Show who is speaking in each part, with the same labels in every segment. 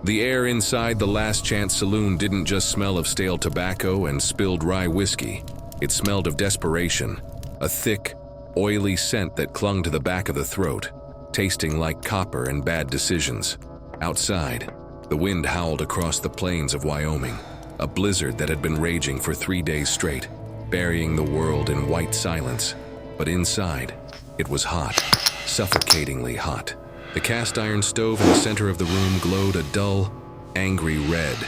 Speaker 1: The air inside the Last Chance Saloon didn't just smell of stale tobacco and spilled rye whiskey. It smelled of desperation, a thick, oily scent that clung to the back of the throat, tasting like copper and bad decisions. Outside, the wind howled across the plains of Wyoming, a blizzard that had been raging for 3 days straight, burying the world in white silence. But inside, it was hot, suffocatingly hot. The cast iron stove in the center of the room glowed a dull, angry red,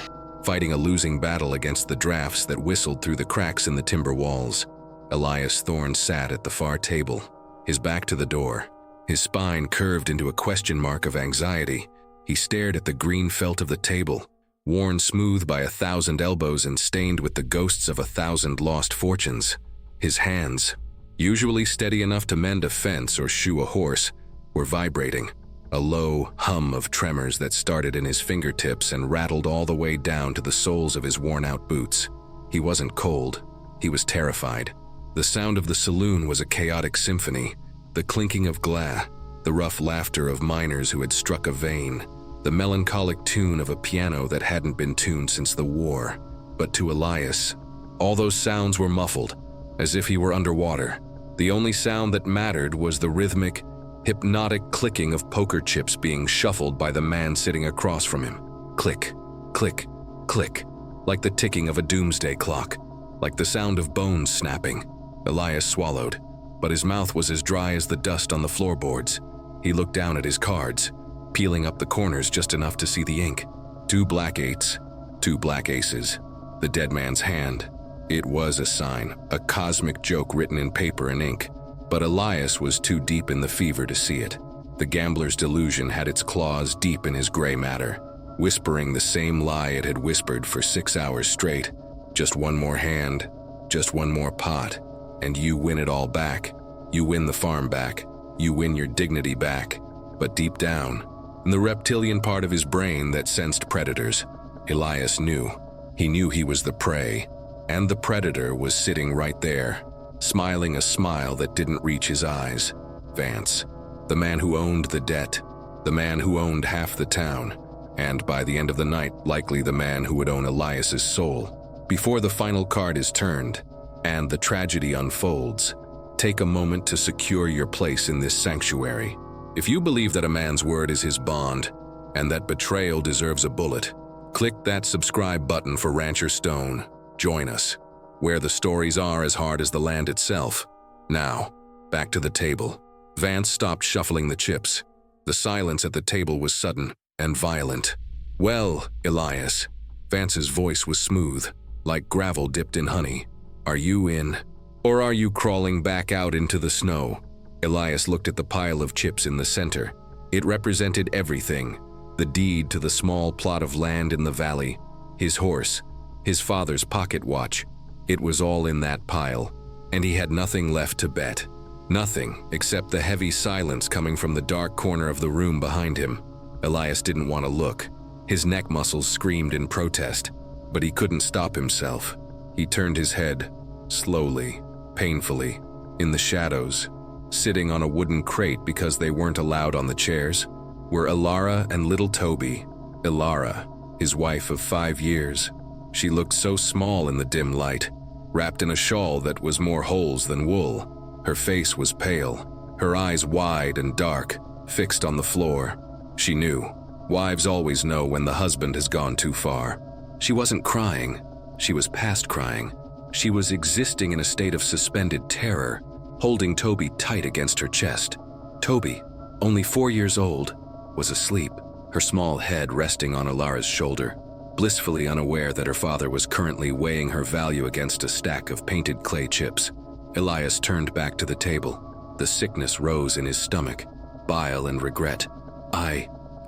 Speaker 1: fighting a losing battle against the drafts that whistled through the cracks in the timber walls. Elias Thorne sat at the far table, his back to the door, his spine curved into a question mark of anxiety. He stared at the green felt of the table, worn smooth by 1,000 elbows and stained with the ghosts of 1,000 lost fortunes. His hands, usually steady enough to mend a fence or shoe a horse, were vibrating, a low hum of tremors that started in his fingertips and rattled all the way down to the soles of his worn-out boots. He wasn't cold. He was terrified. The sound of the saloon was a chaotic symphony, the clinking of glass, the rough laughter of miners who had struck a vein, the melancholic tune of a piano that hadn't been tuned since the war. But to Elias, all those sounds were muffled, as if he were underwater. The only sound that mattered was the rhythmic, hypnotic clicking of poker chips being shuffled by the man sitting across from him. Click, click, click, like the ticking of a doomsday clock, like the sound of bones snapping. Elias swallowed, but his mouth was as dry as the dust on the floorboards. He looked down at his cards, peeling up the corners just enough to see the ink. 2 black 8s, 2 black aces. The dead man's hand. It was a sign, a cosmic joke written in paper and ink. But Elias was too deep in the fever to see it. The gambler's delusion had its claws deep in his gray matter, whispering the same lie it had whispered for 6 hours straight. Just one more hand, just one more pot, and you win it all back. You win the farm back. You win your dignity back. But deep down, in the reptilian part of his brain that sensed predators, Elias knew. He knew he was the prey, and the predator was sitting right there, smiling a smile that didn't reach his eyes. Vance, the man who owned the debt, the man who owned half the town, and by the end of the night, likely the man who would own Elias's soul. Before the final card is turned, and the tragedy unfolds, take a moment to secure your place in this sanctuary. If you believe that a man's word is his bond, and that betrayal deserves a bullet, click that subscribe button for Rancher Stone. Join us, where the stories are as hard as the land itself. Now, back to the table. Vance stopped shuffling the chips. The silence at the table was sudden and violent. "Well, Elias," Vance's voice was smooth, like gravel dipped in honey. "Are you in? Or are you crawling back out into the snow?" Elias looked at the pile of chips in the center. It represented everything: the deed to the small plot of land in the valley, his horse, his father's pocket watch. It was all in that pile, and he had nothing left to bet. Nothing except the heavy silence coming from the dark corner of the room behind him. Elias didn't want to look. His neck muscles screamed in protest, but he couldn't stop himself. He turned his head, slowly, painfully. In the shadows, sitting on a wooden crate because they weren't allowed on the chairs, were Ilara and little Toby. Ilara, his wife of 5 years. She looked so small in the dim light, wrapped in a shawl that was more holes than wool. Her face was pale, her eyes wide and dark, fixed on the floor. She knew. Wives always know when the husband has gone too far. She wasn't crying. She was past crying. She was existing in a state of suspended terror, holding Toby tight against her chest. Toby, only 4 years old, was asleep, her small head resting on Ilara's shoulder, blissfully unaware that her father was currently weighing her value against a stack of painted clay chips. Elias turned back to the table. The sickness rose in his stomach, bile and regret.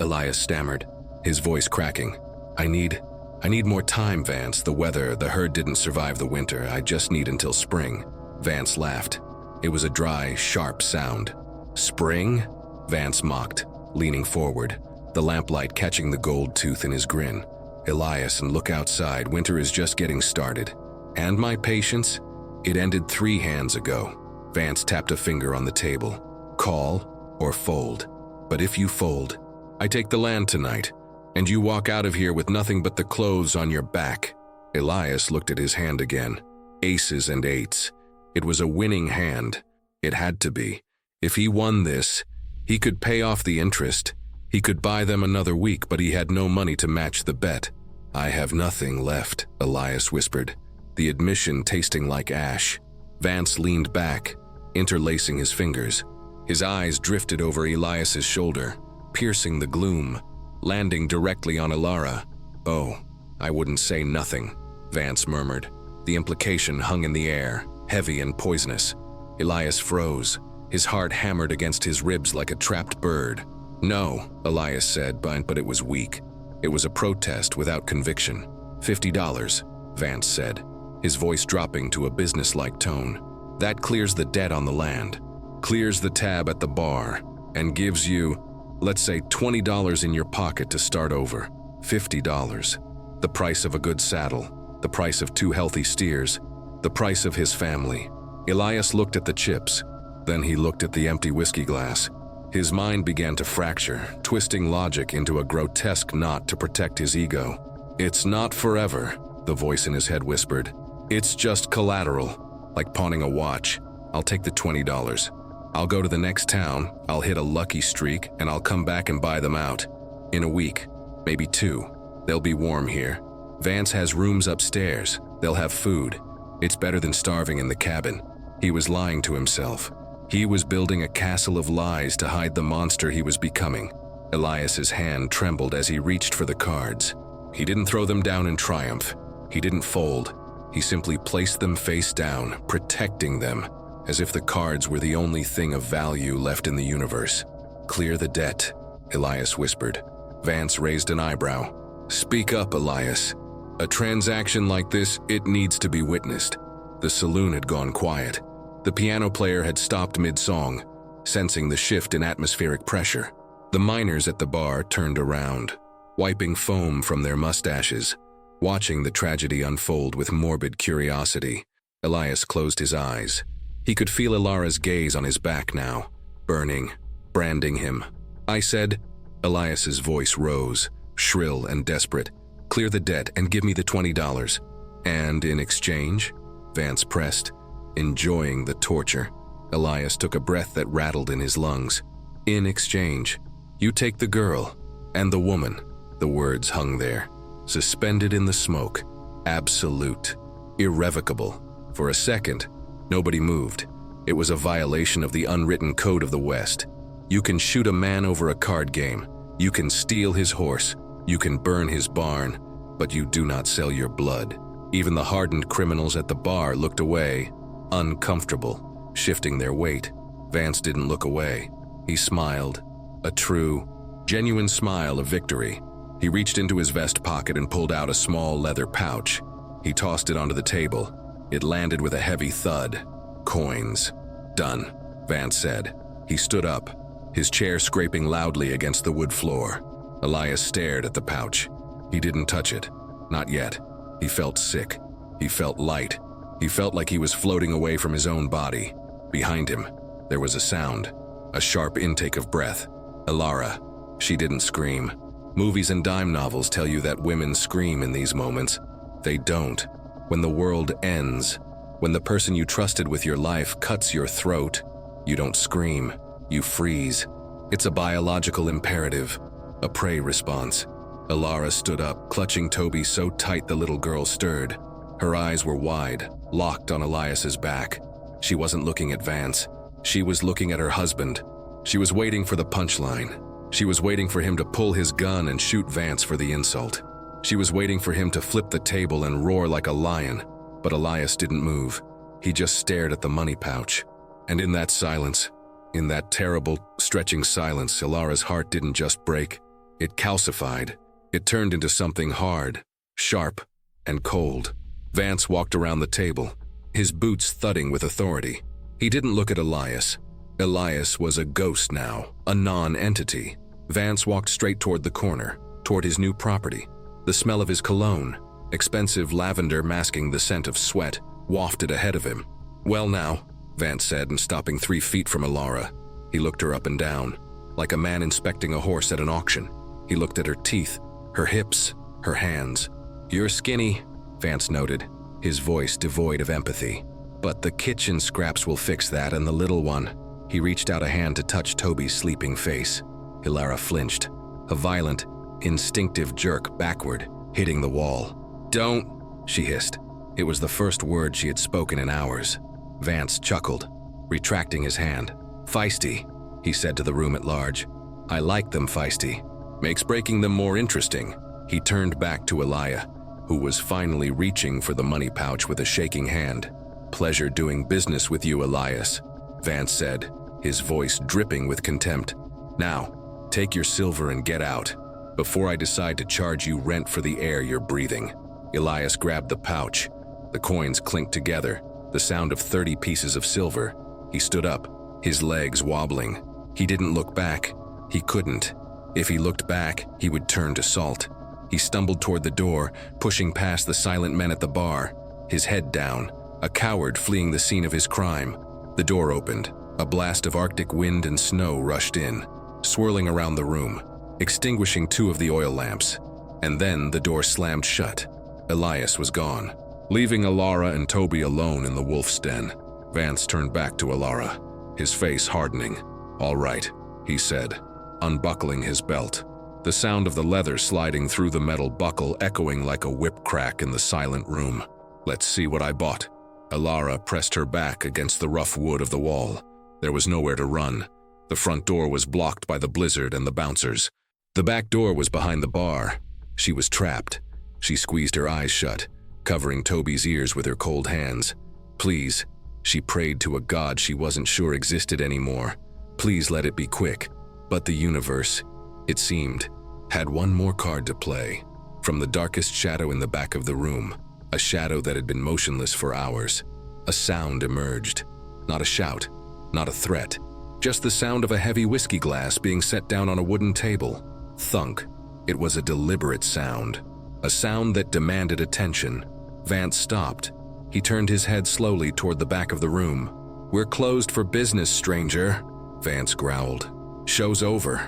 Speaker 1: Elias stammered, his voice cracking. I need more time, Vance. The weather, the herd didn't survive the winter. I just need until spring." Vance laughed. It was a dry, sharp sound. "Spring?" Vance mocked, leaning forward, the lamplight catching the gold tooth in his grin. "Elias, and look outside. Winter is just getting started. And my patience? It ended 3 hands ago." Vance tapped a finger on the table. "Call or fold. But if you fold, I take the land tonight. And you walk out of here with nothing but the clothes on your back." Elias looked at his hand again. Aces and eights. It was a winning hand. It had to be. If he won this, he could pay off the interest. He could buy them another week, but he had no money to match the bet. "I have nothing left," Elias whispered, the admission tasting like ash. Vance leaned back, interlacing his fingers. His eyes drifted over Elias's shoulder, piercing the gloom, landing directly on Alara. "Oh, I wouldn't say nothing," Vance murmured. The implication hung in the air, heavy and poisonous. Elias froze, his heart hammered against his ribs like a trapped bird. "No," Elias said, but it was weak. It was a protest without conviction. $50, Vance said, his voice dropping to a businesslike tone. "That clears the debt on the land, clears the tab at the bar, and gives you, let's say, $20 in your pocket to start over. $50. The price of a good saddle, the price of 2 healthy steers, the price of his family." Elias looked at the chips, then he looked at the empty whiskey glass. His mind began to fracture, twisting logic into a grotesque knot to protect his ego. "It's not forever," the voice in his head whispered. "It's just collateral, like pawning a watch. I'll take the $20. I'll go to the next town, I'll hit a lucky streak, and I'll come back and buy them out. In a week, maybe 2. They'll be warm here. Vance has rooms upstairs. They'll have food. It's better than starving in the cabin." He was lying to himself. He was building a castle of lies to hide the monster he was becoming. Elias's hand trembled as he reached for the cards. He didn't throw them down in triumph. He didn't fold. He simply placed them face down, protecting them, as if the cards were the only thing of value left in the universe. "Clear the debt," Elias whispered. Vance raised an eyebrow. "Speak up, Elias. A transaction like this, it needs to be witnessed." The saloon had gone quiet. The piano player had stopped mid-song, sensing the shift in atmospheric pressure. The miners at the bar turned around, wiping foam from their mustaches, watching the tragedy unfold with morbid curiosity. Elias closed his eyes. He could feel Alara's gaze on his back now, burning, branding him. "I said," Elias's voice rose, shrill and desperate, "clear the debt and give me the $20. "And in exchange?" Vance pressed, enjoying the torture. Elias took a breath that rattled in his lungs. "In exchange, you take the girl and the woman." The words hung there, suspended in the smoke. Absolute, irrevocable. For a second, nobody moved. It was a violation of the unwritten code of the West. You can shoot a man over a card game. You can steal his horse. You can burn his barn, but you do not sell your blood. Even the hardened criminals at the bar looked away, uncomfortable, shifting their weight. Vance didn't look away. He smiled, a true, genuine smile of victory. He reached into his vest pocket and pulled out a small leather pouch. He tossed it onto the table. It landed with a heavy thud. "Coins." "Done," Vance said. He stood up, his chair scraping loudly against the wood floor. Elias stared at the pouch. He didn't touch it. Not yet. He felt sick. He felt light. He felt like he was floating away from his own body. Behind him, there was a sound, a sharp intake of breath. Alara. She didn't scream. Movies and dime novels tell you that women scream in these moments. They don't. When the world ends, when the person you trusted with your life cuts your throat, you don't scream, you freeze. It's a biological imperative, a prey response. Alara stood up, clutching Toby so tight the little girl stirred. Her eyes were wide, locked on Elias's back. She wasn't looking at Vance. She was looking at her husband. She was waiting for the punchline. She was waiting for him to pull his gun and shoot Vance for the insult. She was waiting for him to flip the table and roar like a lion. But Elias didn't move. He just stared at the money pouch. And in that silence, in that terrible, stretching silence, Alara's heart didn't just break. It calcified. It turned into something hard, sharp, and cold. Vance walked around the table, his boots thudding with authority. He didn't look at Elias. Elias was a ghost now, a non-entity. Vance walked straight toward the corner, toward his new property. The smell of his cologne, expensive lavender masking the scent of sweat, wafted ahead of him. "Well now," Vance said, and stopping 3 feet from Alara. He looked her up and down, like a man inspecting a horse at an auction. He looked at her teeth, Her hips, her hands. "You're skinny," Vance noted, his voice devoid of empathy. "But the kitchen scraps will fix that, and the little one." He reached out a hand to touch Toby's sleeping face. Ilara flinched, a violent, instinctive jerk backward, hitting the wall. "Don't," she hissed. It was the first word she had spoken in hours. Vance chuckled, retracting his hand. "Feisty," he said to the room at large. "I like them feisty. Makes breaking them more interesting." He turned back to Elia, who was finally reaching for the money pouch with a shaking hand. "Pleasure doing business with you, Elias," Vance said, his voice dripping with contempt. "Now, take your silver and get out, before I decide to charge you rent for the air you're breathing." Elias grabbed the pouch. The coins clinked together, the sound of 30 pieces of silver. He stood up, his legs wobbling. He didn't look back. He couldn't. If he looked back, he would turn to salt. He stumbled toward the door, pushing past the silent men at the bar, his head down, a coward fleeing the scene of his crime. The door opened. A blast of Arctic wind and snow rushed in, swirling around the room, extinguishing 2 of the oil lamps. And then the door slammed shut. Elias was gone, leaving Ilara and Toby alone in the wolf's den. Vance turned back to Ilara, his face hardening. "All right," he said, unbuckling his belt. The sound of the leather sliding through the metal buckle echoing like a whip crack in the silent room. "Let's see what I bought." Ilara pressed her back against the rough wood of the wall. There was nowhere to run. The front door was blocked by the blizzard and the bouncers. The back door was behind the bar. She was trapped. She squeezed her eyes shut, covering Toby's ears with her cold hands. Please, she prayed to a god she wasn't sure existed anymore. Please let it be quick. But the universe, it seemed, had one more card to play. From the darkest shadow in the back of the room, a shadow that had been motionless for hours, a sound emerged. Not a shout, not a threat, just the sound of a heavy whiskey glass being set down on a wooden table. Thunk. It was a deliberate sound, a sound that demanded attention. Vance stopped. He turned his head slowly toward the back of the room. "We're closed for business, stranger," Vance growled. "Show's over."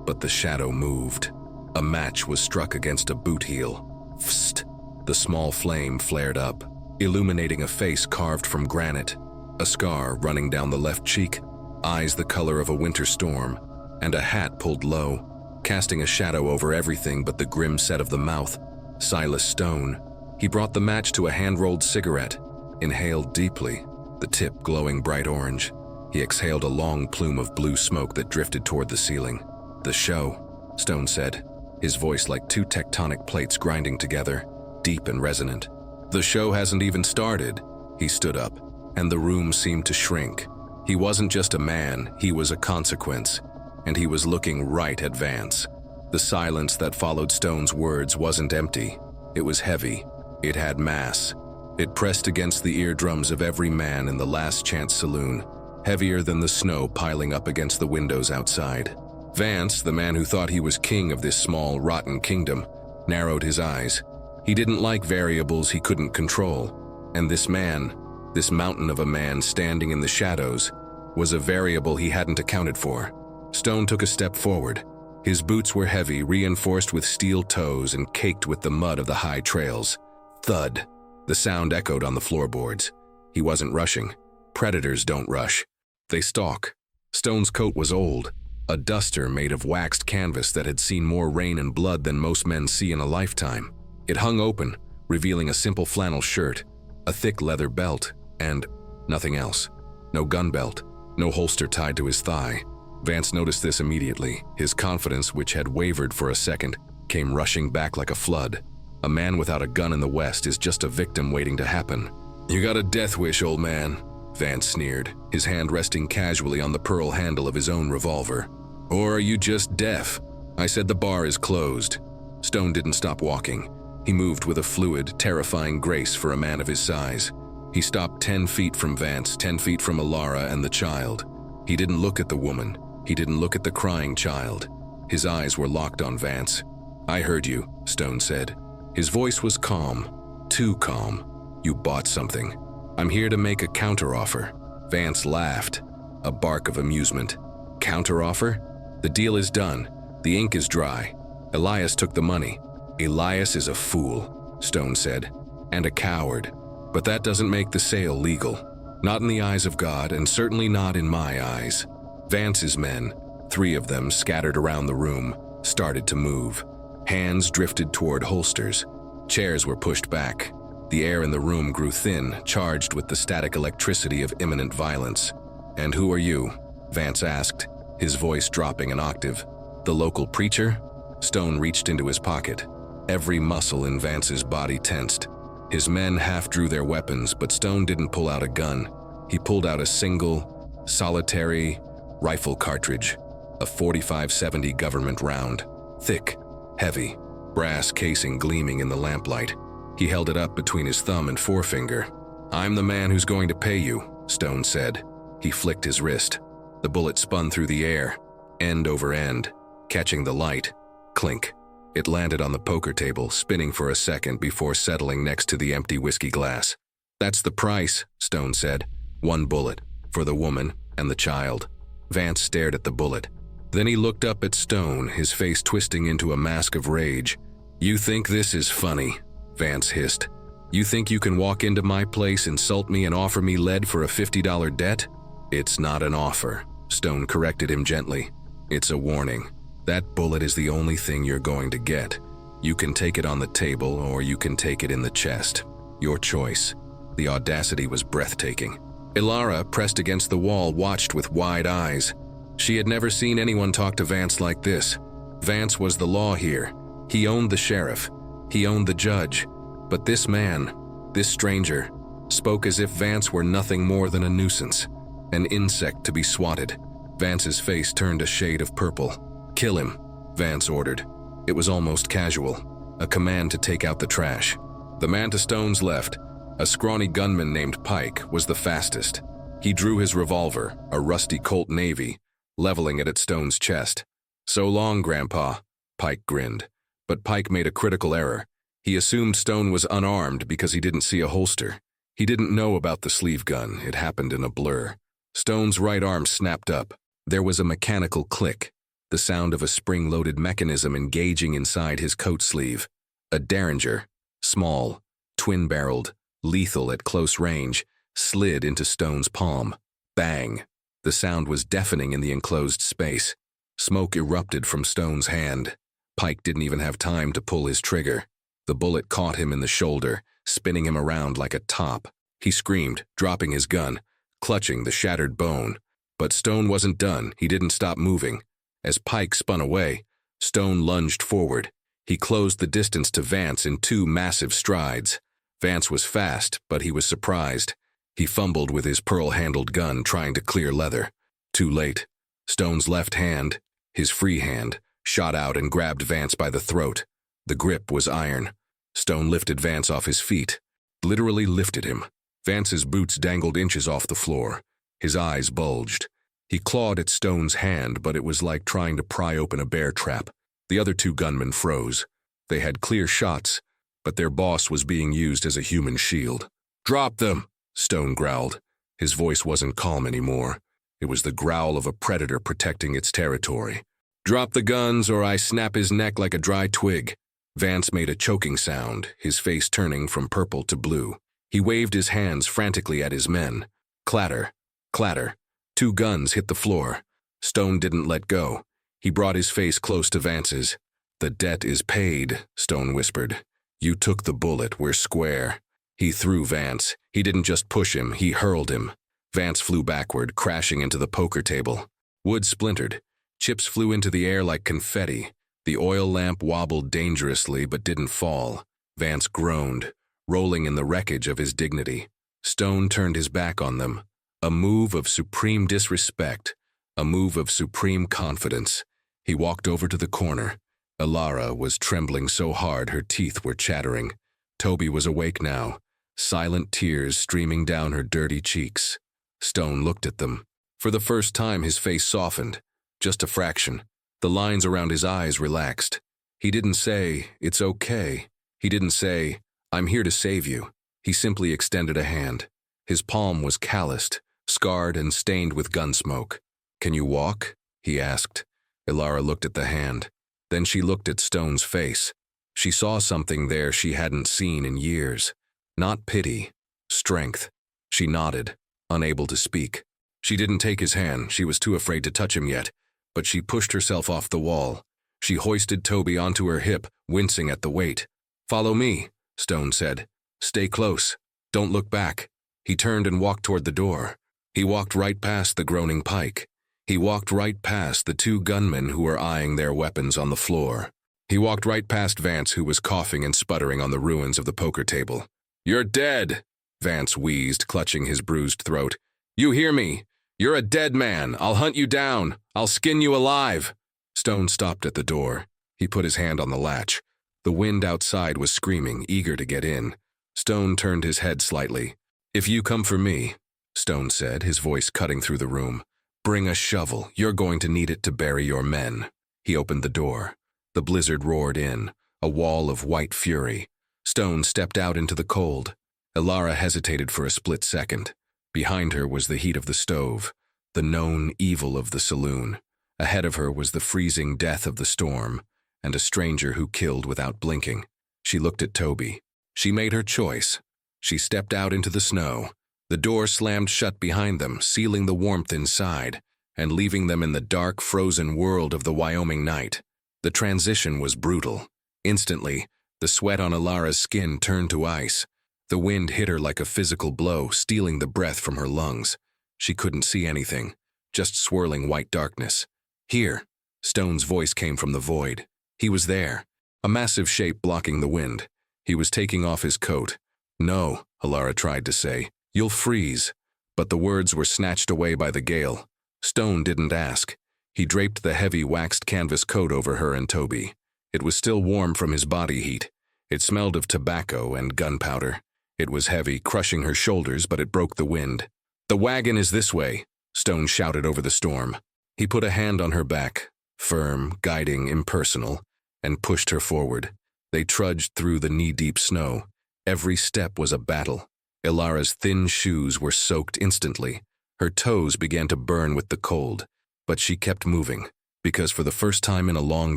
Speaker 1: But the shadow moved. A match was struck against a boot heel. Psst. The small flame flared up, illuminating a face carved from granite, a scar running down the left cheek, eyes the color of a winter storm, and a hat pulled low, casting a shadow over everything but the grim set of the mouth. Silas Stone. He brought the match to a hand-rolled cigarette, inhaled deeply, the tip glowing bright orange. He exhaled a long plume of blue smoke that drifted toward the ceiling. "The show," Stone said, his voice like 2 tectonic plates grinding together, deep and resonant. "The show hasn't even started." He stood up, and the room seemed to shrink. He wasn't just a man, he was a consequence, and he was looking right at Vance. The silence that followed Stone's words wasn't empty. It was heavy. It had mass. It pressed against the eardrums of every man in the Last Chance Saloon, heavier than the snow piling up against the windows outside. Vance, the man who thought he was king of this small, rotten kingdom, narrowed his eyes. He didn't like variables he couldn't control, and this man, this mountain of a man standing in the shadows, was a variable he hadn't accounted for. Stone took a step forward. His boots were heavy, reinforced with steel toes and caked with the mud of the high trails. Thud. The sound echoed on the floorboards. He wasn't rushing. Predators don't rush. They stalk. Stone's coat was old, a duster made of waxed canvas that had seen more rain and blood than most men see in a lifetime. It hung open, revealing a simple flannel shirt, a thick leather belt, and nothing else. No gun belt, no holster tied to his thigh. Vance noticed this immediately. His confidence, which had wavered for a second, came rushing back like a flood. A man without a gun in the West is just a victim waiting to happen. "You got a death wish, old man," Vance sneered, his hand resting casually on the pearl handle of his own revolver. "Or are you just deaf? I said the bar is closed." Stone didn't stop walking. He moved with a fluid, terrifying grace for a man of his size. He stopped 10 feet from Vance, 10 feet from Ilara and the child. He didn't look at the woman. He didn't look at the crying child. His eyes were locked on Vance. "I heard you," Stone said. His voice was calm, too calm. "You bought something. I'm here to make a counteroffer." Vance laughed, a bark of amusement. "Counteroffer? The deal is done. The ink is dry. Elias took the money. Elias is a fool, Stone said, and a coward. But that doesn't make the sale legal. Not in the eyes of God, and certainly not in my eyes. Vance's men, 3 of them scattered around the room, started to move. Hands drifted toward holsters. Chairs were pushed back. The air in the room grew thin, charged with the static electricity of imminent violence. "And who are you?" Vance asked, his voice dropping an octave. "The local preacher?" Stone reached into his pocket. Every muscle in Vance's body tensed. His men half drew their weapons, but Stone didn't pull out a gun. He pulled out a single, solitary rifle cartridge, a 45-70 government round. Thick, heavy, brass casing gleaming in the lamplight. He held it up between his thumb and forefinger. "I'm the man who's going to pay you," Stone said. He flicked his wrist. The bullet spun through the air, end over end, catching the light. Clink. It landed on the poker table, spinning for a second before settling next to the empty whiskey glass. "That's the price," Stone said. 1 bullet, for the woman and the child. Vance stared at the bullet. Then he looked up at Stone, his face twisting into a mask of rage. "You think this is funny?" Vance hissed. "You think you can walk into my place, insult me, and offer me lead for a $50 debt?" "It's not an offer," Stone corrected him gently. "It's a warning. That bullet is the only thing you're going to get. You can take it on the table, or you can take it in the chest. Your choice." The audacity was breathtaking. Ilara, pressed against the wall, watched with wide eyes. She had never seen anyone talk to Vance like this. Vance was the law here. He owned the sheriff. He owned the judge. But this man, this stranger, spoke as if Vance were nothing more than a nuisance, an insect to be swatted. Vance's face turned a shade of purple. "Kill him," Vance ordered. It was almost casual, a command to take out the trash. The man to Stone's left, a scrawny gunman named Pike, was the fastest. He drew his revolver, a rusty Colt Navy, leveling it at Stone's chest. "So long, Grandpa," Pike grinned. But Pike made a critical error. He assumed Stone was unarmed because he didn't see a holster. He didn't know about the sleeve gun. It happened in a blur. Stone's right arm snapped up. There was a mechanical click, the sound of a spring-loaded mechanism engaging inside his coat sleeve. A Derringer, small, twin-barreled, lethal at close range, slid into Stone's palm. Bang! The sound was deafening in the enclosed space. Smoke erupted from Stone's hand. Pike didn't even have time to pull his trigger. The bullet caught him in the shoulder, spinning him around like a top. He screamed, dropping his gun, clutching the shattered bone. But Stone wasn't done. He didn't stop moving. As Pike spun away, Stone lunged forward. He closed the distance to Vance in 2 massive strides. Vance was fast, but he was surprised. He fumbled with his pearl-handled gun, trying to clear leather. Too late. Stone's left hand, his free hand, shot out and grabbed Vance by the throat. The grip was iron. Stone lifted Vance off his feet, literally lifted him. Vance's boots dangled inches off the floor. His eyes bulged. He clawed at Stone's hand, but it was like trying to pry open a bear trap. The other 2 gunmen froze. They had clear shots, but their boss was being used as a human shield. "Drop them," Stone growled. His voice wasn't calm anymore. It was the growl of a predator protecting its territory. "Drop the guns or I snap his neck like a dry twig." Vance made a choking sound, his face turning from purple to blue. He waved his hands frantically at his men. Clatter, clatter. 2 guns hit the floor. Stone didn't let go. He brought his face close to Vance's. "The debt is paid," Stone whispered. "You took the bullet, we're square." He threw Vance. He didn't just push him, he hurled him. Vance flew backward, crashing into the poker table. Wood splintered. Chips flew into the air like confetti. The oil lamp wobbled dangerously but didn't fall. Vance groaned, rolling in the wreckage of his dignity. Stone turned his back on them. A move of supreme disrespect, a move of supreme confidence. He walked over to the corner. Ilara was trembling so hard her teeth were chattering. Toby was awake now, silent tears streaming down her dirty cheeks. Stone looked at them. For the first time his face softened, just a fraction. The lines around his eyes relaxed. He didn't say, "It's okay." He didn't say, "I'm here to save you." He simply extended a hand. His palm was calloused, scarred and stained with gun smoke. "Can you walk?" he asked. Ilara looked at the hand. Then she looked at Stone's face. She saw something there she hadn't seen in years. Not pity, strength. She nodded, unable to speak. She didn't take his hand, she was too afraid to touch him yet, but she pushed herself off the wall. She hoisted Toby onto her hip, wincing at the weight. "Follow me," Stone said. "Stay close. Don't look back." He turned and walked toward the door. He walked right past the groaning Pike. He walked right past the two gunmen who were eyeing their weapons on the floor. He walked right past Vance, who was coughing and sputtering on the ruins of the poker table. "You're dead," Vance wheezed, clutching his bruised throat. "You hear me? You're a dead man. I'll hunt you down. I'll skin you alive." Stone stopped at the door. He put his hand on the latch. The wind outside was screaming, eager to get in. Stone turned his head slightly. "If you come for me," Stone said, his voice cutting through the room, "bring a shovel. You're going to need it to bury your men." He opened the door. The blizzard roared in, a wall of white fury. Stone stepped out into the cold. Elara hesitated for a split second. Behind her was the heat of the stove, the known evil of the saloon. Ahead of her was the freezing death of the storm, and a stranger who killed without blinking. She looked at Toby. She made her choice. She stepped out into the snow. The door slammed shut behind them, sealing the warmth inside, and leaving them in the dark, frozen world of the Wyoming night. The transition was brutal. Instantly, the sweat on Elara's skin turned to ice. The wind hit her like a physical blow, stealing the breath from her lungs. She couldn't see anything, just swirling white darkness. "Here," Stone's voice came from the void. He was there, a massive shape blocking the wind. He was taking off his coat. "No," Elara tried to say, "you'll freeze." But the words were snatched away by the gale. Stone didn't ask. He draped the heavy waxed canvas coat over her and Toby. It was still warm from his body heat. It smelled of tobacco and gunpowder. It was heavy, crushing her shoulders, but it broke the wind. "The wagon is this way," Stone shouted over the storm. He put a hand on her back, firm, guiding, impersonal, and pushed her forward. They trudged through the knee-deep snow. Every step was a battle. Elara's thin shoes were soaked instantly. Her toes began to burn with the cold. But she kept moving, because for the first time in a long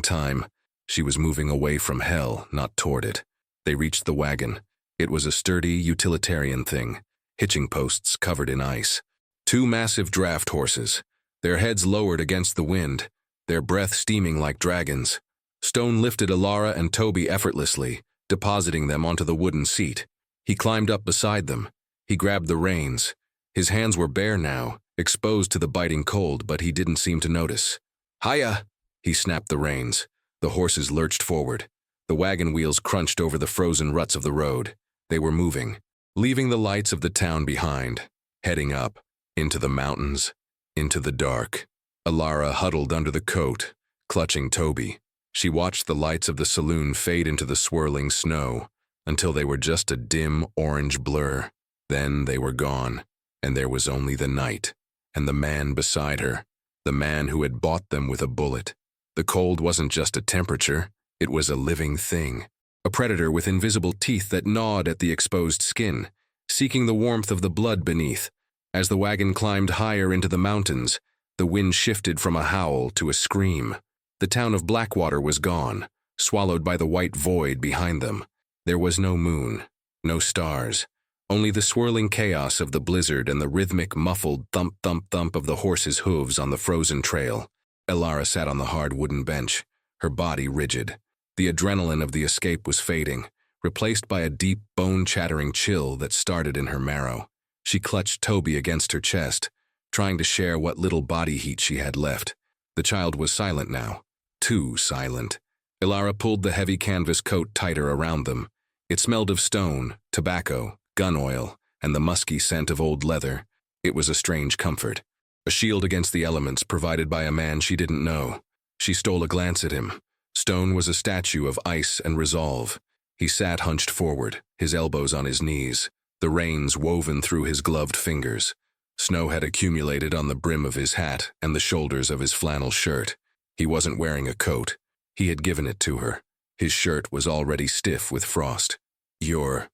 Speaker 1: time, she was moving away from hell, not toward it. They reached the wagon. It was a sturdy, utilitarian thing, hitching posts covered in ice. Two massive draft horses, their heads lowered against the wind, their breath steaming like dragons. Stone lifted Elara and Toby effortlessly, depositing them onto the wooden seat. He climbed up beside them. He grabbed the reins. His hands were bare now, exposed to the biting cold, but he didn't seem to notice. "Hiya!" He snapped the reins. The horses lurched forward. The wagon wheels crunched over the frozen ruts of the road. They were moving, leaving the lights of the town behind, heading up, into the mountains, into the dark. Elara huddled under the coat, clutching Toby. She watched the lights of the saloon fade into the swirling snow, until they were just a dim orange blur. Then they were gone, and there was only the night. And the man beside her, the man who had bought them with a bullet. The cold wasn't just a temperature, it was a living thing. A predator with invisible teeth that gnawed at the exposed skin, seeking the warmth of the blood beneath. As the wagon climbed higher into the mountains, the wind shifted from a howl to a scream. The town of Blackwater was gone, swallowed by the white void behind them. There was no moon, no stars. Only the swirling chaos of the blizzard and the rhythmic, muffled thump-thump-thump of the horses' hooves on the frozen trail. Elara sat on the hard wooden bench, her body rigid. The adrenaline of the escape was fading, replaced by a deep, bone-chattering chill that started in her marrow. She clutched Toby against her chest, trying to share what little body heat she had left. The child was silent now, too silent. Elara pulled the heavy canvas coat tighter around them. It smelled of stone, tobacco, gun oil, and the musky scent of old leather. It was a strange comfort. A shield against the elements provided by a man she didn't know. She stole a glance at him. Stone was a statue of ice and resolve. He sat hunched forward, his elbows on his knees, the reins woven through his gloved fingers. Snow had accumulated on the brim of his hat and the shoulders of his flannel shirt. He wasn't wearing a coat. He had given it to her. His shirt was already stiff with frost. You're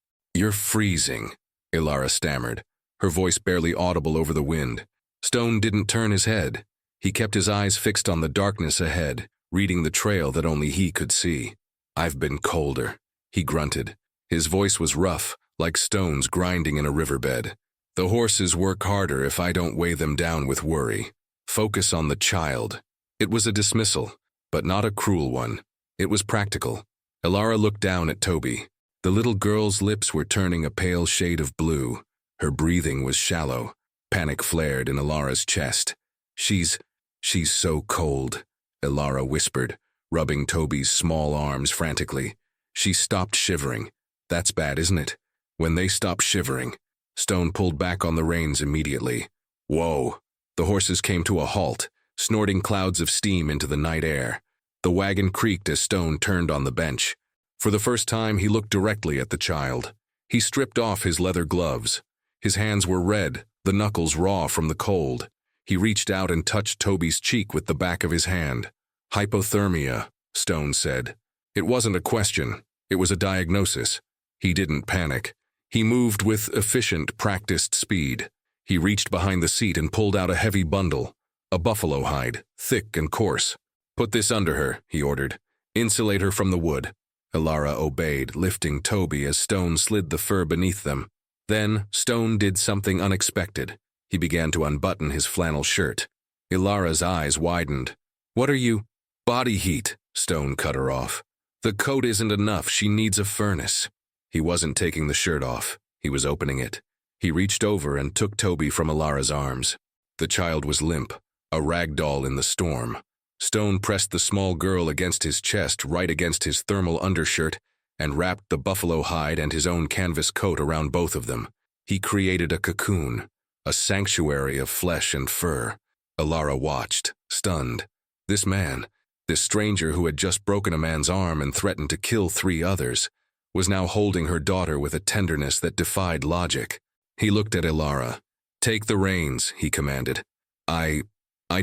Speaker 1: freezing," Elara stammered, her voice barely audible over the wind. Stone didn't turn his head. He kept his eyes fixed on the darkness ahead, reading the trail that only he could see. I've been colder, he grunted. His voice was rough, like stones grinding in a riverbed. The horses work harder if I don't weigh them down with worry. Focus on the child. It was a dismissal, but not a cruel one. It was practical. Elara looked down at Toby. The little girl's lips were turning a pale shade of blue. Her breathing was shallow. Panic flared in Elara's chest. She's so cold, Elara whispered, rubbing Toby's small arms frantically. She stopped shivering. That's bad, isn't it? When they stopped shivering, Stone pulled back on the reins immediately. Whoa! The horses came to a halt, snorting clouds of steam into the night air. The wagon creaked as Stone turned on the bench. For the first time, he looked directly at the child. He stripped off his leather gloves. His hands were red, the knuckles raw from the cold. He reached out and touched Toby's cheek with the back of his hand. Hypothermia, Stone said. It wasn't a question. It was a diagnosis. He didn't panic. He moved with efficient, practiced speed. He reached behind the seat and pulled out a heavy bundle, a buffalo hide, thick and coarse. Put this under her, he ordered. Insulate her from the wood. Elara obeyed, lifting Toby as Stone slid the fur beneath them. Then, Stone did something unexpected. He began to unbutton his flannel shirt. Elara's eyes widened. What are you? Body heat, Stone cut her off. The coat isn't enough, she needs a furnace. He wasn't taking the shirt off. He was opening it. He reached over and took Toby from Elara's arms. The child was limp, a rag doll in the storm. Stone pressed the small girl against his chest, right against his thermal undershirt, and wrapped the buffalo hide and his own canvas coat around both of them. He created a cocoon, a sanctuary of flesh and fur. Elara watched, stunned. This man, this stranger who had just broken a man's arm and threatened to kill 3 others, was now holding her daughter with a tenderness that defied logic. He looked at Elara. Take the reins, he commanded. I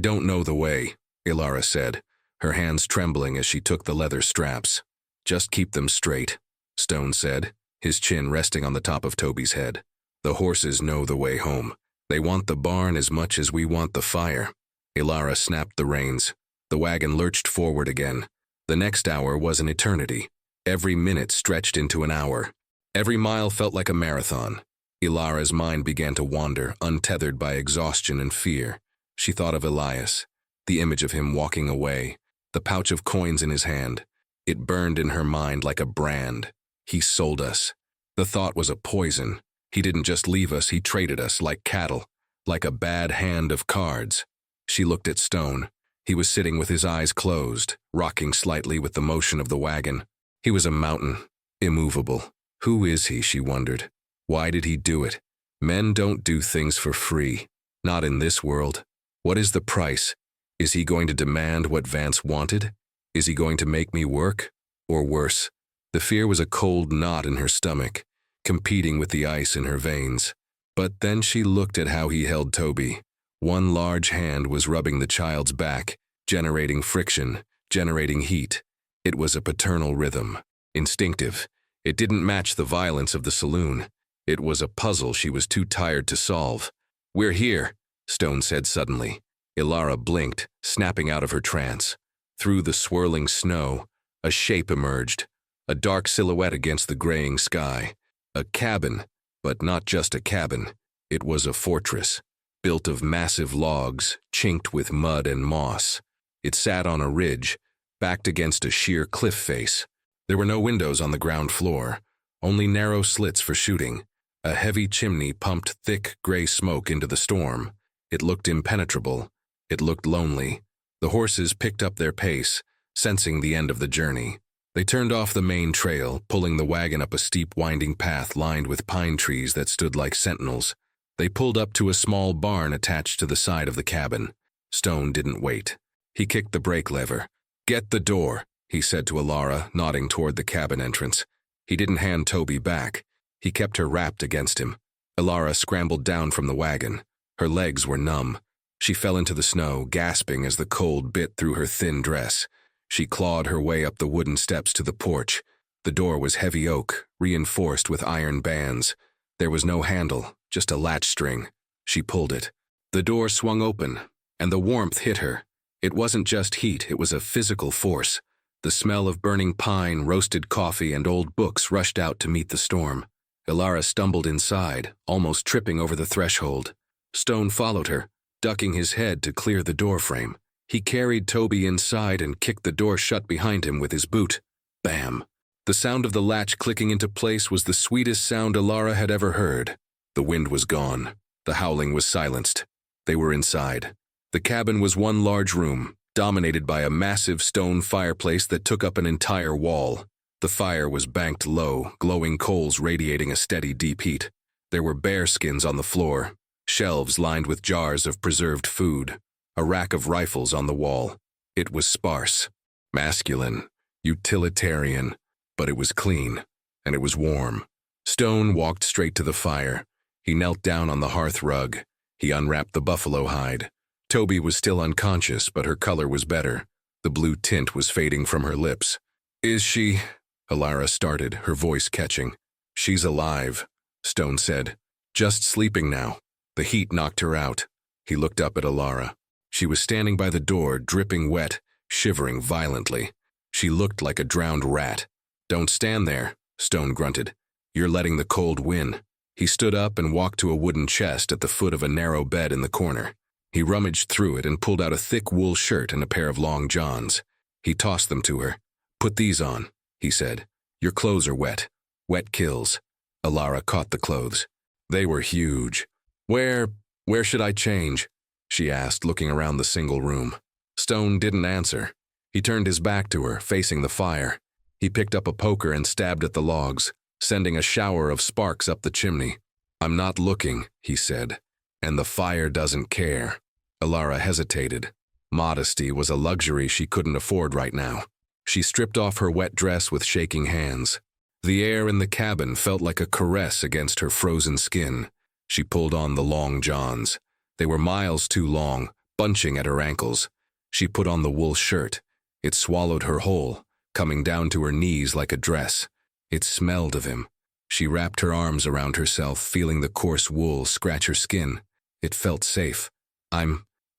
Speaker 1: don't know the way, Elara said, her hands trembling as she took the leather straps. Just keep them straight, Stone said, his chin resting on the top of Toby's head. The horses know the way home. They want the barn as much as we want the fire. Elara snapped the reins. The wagon lurched forward again. The next hour was an eternity. Every minute stretched into an hour. Every mile felt like a marathon. Elara's mind began to wander, untethered by exhaustion and fear. She thought of Elias, the image of him walking away, the pouch of coins in his hand. It burned in her mind like a brand. He sold us. The thought was a poison. He didn't just leave us, he traded us like cattle, like a bad hand of cards. She looked at Stone. He was sitting with his eyes closed, rocking slightly with the motion of the wagon. He was a mountain, immovable. Who is he, she wondered. Why did he do it? Men don't do things for free. Not in this world. What is the price? Is he going to demand what Vance wanted? Is he going to make me work? Or worse? The fear was a cold knot in her stomach, competing with the ice in her veins. But then she looked at how he held Toby. One large hand was rubbing the child's back, generating friction, generating heat. It was a paternal rhythm, instinctive. It didn't match the violence of the saloon. It was a puzzle she was too tired to solve. We're here, Stone said suddenly. Elara blinked, snapping out of her trance. Through the swirling snow, a shape emerged, a dark silhouette against the graying sky. A cabin, but not just a cabin. It was a fortress, built of massive logs, chinked with mud and moss. It sat on a ridge, backed against a sheer cliff face. There were no windows on the ground floor, only narrow slits for shooting. A heavy chimney pumped thick gray smoke into the storm. It looked impenetrable. It looked lonely. The horses picked up their pace, sensing the end of the journey. They turned off the main trail, pulling the wagon up a steep winding path lined with pine trees that stood like sentinels. They pulled up to a small barn attached to the side of the cabin. Stone didn't wait. He kicked the brake lever. Get the door, he said to Elara, nodding toward the cabin entrance. He didn't hand Toby back. He kept her wrapped against him. Elara scrambled down from the wagon. Her legs were numb. She fell into the snow, gasping as the cold bit through her thin dress. She clawed her way up the wooden steps to the porch. The door was heavy oak, reinforced with iron bands. There was no handle, just a latch string. She pulled it. The door swung open, and the warmth hit her. It wasn't just heat, it was a physical force. The smell of burning pine, roasted coffee, and old books rushed out to meet the storm. Ilara stumbled inside, almost tripping over the threshold. Stone followed her, ducking his head to clear the doorframe. He carried Toby inside and kicked the door shut behind him with his boot. Bam! The sound of the latch clicking into place was the sweetest sound Ilara had ever heard. The wind was gone. The howling was silenced. They were inside. The cabin was one large room, dominated by a massive stone fireplace that took up an entire wall. The fire was banked low, glowing coals radiating a steady, deep heat. There were bear skins on the floor, shelves lined with jars of preserved food, a rack of rifles on the wall. It was sparse, masculine, utilitarian, but it was clean, and it was warm. Stone walked straight to the fire. He knelt down on the hearth rug. He unwrapped the buffalo hide. Toby was still unconscious, but her color was better. The blue tint was fading from her lips. "Is she?" Ilara started, her voice catching. "She's alive," Stone said. "Just sleeping now." The heat knocked her out. He looked up at Ilara. She was standing by the door, dripping wet, shivering violently. She looked like a drowned rat. "Don't stand there," Stone grunted. "You're letting the cold win." He stood up and walked to a wooden chest at the foot of a narrow bed in the corner. He rummaged through it and pulled out a thick wool shirt and a pair of long johns. He tossed them to her. "Put these on," he said. "Your clothes are wet. Wet kills." Ilara caught the clothes. They were huge. Where should I change?" she asked, looking around the single room. Stone didn't answer. He turned his back to her, facing the fire. He picked up a poker and stabbed at the logs, sending a shower of sparks up the chimney. "I'm not looking," he said, "and the fire doesn't care." Ilara hesitated. Modesty was a luxury she couldn't afford right now. She stripped off her wet dress with shaking hands. The air in the cabin felt like a caress against her frozen skin. She pulled on the long johns. They were miles too long, bunching at her ankles. She put on the wool shirt. It swallowed her whole, coming down to her knees like a dress. It smelled of him. She wrapped her arms around herself, feeling the coarse wool scratch her skin. It felt safe.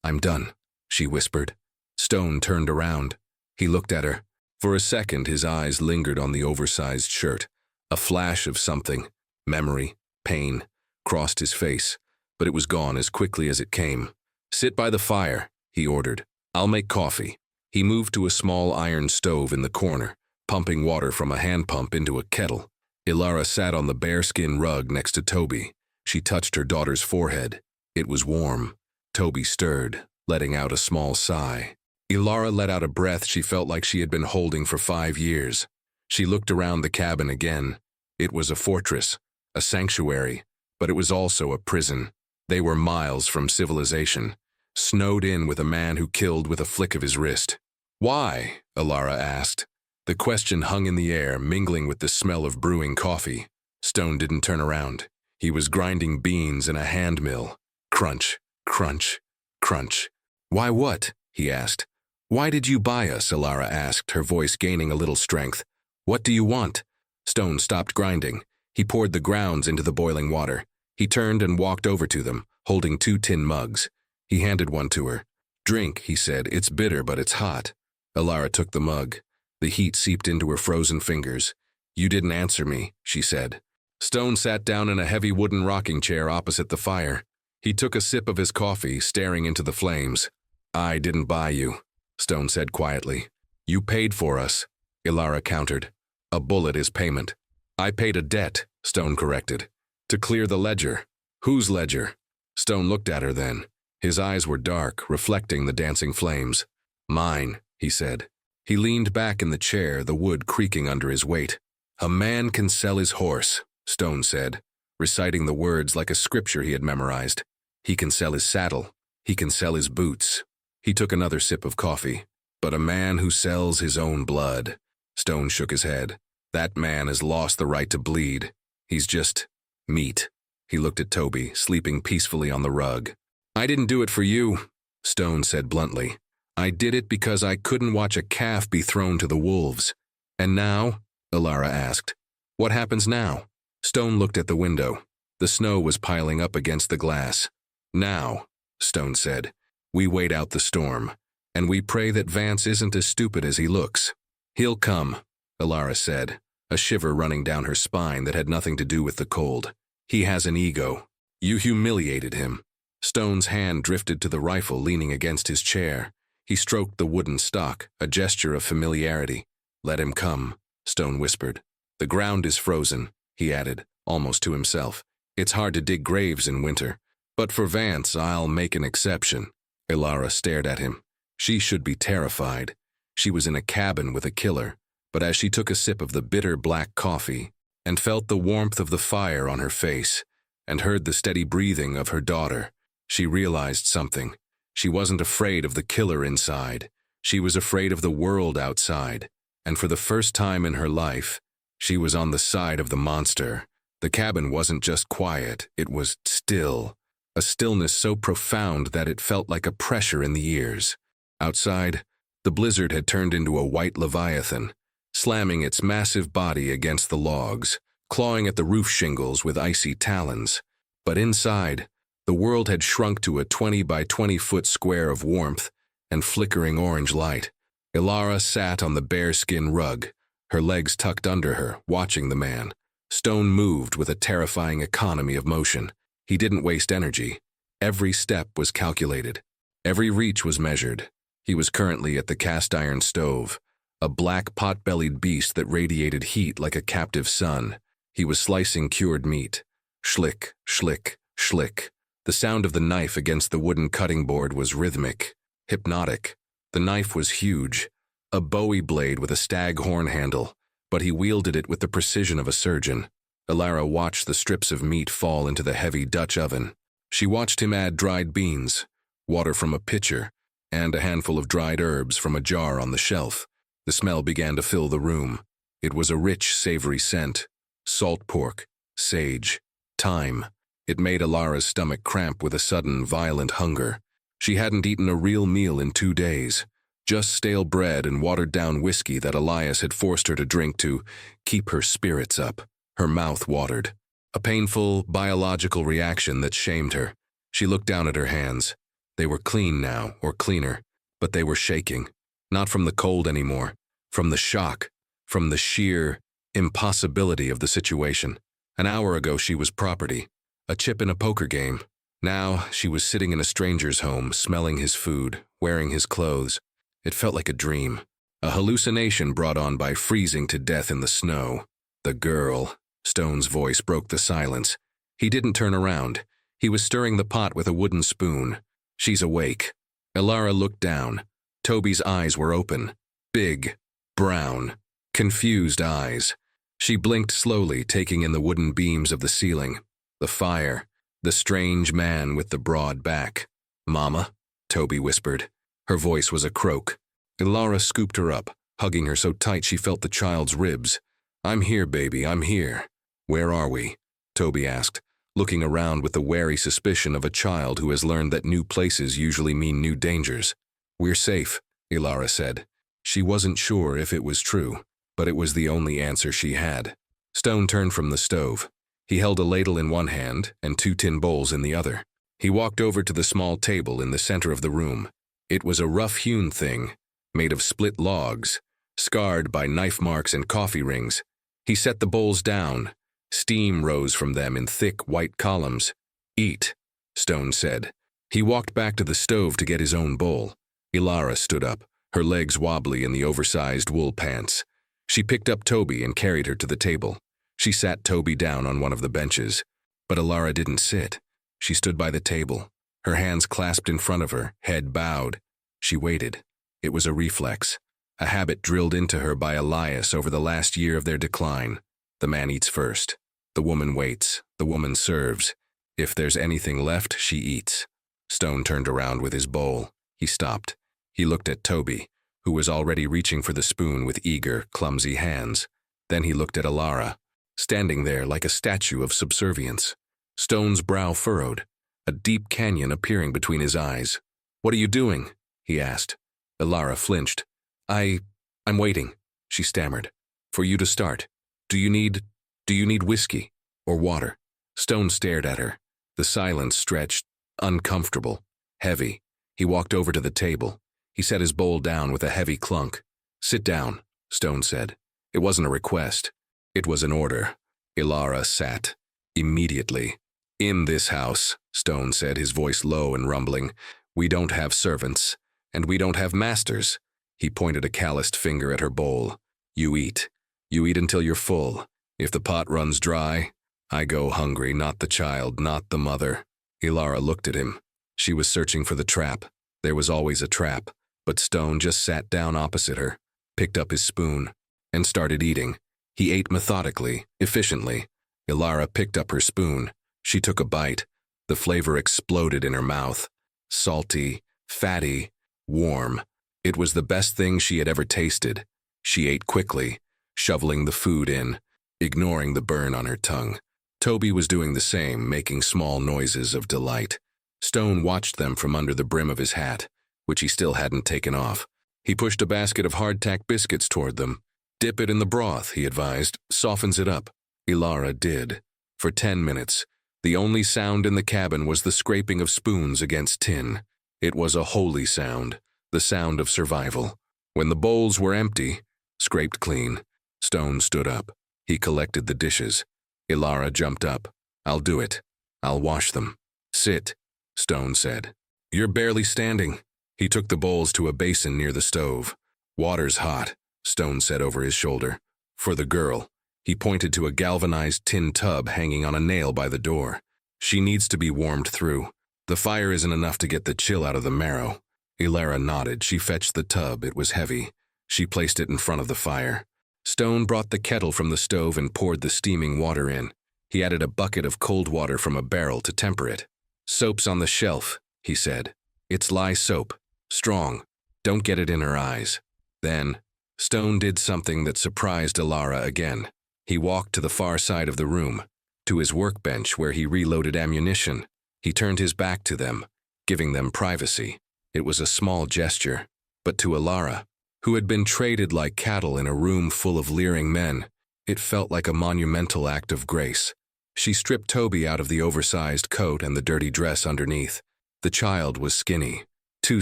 Speaker 1: I'm done," she whispered. Stone turned around. He looked at her. For a second, his eyes lingered on the oversized shirt. A flash of something, memory, pain, crossed his face, but it was gone as quickly as it came. "Sit by the fire," he ordered. "I'll make coffee." He moved to a small iron stove in the corner, pumping water from a hand pump into a kettle. Ilara sat on the bearskin rug next to Toby. She touched her daughter's forehead. It was warm. Toby stirred, letting out a small sigh. Ilara let out a breath she felt like she had been holding for 5 years. She looked around the cabin again. It was a fortress, a sanctuary, but it was also a prison. They were miles from civilization, snowed in with a man who killed with a flick of his wrist. "Why?" Ilara asked. The question hung in the air, mingling with the smell of brewing coffee. Stone didn't turn around. He was grinding beans in a hand mill. Crunch, crunch, crunch. "Why what?" he asked. "Why did you buy us?" Ilara asked, her voice gaining a little strength. "What do you want?" Stone stopped grinding. He poured the grounds into the boiling water. He turned and walked over to them, holding 2 tin mugs. He handed one to her. "Drink," he said. "It's bitter, but it's hot." Ilara took the mug. The heat seeped into her frozen fingers. "You didn't answer me," she said. Stone sat down in a heavy wooden rocking chair opposite the fire. He took a sip of his coffee, staring into the flames. "I didn't buy you," Stone said quietly. "You paid for us," Ilara countered. "A bullet is payment." "I paid a debt," Stone corrected. "To clear the ledger." "Whose ledger?" Stone looked at her then. His eyes were dark, reflecting the dancing flames. "Mine," he said. He leaned back in the chair, the wood creaking under his weight. "A man can sell his horse," Stone said, reciting the words like a scripture he had memorized. "He can sell his saddle. He can sell his boots." He took another sip of coffee. "But a man who sells his own blood." Stone shook his head. "That man has lost the right to bleed. He's just meat." He looked at Toby, sleeping peacefully on the rug. "I didn't do it for you," Stone said bluntly. "I did it because I couldn't watch a calf be thrown to the wolves." "And now?" Ilara asked. "What happens now?" Stone looked at the window. The snow was piling up against the glass. "Now," Stone said, "we wait out the storm, and we pray that Vance isn't as stupid as he looks." "He'll come," Ilara said, a shiver running down her spine that had nothing to do with the cold. "He has an ego. You humiliated him." Stone's hand drifted to the rifle leaning against his chair. He stroked the wooden stock, a gesture of familiarity. "Let him come," Stone whispered. "The ground is frozen," he added, almost to himself. "It's hard to dig graves in winter. But for Vance, I'll make an exception." Ilara stared at him. She should be terrified. She was in a cabin with a killer, but as she took a sip of the bitter black coffee and felt the warmth of the fire on her face and heard the steady breathing of her daughter, she realized something. She wasn't afraid of the killer inside. She was afraid of the world outside. And for the first time in her life, she was on the side of the monster. The cabin wasn't just quiet, it was still. A stillness so profound that it felt like a pressure in the ears. Outside, the blizzard had turned into a white leviathan, slamming its massive body against the logs, clawing at the roof shingles with icy talons. But inside, the world had shrunk to a 20 by 20-foot square of warmth and flickering orange light. Ilara sat on the bearskin rug, her legs tucked under her, watching the man. Stone moved with a terrifying economy of motion. He didn't waste energy. Every step was calculated. Every reach was measured. He was currently at the cast-iron stove, a black pot-bellied beast that radiated heat like a captive sun. He was slicing cured meat. Schlick, schlick, schlick. The sound of the knife against the wooden cutting board was rhythmic, hypnotic. The knife was huge, a Bowie blade with a stag horn handle, but he wielded it with the precision of a surgeon. Ilara watched the strips of meat fall into the heavy Dutch oven. She watched him add dried beans, water from a pitcher, and a handful of dried herbs from a jar on the shelf. The smell began to fill the room. It was a rich, savory scent. Salt pork, sage, thyme. It made Ilara's stomach cramp with a sudden, violent hunger. She hadn't eaten a real meal in 2 days. Just stale bread and watered-down whiskey that Elias had forced her to drink to keep her spirits up. Her mouth watered. A painful, biological reaction that shamed her. She looked down at her hands. They were clean now, or cleaner, but they were shaking. Not from the cold anymore, from the shock, from the sheer impossibility of the situation. An hour ago she was property, a chip in a poker game. Now she was sitting in a stranger's home, smelling his food, wearing his clothes. It felt like a dream, a hallucination brought on by freezing to death in the snow. The girl. Stone's voice broke the silence. He didn't turn around. He was stirring the pot with a wooden spoon. "She's awake." Ilara looked down. Toby's eyes were open. Big, brown, confused eyes. She blinked slowly, taking in the wooden beams of the ceiling, the fire, the strange man with the broad back. "Mama," Toby whispered. Her voice was a croak. Ilara scooped her up, hugging her so tight she felt the child's ribs. "I'm here, baby, I'm here." "Where are we?" Toby asked, looking around with the wary suspicion of a child who has learned that new places usually mean new dangers. "We're safe," Ilara said. She wasn't sure if it was true, but it was the only answer she had. Stone turned from the stove. He held a ladle in one hand and 2 tin bowls in the other. He walked over to the small table in the center of the room. It was a rough-hewn thing, made of split logs, scarred by knife marks and coffee rings. He set the bowls down. Steam rose from them in thick, white columns. "Eat," Stone said. He walked back to the stove to get his own bowl. Ilara stood up, her legs wobbly in the oversized wool pants. She picked up Toby and carried her to the table. She sat Toby down on one of the benches. But Ilara didn't sit. She stood by the table, her hands clasped in front of her, head bowed. She waited. It was a reflex, a habit drilled into her by Elias over the last year of their decline. The man eats first. The woman waits. The woman serves. If there's anything left, she eats. Stone turned around with his bowl. He stopped. He looked at Toby, who was already reaching for the spoon with eager, clumsy hands. Then he looked at Ilara, standing there like a statue of subservience. Stone's brow furrowed, a deep canyon appearing between his eyes. "What are you doing?" he asked. Ilara flinched. I'm waiting," she stammered. "For you to start. Do you need whiskey or water?" Stone stared at her. The silence stretched, uncomfortable, heavy. He walked over to the table. He set his bowl down with a heavy clunk. "Sit down," Stone said. It wasn't a request. It was an order. Ilara sat. Immediately. In this house, Stone said, his voice low and rumbling, we don't have servants, and we don't have masters. He pointed a calloused finger at her bowl. You eat. You eat until you're full. If the pot runs dry, I go hungry, not the child, not the mother. Ilara looked at him. She was searching for the trap. There was always a trap, but Stone just sat down opposite her, picked up his spoon, and started eating. He ate methodically, efficiently. Ilara picked up her spoon. She took a bite. The flavor exploded in her mouth. Salty, fatty, warm. It was the best thing she had ever tasted. She ate quickly, shoveling the food in, ignoring the burn on her tongue. Toby was doing the same, making small noises of delight. Stone watched them from under the brim of his hat, which he still hadn't taken off. He pushed a basket of hardtack biscuits toward them. Dip it in the broth, he advised. Softens it up. Ilara did. For 10 minutes, the only sound in the cabin was the scraping of spoons against tin. It was a holy sound, the sound of survival. When the bowls were empty, scraped clean, Stone stood up. He collected the dishes. Ilara jumped up. I'll do it. I'll wash them. Sit, Stone said. You're barely standing. He took the bowls to a basin near the stove. Water's hot, Stone said over his shoulder. For the girl. He pointed to a galvanized tin tub hanging on a nail by the door. She needs to be warmed through. The fire isn't enough to get the chill out of the marrow. Ilara nodded. She fetched the tub. It was heavy. She placed it in front of the fire. Stone brought the kettle from the stove and poured the steaming water in. He added a bucket of cold water from a barrel to temper it. Soap's on the shelf, he said. It's lye soap. Strong. Don't get it in her eyes. Then, Stone did something that surprised Ilara again. He walked to the far side of the room, to his workbench where he reloaded ammunition. He turned his back to them, giving them privacy. It was a small gesture, but to Ilara, who had been traded like cattle in a room full of leering men, it felt like a monumental act of grace. She stripped Toby out of the oversized coat and the dirty dress underneath. The child was skinny, too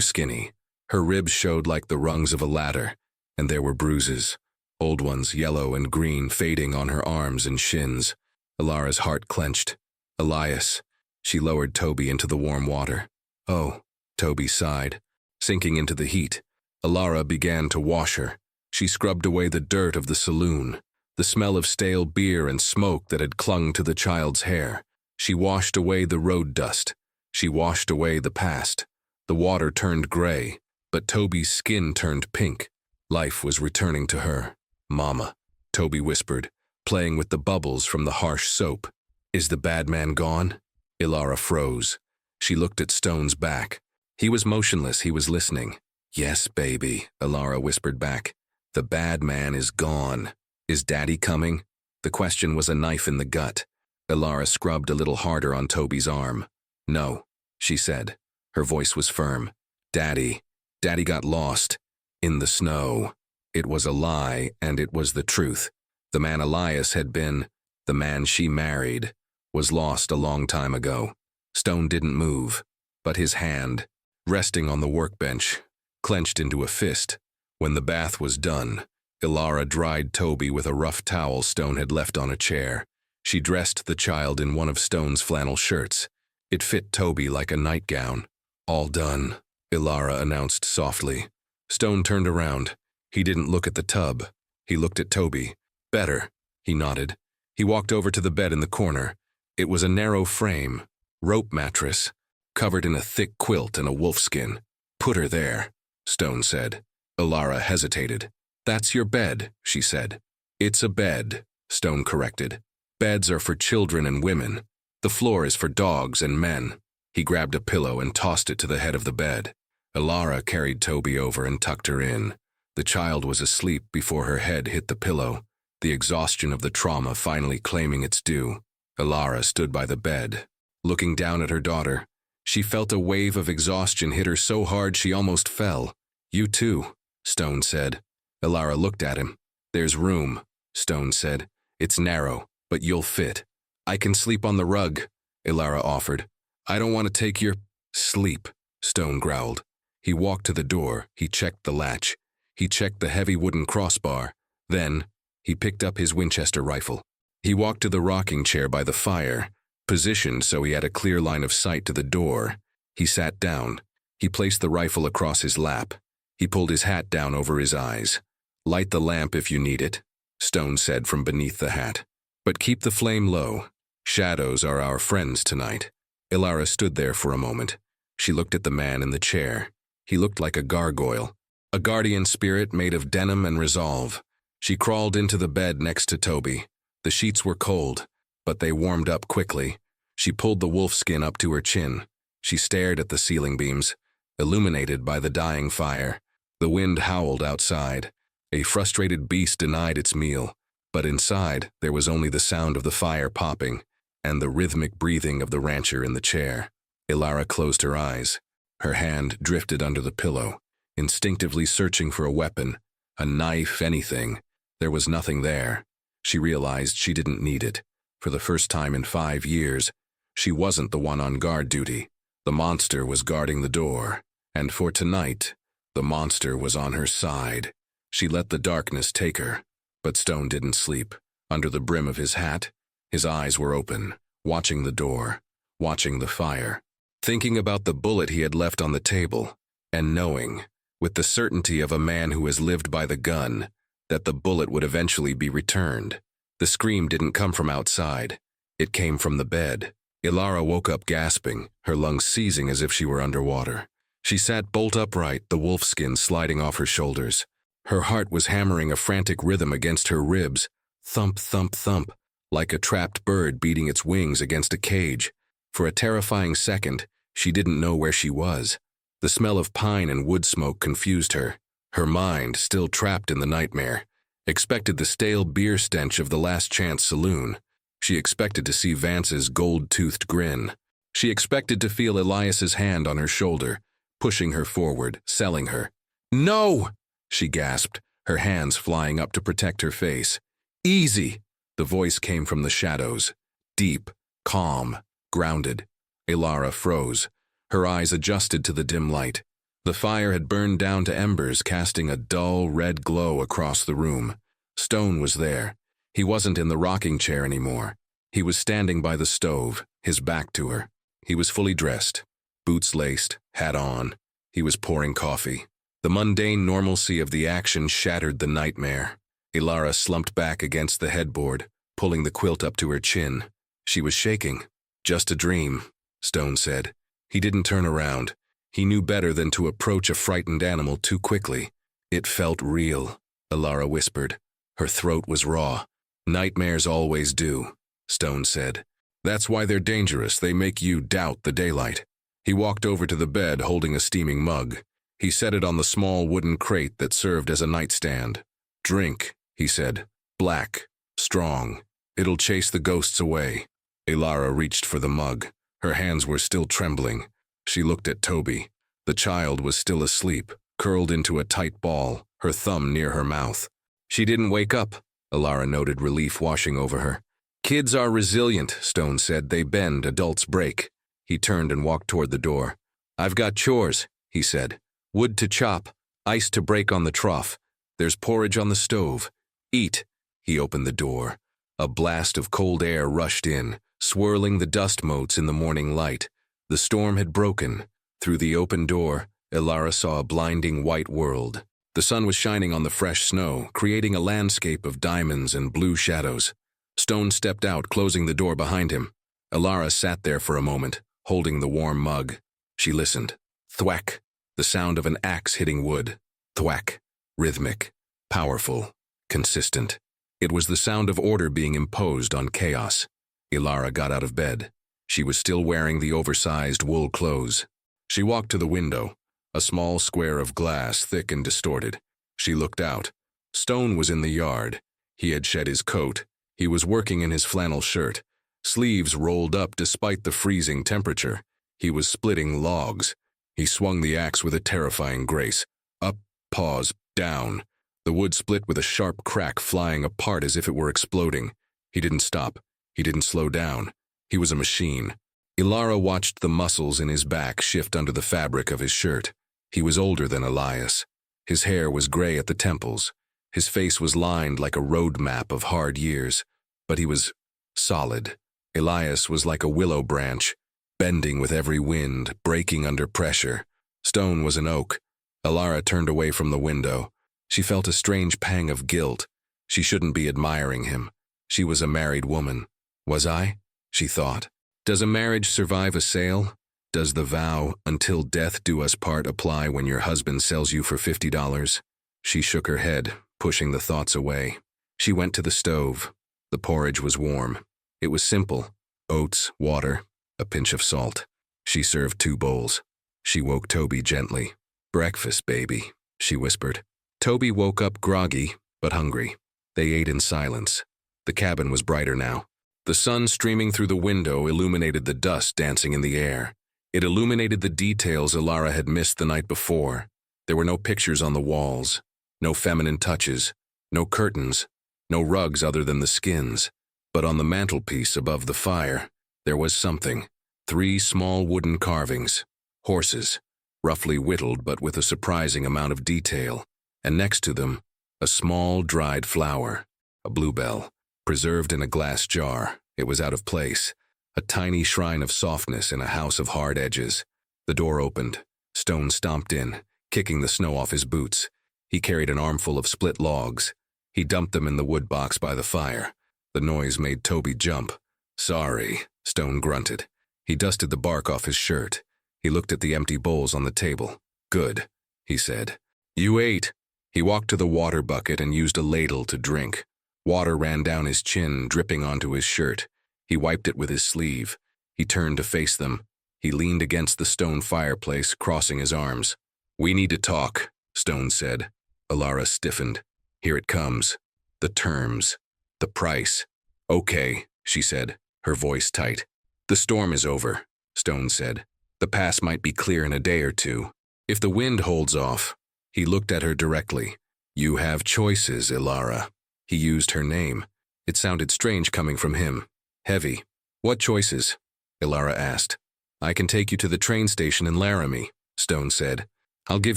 Speaker 1: skinny. Her ribs showed like the rungs of a ladder, and there were bruises. Old ones, yellow and green, fading on her arms and shins. Ilara's heart clenched. Elias. She lowered Toby into the warm water. Oh, Toby sighed, sinking into the heat. Ilara began to wash her. She scrubbed away the dirt of the saloon, the smell of stale beer and smoke that had clung to the child's hair. She washed away the road dust. She washed away the past. The water turned gray, but Toby's skin turned pink. Life was returning to her. Mama, Toby whispered, playing with the bubbles from the harsh soap. Is the bad man gone? Ilara froze. She looked at Stone's back. He was motionless. He was listening. Yes, baby, Ilara whispered back. The bad man is gone. Is Daddy coming? The question was a knife in the gut. Ilara scrubbed a little harder on Toby's arm. No, she said. Her voice was firm. Daddy got lost. In the snow. It was a lie, and it was the truth. The man Elias had been, the man she married, was lost a long time ago. Stone didn't move, but his hand, resting on the workbench, clenched into a fist. When the bath was done, Ilara dried Toby with a rough towel Stone had left on a chair. She dressed the child in one of Stone's flannel shirts. It fit Toby like a nightgown. All done, Ilara announced softly. Stone turned around. He didn't look at the tub. He looked at Toby. Better, he nodded. He walked over to the bed in the corner. It was a narrow frame, rope mattress, covered in a thick quilt and a wolfskin. Put her there, Stone said. Ilara hesitated. That's your bed, she said. It's a bed, Stone corrected. Beds are for children and women. The floor is for dogs and men. He grabbed a pillow and tossed it to the head of the bed. Ilara carried Toby over and tucked her in. The child was asleep before her head hit the pillow, the exhaustion of the trauma finally claiming its due. Ilara stood by the bed, looking down at her daughter. She felt a wave of exhaustion hit her so hard she almost fell. You too, Stone said. Ilara looked at him. There's room, Stone said. It's narrow, but you'll fit. I can sleep on the rug, Ilara offered. I don't want to take your sleep, Stone growled. He walked to the door. He checked the latch. He checked the heavy wooden crossbar. Then, he picked up his Winchester rifle. He walked to the rocking chair by the fire, positioned so he had a clear line of sight to the door. He sat down. He placed the rifle across his lap. He pulled his hat down over his eyes. "Light the lamp if you need it," Stone said from beneath the hat. "But keep the flame low. Shadows are our friends tonight." Ilara stood there for a moment. She looked at the man in the chair. He looked like a gargoyle, a guardian spirit made of denim and resolve. She crawled into the bed next to Toby. The sheets were cold, but they warmed up quickly. She pulled the wolfskin up to her chin. She stared at the ceiling beams, illuminated by the dying fire. The wind howled outside. A frustrated beast denied its meal, but inside there was only the sound of the fire popping and the rhythmic breathing of the rancher in the chair. Ilara closed her eyes. Her hand drifted under the pillow, instinctively searching for a weapon, a knife, anything. There was nothing there. She realized she didn't need it. For the first time in 5 years, she wasn't the one on guard duty. The monster was guarding the door, and for tonight, the monster was on her side. She let the darkness take her, but Stone didn't sleep. Under the brim of his hat, his eyes were open, watching the door, watching the fire, thinking about the bullet he had left on the table, and knowing, with the certainty of a man who has lived by the gun, that the bullet would eventually be returned. The scream didn't come from outside. It came from the bed. Ilara woke up gasping, her lungs seizing as if she were underwater. She sat bolt upright, the wolfskin sliding off her shoulders. Her heart was hammering a frantic rhythm against her ribs, thump, thump, thump, like a trapped bird beating its wings against a cage. For a terrifying second, she didn't know where she was. The smell of pine and wood smoke confused her. Her mind, still trapped in the nightmare, expected the stale beer stench of the Last Chance saloon. She expected to see Vance's gold-toothed grin. She expected to feel Elias's hand on her shoulder, pushing her forward, selling her. "No!" she gasped, her hands flying up to protect her face. "Easy!" The voice came from the shadows. Deep, calm, grounded. Ilara froze. Her eyes adjusted to the dim light. The fire had burned down to embers, casting a dull, red glow across the room. Stone was there. He wasn't in the rocking chair anymore. He was standing by the stove, his back to her. He was fully dressed, boots laced, hat on. He was pouring coffee. The mundane normalcy of the action shattered the nightmare. Ilara slumped back against the headboard, pulling the quilt up to her chin. She was shaking. "Just a dream," Stone said. He didn't turn around. He knew better than to approach a frightened animal too quickly. "It felt real," Ilara whispered. Her throat was raw. "Nightmares always do," Stone said. "That's why they're dangerous. They make you doubt the daylight." He walked over to the bed holding a steaming mug. He set it on the small wooden crate that served as a nightstand. "Drink," he said. "Black. Strong. It'll chase the ghosts away." Ilara reached for the mug. Her hands were still trembling. She looked at Toby. The child was still asleep, curled into a tight ball, her thumb near her mouth. "She didn't wake up," Ilara noted, relief washing over her. "Kids are resilient," Stone said. "They bend, adults break." He turned and walked toward the door. "I've got chores," he said. "Wood to chop, ice to break on the trough. There's porridge on the stove. Eat." He opened the door. A blast of cold air rushed in, swirling the dust motes in the morning light. The storm had broken. Through the open door, Ilara saw a blinding white world. The sun was shining on the fresh snow, creating a landscape of diamonds and blue shadows. Stone stepped out, closing the door behind him. Ilara sat there for a moment, holding the warm mug. She listened. Thwack, the sound of an axe hitting wood. Thwack, rhythmic, powerful, consistent. It was the sound of order being imposed on chaos. Ilara got out of bed. She was still wearing the oversized wool clothes. She walked to the window, a small square of glass, thick and distorted. She looked out. Stone was in the yard. He had shed his coat. He was working in his flannel shirt, sleeves rolled up despite the freezing temperature. He was splitting logs. He swung the axe with a terrifying grace. Up, pause, down. The wood split with a sharp crack, flying apart as if it were exploding. He didn't stop. He didn't slow down. He was a machine. Ilara watched the muscles in his back shift under the fabric of his shirt. He was older than Elias. His hair was gray at the temples. His face was lined like a road map of hard years, but he was solid. Elias was like a willow branch, bending with every wind, breaking under pressure. Stone was an oak. Elara turned away from the window. She felt a strange pang of guilt. She shouldn't be admiring him. She was a married woman. Was I? She thought. Does a marriage survive a sale? Does the vow, until death do us part, apply when your husband sells you for $50? She shook her head, pushing the thoughts away. She went to the stove. The porridge was warm. It was simple. Oats, water, a pinch of salt. She served 2 bowls. She woke Toby gently. "Breakfast, baby," she whispered. Toby woke up groggy, but hungry. They ate in silence. The cabin was brighter now. The sun streaming through the window illuminated the dust dancing in the air. It illuminated the details Elara had missed the night before. There were no pictures on the walls, no feminine touches, no curtains, no rugs other than the skins. But on the mantelpiece above the fire, there was something. 3 small wooden carvings. Horses, roughly whittled but with a surprising amount of detail. And next to them, a small dried flower, a bluebell, preserved in a glass jar. It was out of place. A tiny shrine of softness in a house of hard edges. The door opened. Stone stomped in, kicking the snow off his boots. He carried an armful of split logs. He dumped them in the wood box by the fire. The noise made Toby jump. "Sorry," Stone grunted. He dusted the bark off his shirt. He looked at the empty bowls on the table. "Good," he said. "You ate." He walked to the water bucket and used a ladle to drink. Water ran down his chin, dripping onto his shirt. He wiped it with his sleeve. He turned to face them. He leaned against the stone fireplace, crossing his arms. "We need to talk," Stone said. Elara stiffened. "Here it comes. The terms. The price." "Okay," she said, her voice tight. "The storm is over," Stone said. "The pass might be clear in a day or 2. If the wind holds off." He looked at her directly. "You have choices, Elara." He used her name. It sounded strange coming from him. Heavy. "What choices?" Elara asked. "I can take you to the train station in Laramie," Stone said. "I'll give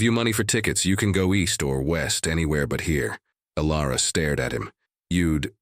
Speaker 1: you money for tickets. You can go east or west, anywhere but here." Elara stared at him. You'd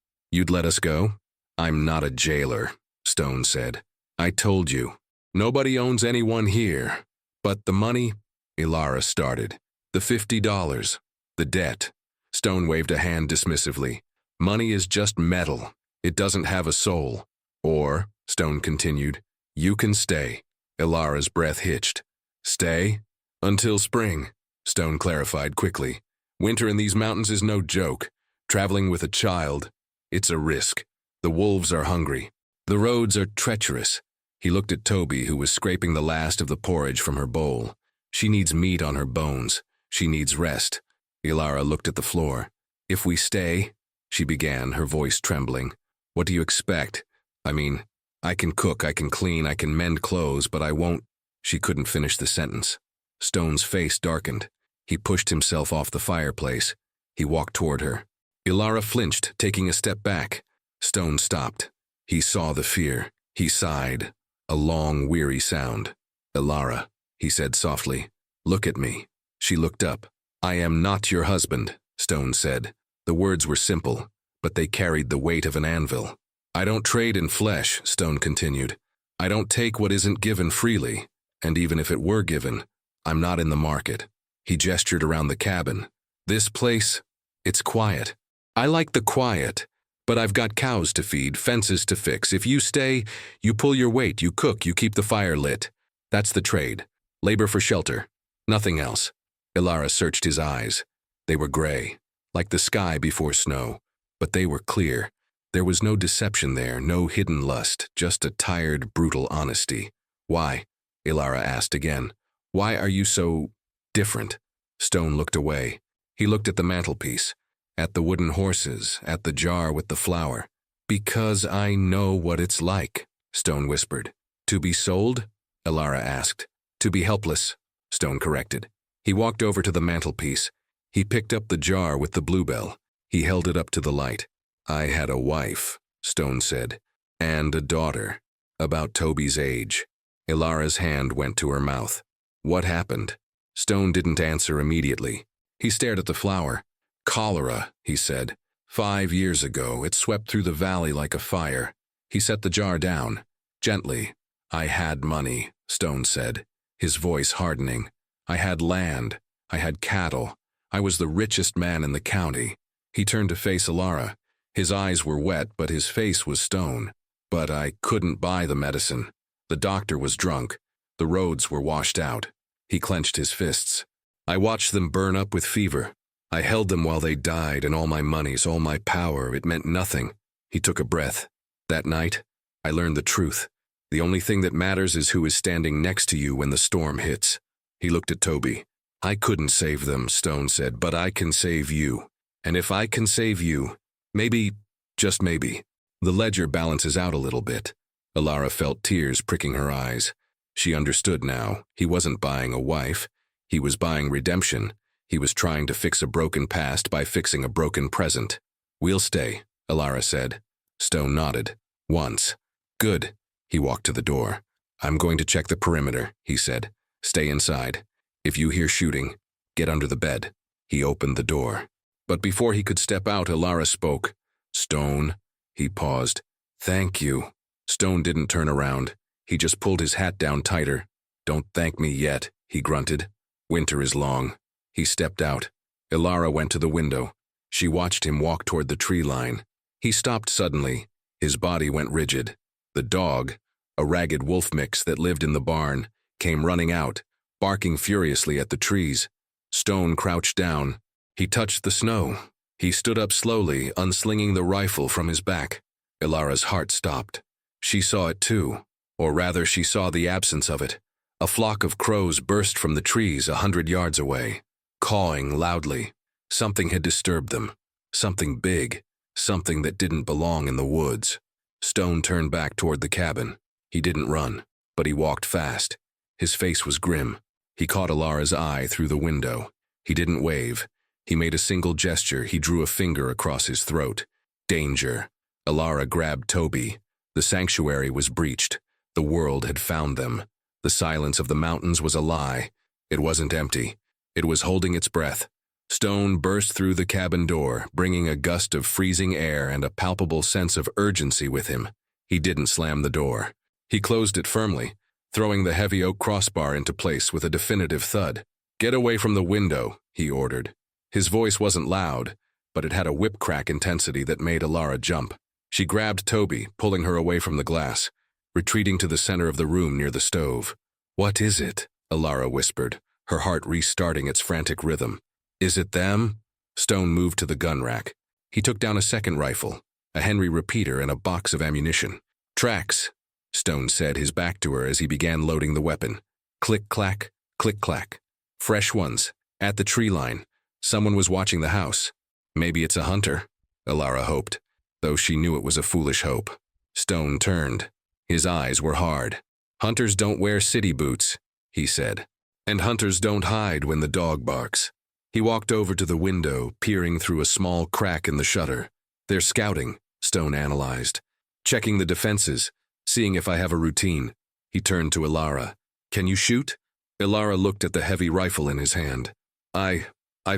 Speaker 1: let us go?" "I'm not a jailer," Stone said. "I told you. Nobody owns anyone here. But the money," Elara started. "The $50. The debt." Stone waved a hand dismissively. "Money is just metal. It doesn't have a soul." "Or," Stone continued, "you can stay." Elara's breath hitched. "Stay?" "Until spring," Stone clarified quickly. "Winter in these mountains is no joke. Traveling with a child, it's a risk. The wolves are hungry. The roads are treacherous." He looked at Toby, who was scraping the last of the porridge from her bowl. "She needs meat on her bones. She needs rest." Elara looked at the floor. "If we stay," she began, her voice trembling. "What do you expect? I mean, I can cook, I can clean, I can mend clothes, but I won't." She couldn't finish the sentence. Stone's face darkened. He pushed himself off the fireplace. He walked toward her. Elara flinched, taking a step back. Stone stopped. He saw the fear. He sighed. A long, weary sound. "Elara," he said softly, "look at me." She looked up. "I am not your husband," Stone said. The words were simple, but they carried the weight of an anvil. "I don't trade in flesh," Stone continued. "I don't take what isn't given freely, and even if it were given, I'm not in the market." He gestured around the cabin. "This place, it's quiet. I like the quiet, but I've got cows to feed, fences to fix. If you stay, you pull your weight, you cook, you keep the fire lit. That's the trade. Labor for shelter. Nothing else." Elara searched his eyes. They were gray, like the sky before snow, but they were clear. There was no deception there, no hidden lust, just a tired, brutal honesty. "Why?" Elara asked again. "Why are you so different?" Stone looked away. He looked at the mantelpiece, at the wooden horses, at the jar with the flower. "Because I know what it's like," Stone whispered. "To be sold?" Elara asked. "To be helpless," Stone corrected. He walked over to the mantelpiece. He picked up the jar with the bluebell. He held it up to the light. "I had a wife," Stone said, "and a daughter, about Toby's age." Elara's hand went to her mouth. "What happened?" Stone didn't answer immediately. He stared at the flower. Cholera, he said. 5 years ago, it swept through the valley like a fire. He set the jar down. Gently. I had money, Stone said, his voice hardening. I had land. I had cattle. I was the richest man in the county. He turned to face Alara. His eyes were wet, but his face was stone. But I couldn't buy the medicine. The doctor was drunk. The roads were washed out. He clenched his fists. I watched them burn up with fever. I held them while they died, and all my monies, all my power, it meant nothing. He took a breath. That night, I learned the truth. The only thing that matters is who is standing next to you when the storm hits. He looked at Toby. I couldn't save them, Stone said, but I can save you. And if I can save you, maybe, just maybe, the ledger balances out a little bit. Alara felt tears pricking her eyes. She understood now. He wasn't buying a wife. He was buying redemption. He was trying to fix a broken past by fixing a broken present. We'll stay, Alara said. Stone nodded. Once. Good. He walked to the door. I'm going to check the perimeter, he said. Stay inside. If you hear shooting, get under the bed. He opened the door. But before he could step out, Alara spoke. Stone. He paused. Thank you. Stone didn't turn around. He just pulled his hat down tighter. Don't thank me yet, he grunted. Winter is long. He stepped out. Alara went to the window. She watched him walk toward the tree line. He stopped suddenly. His body went rigid. The dog, a ragged wolf mix that lived in the barn, came running out, barking furiously at the trees. Stone crouched down. He touched the snow. He stood up slowly, unslinging the rifle from his back. Ilara's heart stopped. She saw it too, or rather she saw the absence of it. A flock of crows burst from the trees 100 yards away, cawing loudly. Something had disturbed them. Something big. Something that didn't belong in the woods. Stone turned back toward the cabin. He didn't run, but he walked fast. His face was grim. He caught Alara's eye through the window. He didn't wave. He made a single gesture. He drew a finger across his throat. Danger. Alara grabbed Toby. The sanctuary was breached. The world had found them. The silence of the mountains was a lie. It wasn't empty. It was holding its breath. Stone burst through the cabin door, bringing a gust of freezing air and a palpable sense of urgency with him. He didn't slam the door. He closed it firmly, throwing the heavy oak crossbar into place with a definitive thud. Get away from the window, he ordered. His voice wasn't loud, but it had a whip-crack intensity that made Alara jump. She grabbed Toby, pulling her away from the glass, retreating to the center of the room near the stove. What is it? Alara whispered, her heart restarting its frantic rhythm. Is it them? Stone moved to the gun rack. He took down a second rifle, a Henry repeater, and a box of ammunition. Tracks, Stone said, his back to her as he began loading the weapon. Click-clack, click-clack. Fresh ones, at the tree line. Someone was watching the house. Maybe it's a hunter, Alara hoped, though she knew it was a foolish hope. Stone turned. His eyes were hard. Hunters don't wear city boots, he said. And hunters don't hide when the dog barks. He walked over to the window, peering through a small crack in the shutter. They're scouting, Stone analyzed. Checking the defenses, seeing if I have a routine. He turned to Alara. Can you shoot? Alara looked at the heavy rifle in his hand. I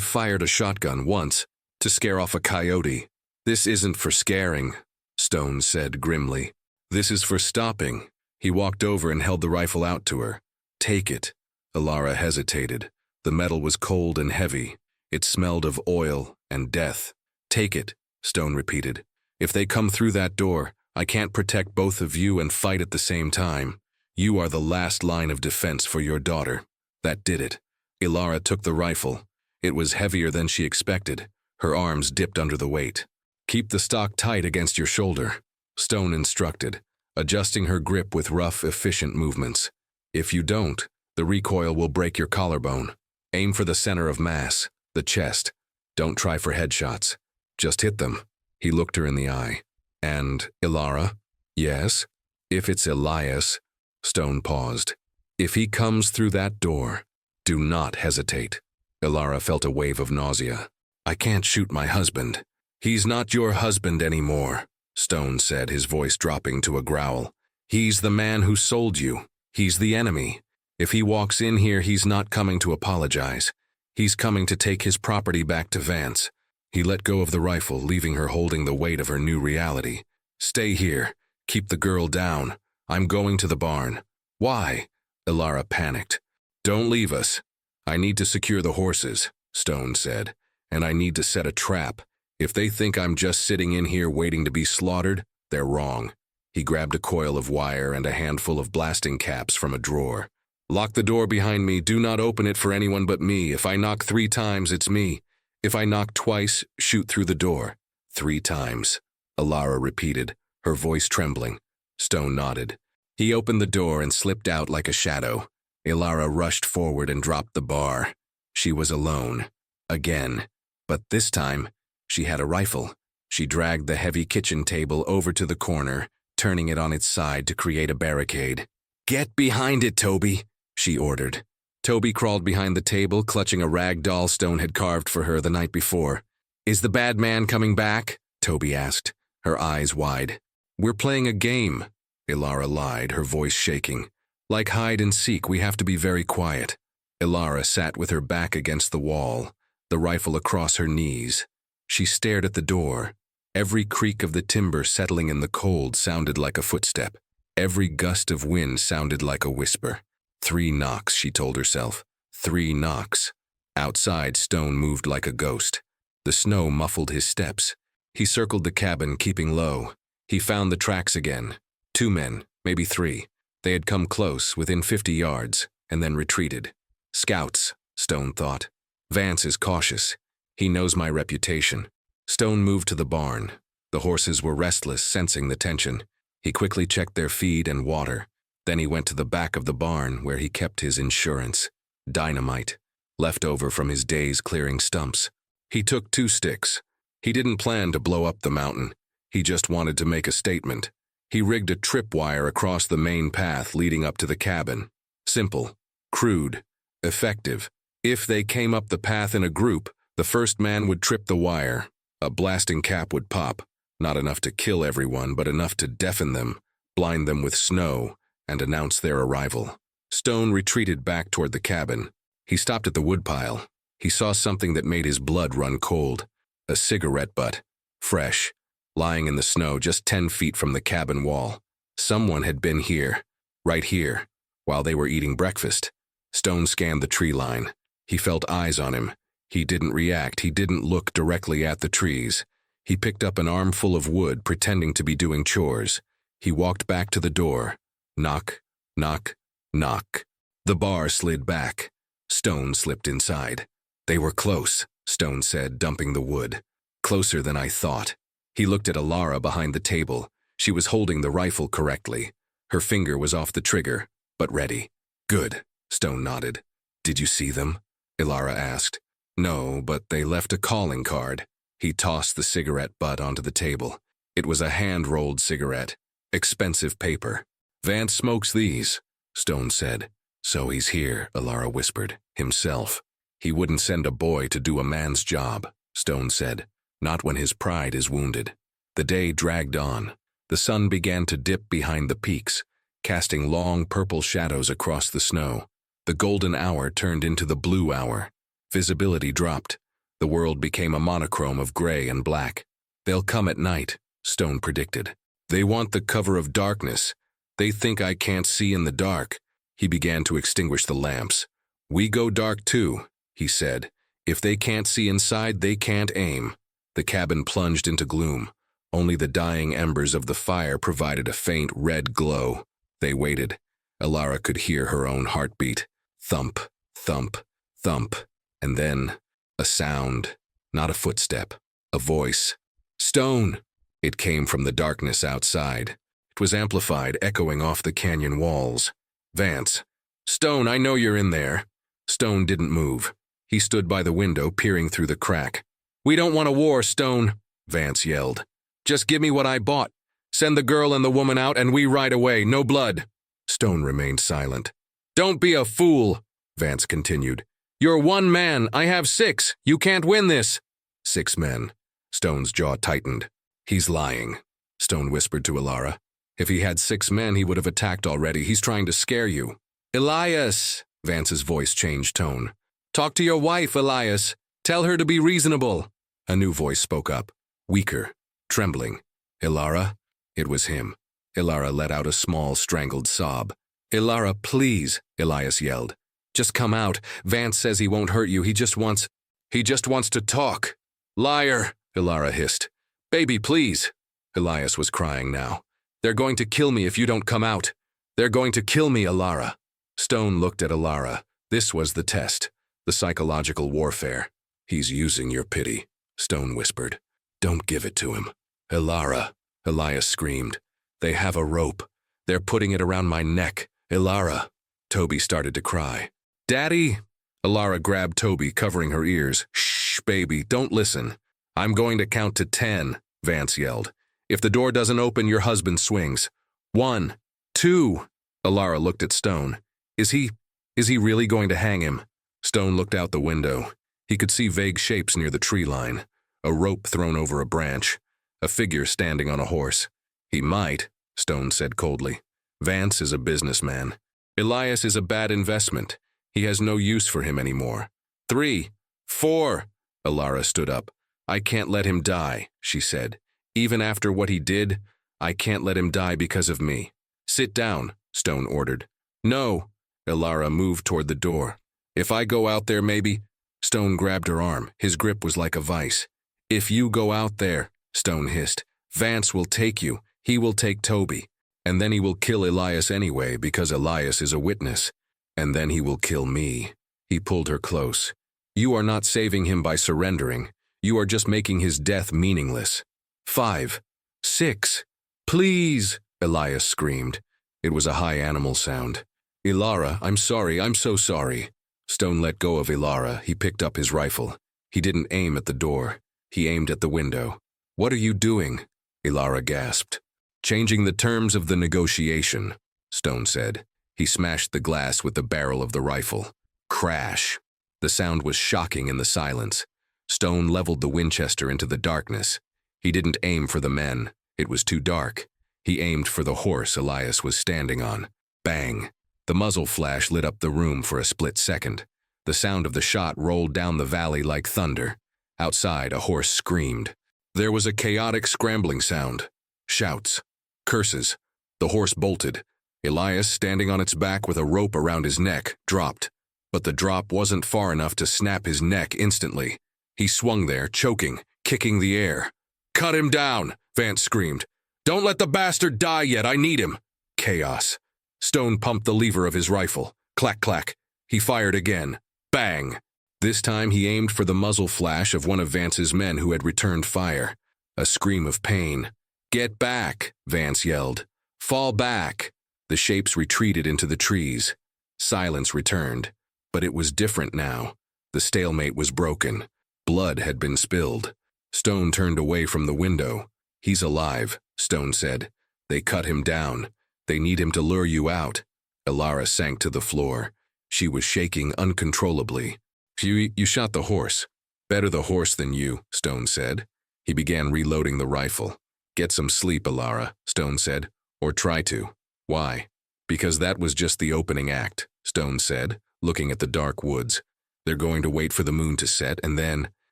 Speaker 1: fired a shotgun once, to scare off a coyote. This isn't for scaring, Stone said grimly. This is for stopping. He walked over and held the rifle out to her. Take it. Alara hesitated. The metal was cold and heavy. It smelled of oil and death. Take it, Stone repeated. If they come through that door, I can't protect both of you and fight at the same time. You are the last line of defense for your daughter. That did it. Alara took the rifle. It was heavier than she expected. Her arms dipped under the weight. Keep the stock tight against your shoulder, Stone instructed, adjusting her grip with rough, efficient movements. If you don't, the recoil will break your collarbone. Aim for the center of mass, the chest. Don't try for headshots. Just hit them. He looked her in the eye. And, Alara? Yes? If it's Elias, Stone paused. If he comes through that door, do not hesitate. Alara felt a wave of nausea. I can't shoot my husband. He's not your husband anymore, Stone said, his voice dropping to a growl. He's the man who sold you. He's the enemy. If he walks in here, he's not coming to apologize. He's coming to take his property back to Vance. He let go of the rifle, leaving her holding the weight of her new reality. "Stay here. Keep the girl down. I'm going to the barn." "Why?" Ilara panicked. "Don't leave us. I need to secure the horses," Stone said, "and I need to set a trap. If they think I'm just sitting in here waiting to be slaughtered, they're wrong." He grabbed a coil of wire and a handful of blasting caps from a drawer. "Lock the door behind me. Do not open it for anyone but me. If I knock 3 times, it's me. If I knock twice, shoot through the door." 3 times, Ilara repeated, her voice trembling. Stone nodded. He opened the door and slipped out like a shadow. Ilara rushed forward and dropped the bar. She was alone. Again. But this time, she had a rifle. She dragged the heavy kitchen table over to the corner, turning it on its side to create a barricade. "Get behind it, Toby," she ordered. Toby crawled behind the table, clutching a rag doll Stone had carved for her the night before. "Is the bad man coming back?" Toby asked, her eyes wide. "We're playing a game," Ilara lied, her voice shaking. "Like hide and seek, we have to be very quiet." Ilara sat with her back against the wall, the rifle across her knees. She stared at the door. Every creak of the timber settling in the cold sounded like a footstep. Every gust of wind sounded like a whisper. 3 knocks, she told herself. 3 knocks. Outside, Stone moved like a ghost. The snow muffled his steps. He circled the cabin, keeping low. He found the tracks again. 2 men, maybe 3. They had come close, within 50 yards, and then retreated. Scouts, Stone thought. Vance is cautious. He knows my reputation. Stone moved to the barn. The horses were restless, sensing the tension. He quickly checked their feed and water. Then he went to the back of the barn, where he kept his insurance. Dynamite, left over from his days clearing stumps. He took 2 sticks. He didn't plan to blow up the mountain. He just wanted to make a statement. He rigged a tripwire across the main path leading up to the cabin. Simple, crude, effective. If they came up the path in a group, the first man would trip the wire. A blasting cap would pop, not enough to kill everyone, but enough to deafen them, blind them with snow, and announce their arrival. Stone retreated back toward the cabin. He stopped at the woodpile. He saw something that made his blood run cold. A cigarette butt, fresh, lying in the snow just 10 feet from the cabin wall. Someone had been here, right here, while they were eating breakfast. Stone scanned the tree line. He felt eyes on him. He didn't react. He didn't look directly at the trees. He picked up an armful of wood, pretending to be doing chores. He walked back to the door. Knock, knock, knock. The bar slid back. Stone slipped inside. "They were close," Stone said, dumping the wood. "Closer than I thought." He looked at Ilara behind the table. She was holding the rifle correctly. Her finger was off the trigger, but ready. "Good," Stone nodded. "Did you see them?" Ilara asked. "No, but they left a calling card." He tossed the cigarette butt onto the table. It was a hand-rolled cigarette. Expensive paper. "Vance smokes these," Stone said. "So he's here," Ilara whispered. "Himself. He wouldn't send a boy to do a man's job," Stone said. "Not when his pride is wounded." The day dragged on. The sun began to dip behind the peaks, casting long purple shadows across the snow. The golden hour turned into the blue hour. Visibility dropped. The world became a monochrome of gray and black. "They'll come at night," Stone predicted. "They want the cover of darkness. They think I can't see in the dark." He began to extinguish the lamps. "We go dark too," he said. "If they can't see inside, they can't aim." The cabin plunged into gloom. Only the dying embers of the fire provided a faint red glow. They waited. Ilara could hear her own heartbeat. Thump, thump, thump. And then, a sound. Not a footstep. A voice. "Stone!" It came from the darkness outside. It was amplified, echoing off the canyon walls. "Vance." "Stone, I know you're in there." Stone didn't move. He stood by the window, peering through the crack. "We don't want a war, Stone," Vance yelled. "Just give me what I bought. Send the girl and the woman out and we ride away, no blood." Stone remained silent. "Don't be a fool," Vance continued. "You're 1 man, I have 6. You can't win this." 6 men. Stone's jaw tightened. "He's lying," Stone whispered to Ilara. "If he had 6 men, he would have attacked already. He's trying to scare you." "Elias," Vance's voice changed tone. "Talk to your wife, Elias. Tell her to be reasonable." A new voice spoke up, weaker, trembling. Ilara? It was him. Ilara let out a small, strangled sob. Ilara, please, Elias yelled. Just come out. Vance says he won't hurt you. He just wants to talk. Liar, Ilara hissed. Baby, please. Elias was crying now. They're going to kill me if you don't come out. They're going to kill me, Ilara. Stone looked at Ilara. This was the test, the psychological warfare. He's using your pity, Stone whispered. Don't give it to him. Ilara, Elias screamed. They have a rope. They're putting it around my neck. Ilara. Toby started to cry. Daddy! Ilara grabbed Toby, covering her ears. Shh, baby, don't listen. I'm going to count to 10, Vance yelled. If the door doesn't open, your husband swings. 1, 2. Ilara looked at Stone. Is he really going to hang him? Stone looked out the window. He could see vague shapes near the tree line. A rope thrown over a branch. A figure standing on a horse. He might, Stone said coldly. Vance is a businessman. Elias is a bad investment. He has no use for him anymore. 3, 4. Ilara stood up. I can't let him die, she said. Even after what he did, I can't let him die because of me. Sit down, Stone ordered. No. Ilara moved toward the door. If I go out there, maybe... Stone grabbed her arm. His grip was like a vice. If you go out there, Stone hissed, Vance will take you. He will take Toby. And then he will kill Elias anyway because Elias is a witness. And then he will kill me. He pulled her close. You are not saving him by surrendering. You are just making his death meaningless. 5, 6. Please, Elias screamed. It was a high animal sound. Ilara, I'm sorry, I'm so sorry. Stone let go of Ilara. He picked up his rifle. He didn't aim at the door. He aimed at the window. What are you doing? Ilara gasped. Changing the terms of the negotiation, Stone said. He smashed the glass with the barrel of the rifle. Crash. The sound was shocking in the silence. Stone leveled the Winchester into the darkness. He didn't aim for the men. It was too dark. He aimed for the horse Elias was standing on. Bang. The muzzle flash lit up the room for a split second. The sound of the shot rolled down the valley like thunder. Outside, a horse screamed. There was a chaotic scrambling sound. Shouts. Curses. The horse bolted. Elias, standing on its back with a rope around his neck, dropped. But the drop wasn't far enough to snap his neck instantly. He swung there, choking, kicking the air. Cut him down, Vance screamed. Don't let the bastard die yet, I need him. Chaos. Stone pumped the lever of his rifle. Clack, clack. He fired again. Bang. This time he aimed for the muzzle flash of one of Vance's men who had returned fire. A scream of pain. Get back, Vance yelled. Fall back. The shapes retreated into the trees. Silence returned. But it was different now. The stalemate was broken. Blood had been spilled. Stone turned away from the window. He's alive, Stone said. They cut him down. They need him to lure you out. Ilara sank to the floor. She was shaking uncontrollably. You shot the horse. Better the horse than you, Stone said. He began reloading the rifle. Get some sleep, Ilara, Stone said. Or try to. Why? Because that was just the opening act, Stone said, looking at the dark woods. They're going to wait for the moon to set, and then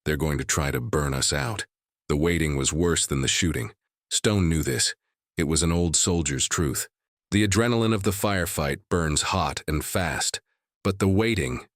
Speaker 1: they're going to try to burn us out. The waiting was worse than the shooting. Stone knew this. It was an old soldier's truth. The adrenaline of the firefight burns hot and fast. But the waiting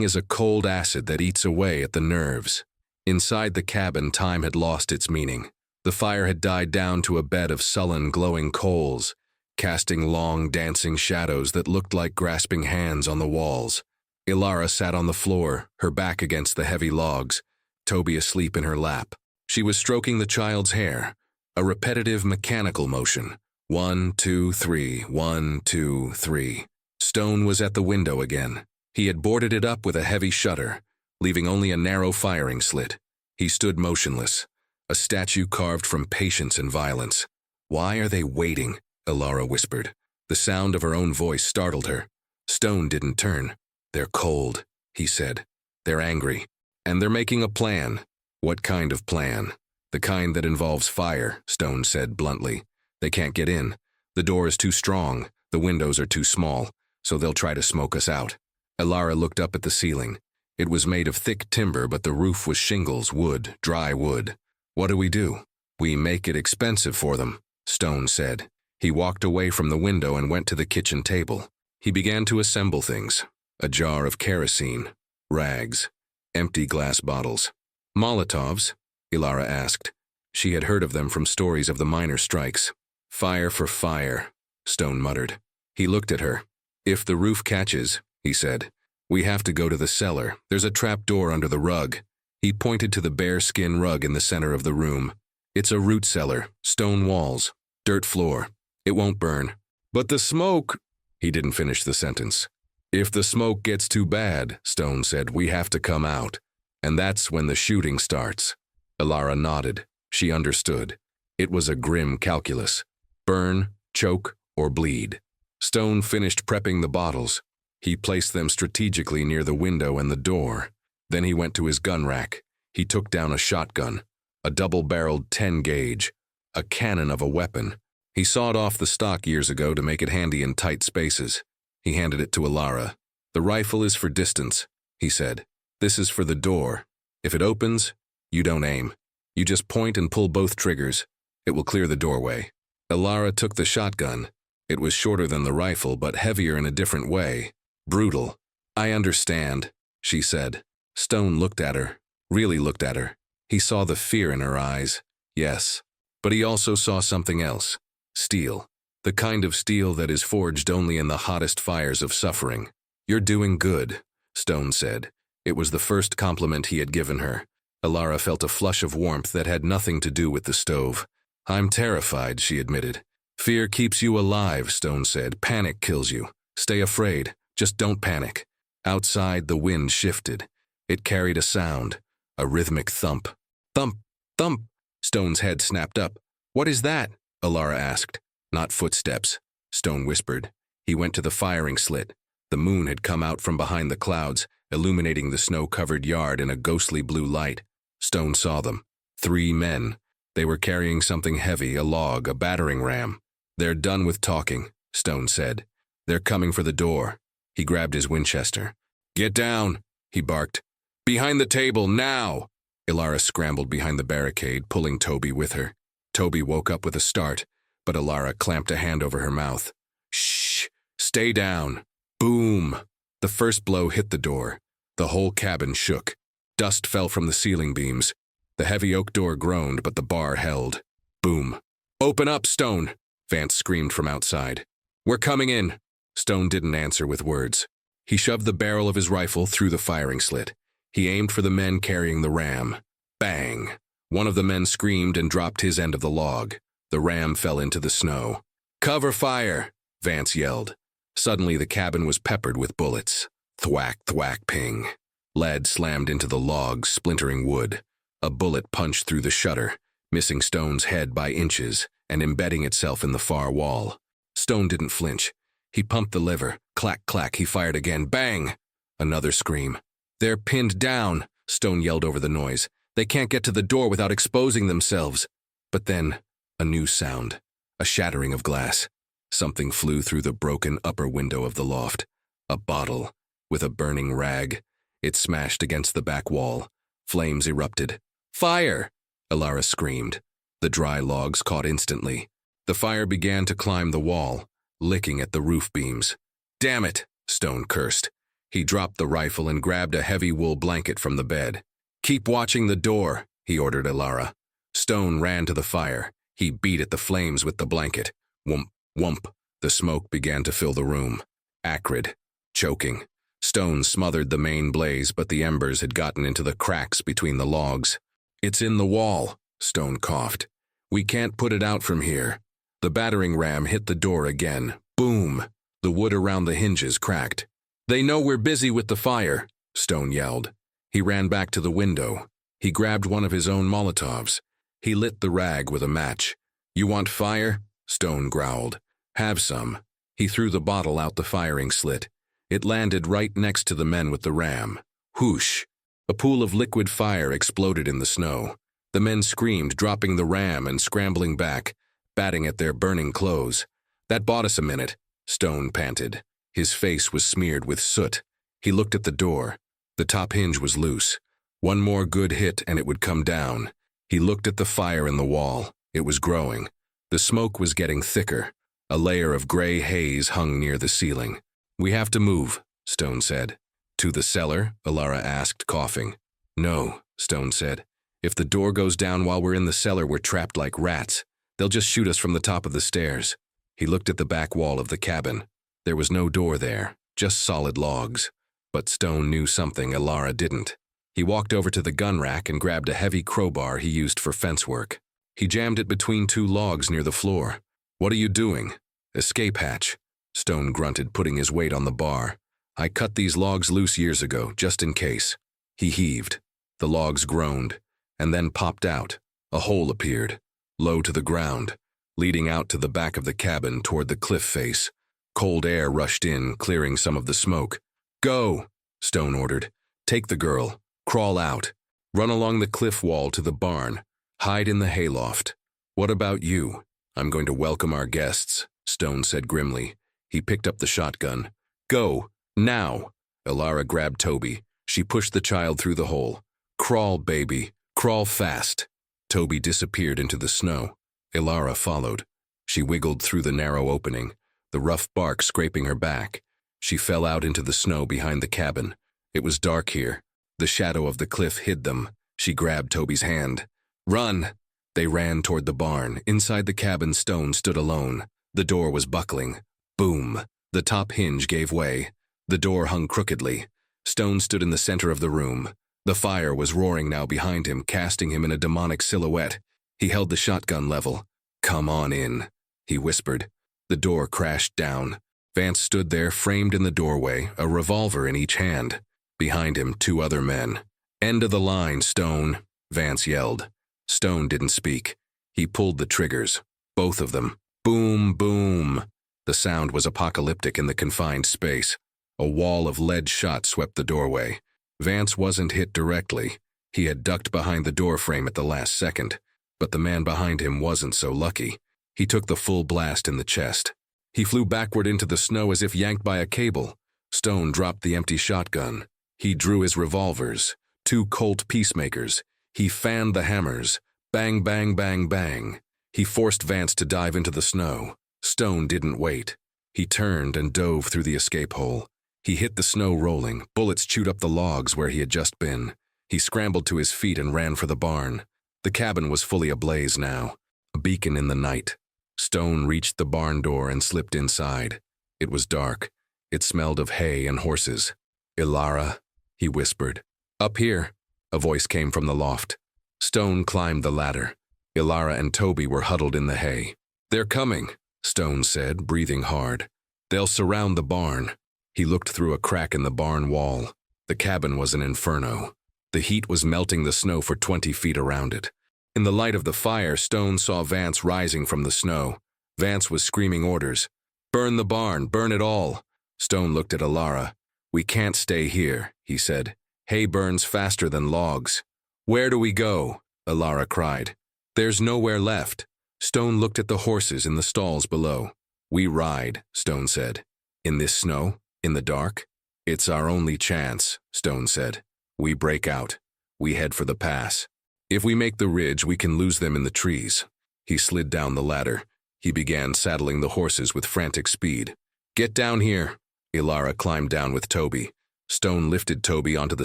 Speaker 1: is a cold acid that eats away at the nerves. Inside the cabin, time had lost its meaning. The fire had died down to a bed of sullen, glowing coals, casting long, dancing shadows that looked like grasping hands on the walls. Ilara sat on the floor, her back against the heavy logs, Toby asleep in her lap. She was stroking the child's hair, a repetitive mechanical motion. 1, 2, 3, 1, 2, 3. Stone was at the window again. He had boarded it up with a heavy shutter, leaving only a narrow firing slit. He stood motionless, a statue carved from patience and violence. Why are they waiting? Ilara whispered. The sound of her own voice startled her. Stone didn't turn. They're cold, he said. They're angry. And they're making a plan. What kind of plan? The kind that involves fire, Stone said bluntly. They can't get in. The door is too strong. The windows are too small, so they'll try to smoke us out. Ilara looked up at the ceiling. It was made of thick timber, but the roof was shingles, wood, dry wood. What do? We make it expensive for them, Stone said. He walked away from the window and went to the kitchen table. He began to assemble things. A jar of kerosene, rags, empty glass bottles. Molotovs? Ilara asked. She had heard of them from stories of the miner strikes. Fire for fire, Stone muttered. He looked at her. If the roof catches, he said, we have to go to the cellar. There's a trap door under the rug. He pointed to the bearskin rug in the center of the room. It's a root cellar, stone walls, dirt floor. It won't burn. But the smoke… He didn't finish the sentence. If the smoke gets too bad, Stone said, we have to come out. And that's when the shooting starts. Ilara nodded. She understood. It was a grim calculus. Burn, choke, or bleed. Stone finished prepping the bottles. He placed them strategically near the window and the door. Then he went to his gun rack. He took down a shotgun, a double-barreled 10-gauge, a cannon of a weapon. He sawed off the stock years ago to make it handy in tight spaces. He handed it to Ilara. The rifle is for distance, he said. This is for the door. If it opens, you don't aim. You just point and pull both triggers. It will clear the doorway. Ilara took the shotgun. It was shorter than the rifle, but heavier in a different way. Brutal. I understand, she said. Stone looked at her, really looked at her. He saw the fear in her eyes. Yes. But he also saw something else. Steel. The kind of steel that is forged only in the hottest fires of suffering. You're doing good, Stone said. It was the first compliment he had given her. Ilara felt a flush of warmth that had nothing to do with the stove. I'm terrified, she admitted. Fear keeps you alive, Stone said. Panic kills you. Stay afraid. Just don't panic. Outside, the wind shifted. It carried a sound, a rhythmic thump. Thump, thump. Stone's head snapped up. What is that? Ilara asked. Not footsteps, Stone whispered. He went to the firing slit. The moon had come out from behind the clouds, illuminating the snow-covered yard in a ghostly blue light. Stone saw them. 3 men. They were carrying something heavy, a log, a battering ram. They're done with talking, Stone said. They're coming for the door. He grabbed his Winchester. Get down, he barked. Behind the table, now! Ilara scrambled behind the barricade, pulling Toby with her. Toby woke up with a start, but Ilara clamped a hand over her mouth. Shh! Stay down! Boom! The first blow hit the door. The whole cabin shook. Dust fell from the ceiling beams. The heavy oak door groaned, but the bar held. Boom! Open up, Stone! Vance screamed from outside. We're coming in! Stone didn't answer with words. He shoved the barrel of his rifle through the firing slit. He aimed for the men carrying the ram. Bang! One of the men screamed and dropped his end of the log. The ram fell into the snow. Cover fire! Vance yelled. Suddenly the cabin was peppered with bullets. Thwack, thwack, ping. Lead slammed into the logs, splintering wood. A bullet punched through the shutter, missing Stone's head by inches and embedding itself in the far wall. Stone didn't flinch. He pumped the lever. Clack, clack, he fired again. Bang! Another scream. They're pinned down, Stone yelled over the noise. They can't get to the door without exposing themselves. But then, a new sound. A shattering of glass. Something flew through the broken upper window of the loft. A bottle, with a burning rag. It smashed against the back wall. Flames erupted. Fire! Ilara screamed. The dry logs caught instantly. The fire began to climb the wall, licking at the roof beams. Damn it, Stone cursed. He dropped the rifle and grabbed a heavy wool blanket from the bed. Keep watching the door, he ordered Ilara. Stone ran to the fire. He beat at the flames with the blanket. Whump, whump. The smoke began to fill the room. Acrid, choking. Stone smothered the main blaze, but the embers had gotten into the cracks between the logs. It's in the wall, Stone coughed. We can't put it out from here. The battering ram hit the door again. Boom! The wood around the hinges cracked. They know we're busy with the fire, Stone yelled. He ran back to the window. He grabbed one of his own Molotovs. He lit the rag with a match. You want fire? Stone growled. Have some. He threw the bottle out the firing slit. It landed right next to the men with the ram. Whoosh! A pool of liquid fire exploded in the snow. The men screamed, dropping the ram and scrambling back, batting at their burning clothes. That bought us a minute, Stone panted. His face was smeared with soot. He looked at the door. The top hinge was loose. One more good hit and it would come down. He looked at the fire in the wall. It was growing. The smoke was getting thicker. A layer of gray haze hung near the ceiling. "We have to move," Stone said. "To the cellar?" Alara asked, coughing. "No," Stone said. "If the door goes down while we're in the cellar, we're trapped like rats. They'll just shoot us from the top of the stairs." He looked at the back wall of the cabin. There was no door there, just solid logs. But Stone knew something Alara didn't. He walked over to the gun rack and grabbed a heavy crowbar he used for fence work. He jammed it between two logs near the floor. "What are you doing?" "Escape hatch," Stone grunted, putting his weight on the bar. "I cut these logs loose years ago, just in case." He heaved. The logs groaned, and then popped out. A hole appeared, low to the ground, leading out to the back of the cabin toward the cliff face. Cold air rushed in, clearing some of the smoke. "Go," Stone ordered. "Take the girl. Crawl out. Run along the cliff wall to the barn. Hide in the hayloft. What about you?" "I'm going to welcome our guests," Stone said grimly. He picked up the shotgun. "Go, now." Alara grabbed Toby. She pushed the child through the hole. "Crawl, baby. Crawl fast." Toby disappeared into the snow. Alara followed. She wiggled through the narrow opening, the rough bark scraping her back. She fell out into the snow behind the cabin. It was dark here. The shadow of the cliff hid them. She grabbed Toby's hand. "Run!" They ran toward the barn. Inside the cabin, Stone stood alone. The door was buckling. Boom! The top hinge gave way. The door hung crookedly. Stone stood in the center of the room. The fire was roaring now behind him, casting him in a demonic silhouette. He held the shotgun level. "Come on in," he whispered. The door crashed down. Vance stood there, framed in the doorway, a revolver in each hand. Behind him, two other men. "End of the line, Stone," Vance yelled. Stone didn't speak. He pulled the triggers. Both of them. Boom, boom. The sound was apocalyptic in the confined space. A wall of lead shot swept the doorway. Vance wasn't hit directly. He had ducked behind the doorframe at the last second. But the man behind him wasn't so lucky. He took the full blast in the chest. He flew backward into the snow as if yanked by a cable. Stone dropped the empty shotgun. He drew his revolvers, 2 Colt Peacemakers. He fanned the hammers. Bang, bang, bang, bang. He forced Vance to dive into the snow. Stone didn't wait. He turned and dove through the escape hole. He hit the snow rolling. Bullets chewed up the logs where he had just been. He scrambled to his feet and ran for the barn. The cabin was fully ablaze now, a beacon in the night. Stone reached the barn door and slipped inside. It was dark. It smelled of hay and horses. "Alara," he whispered. "Up here," a voice came from the loft. Stone climbed the ladder. Alara and Toby were huddled in the hay. "They're coming," Stone said, breathing hard. "They'll surround the barn." He looked through a crack in the barn wall. The cabin was an inferno. The heat was melting the snow for 20 feet around it. In the light of the fire, Stone saw Vance rising from the snow. Vance was screaming orders. "Burn the barn, burn it all." Stone looked at Alara. "We can't stay here," he said. "Hay burns faster than logs." "Where do we go?" Alara cried. "There's nowhere left." Stone looked at the horses in the stalls below. "We ride," Stone said. "In this snow? In the dark?" "It's our only chance," Stone said. "We break out. We head for the pass. If we make the ridge, we can lose them in the trees." He slid down the ladder. He began saddling the horses with frantic speed. "Get down here." Alara climbed down with Toby. Stone lifted Toby onto the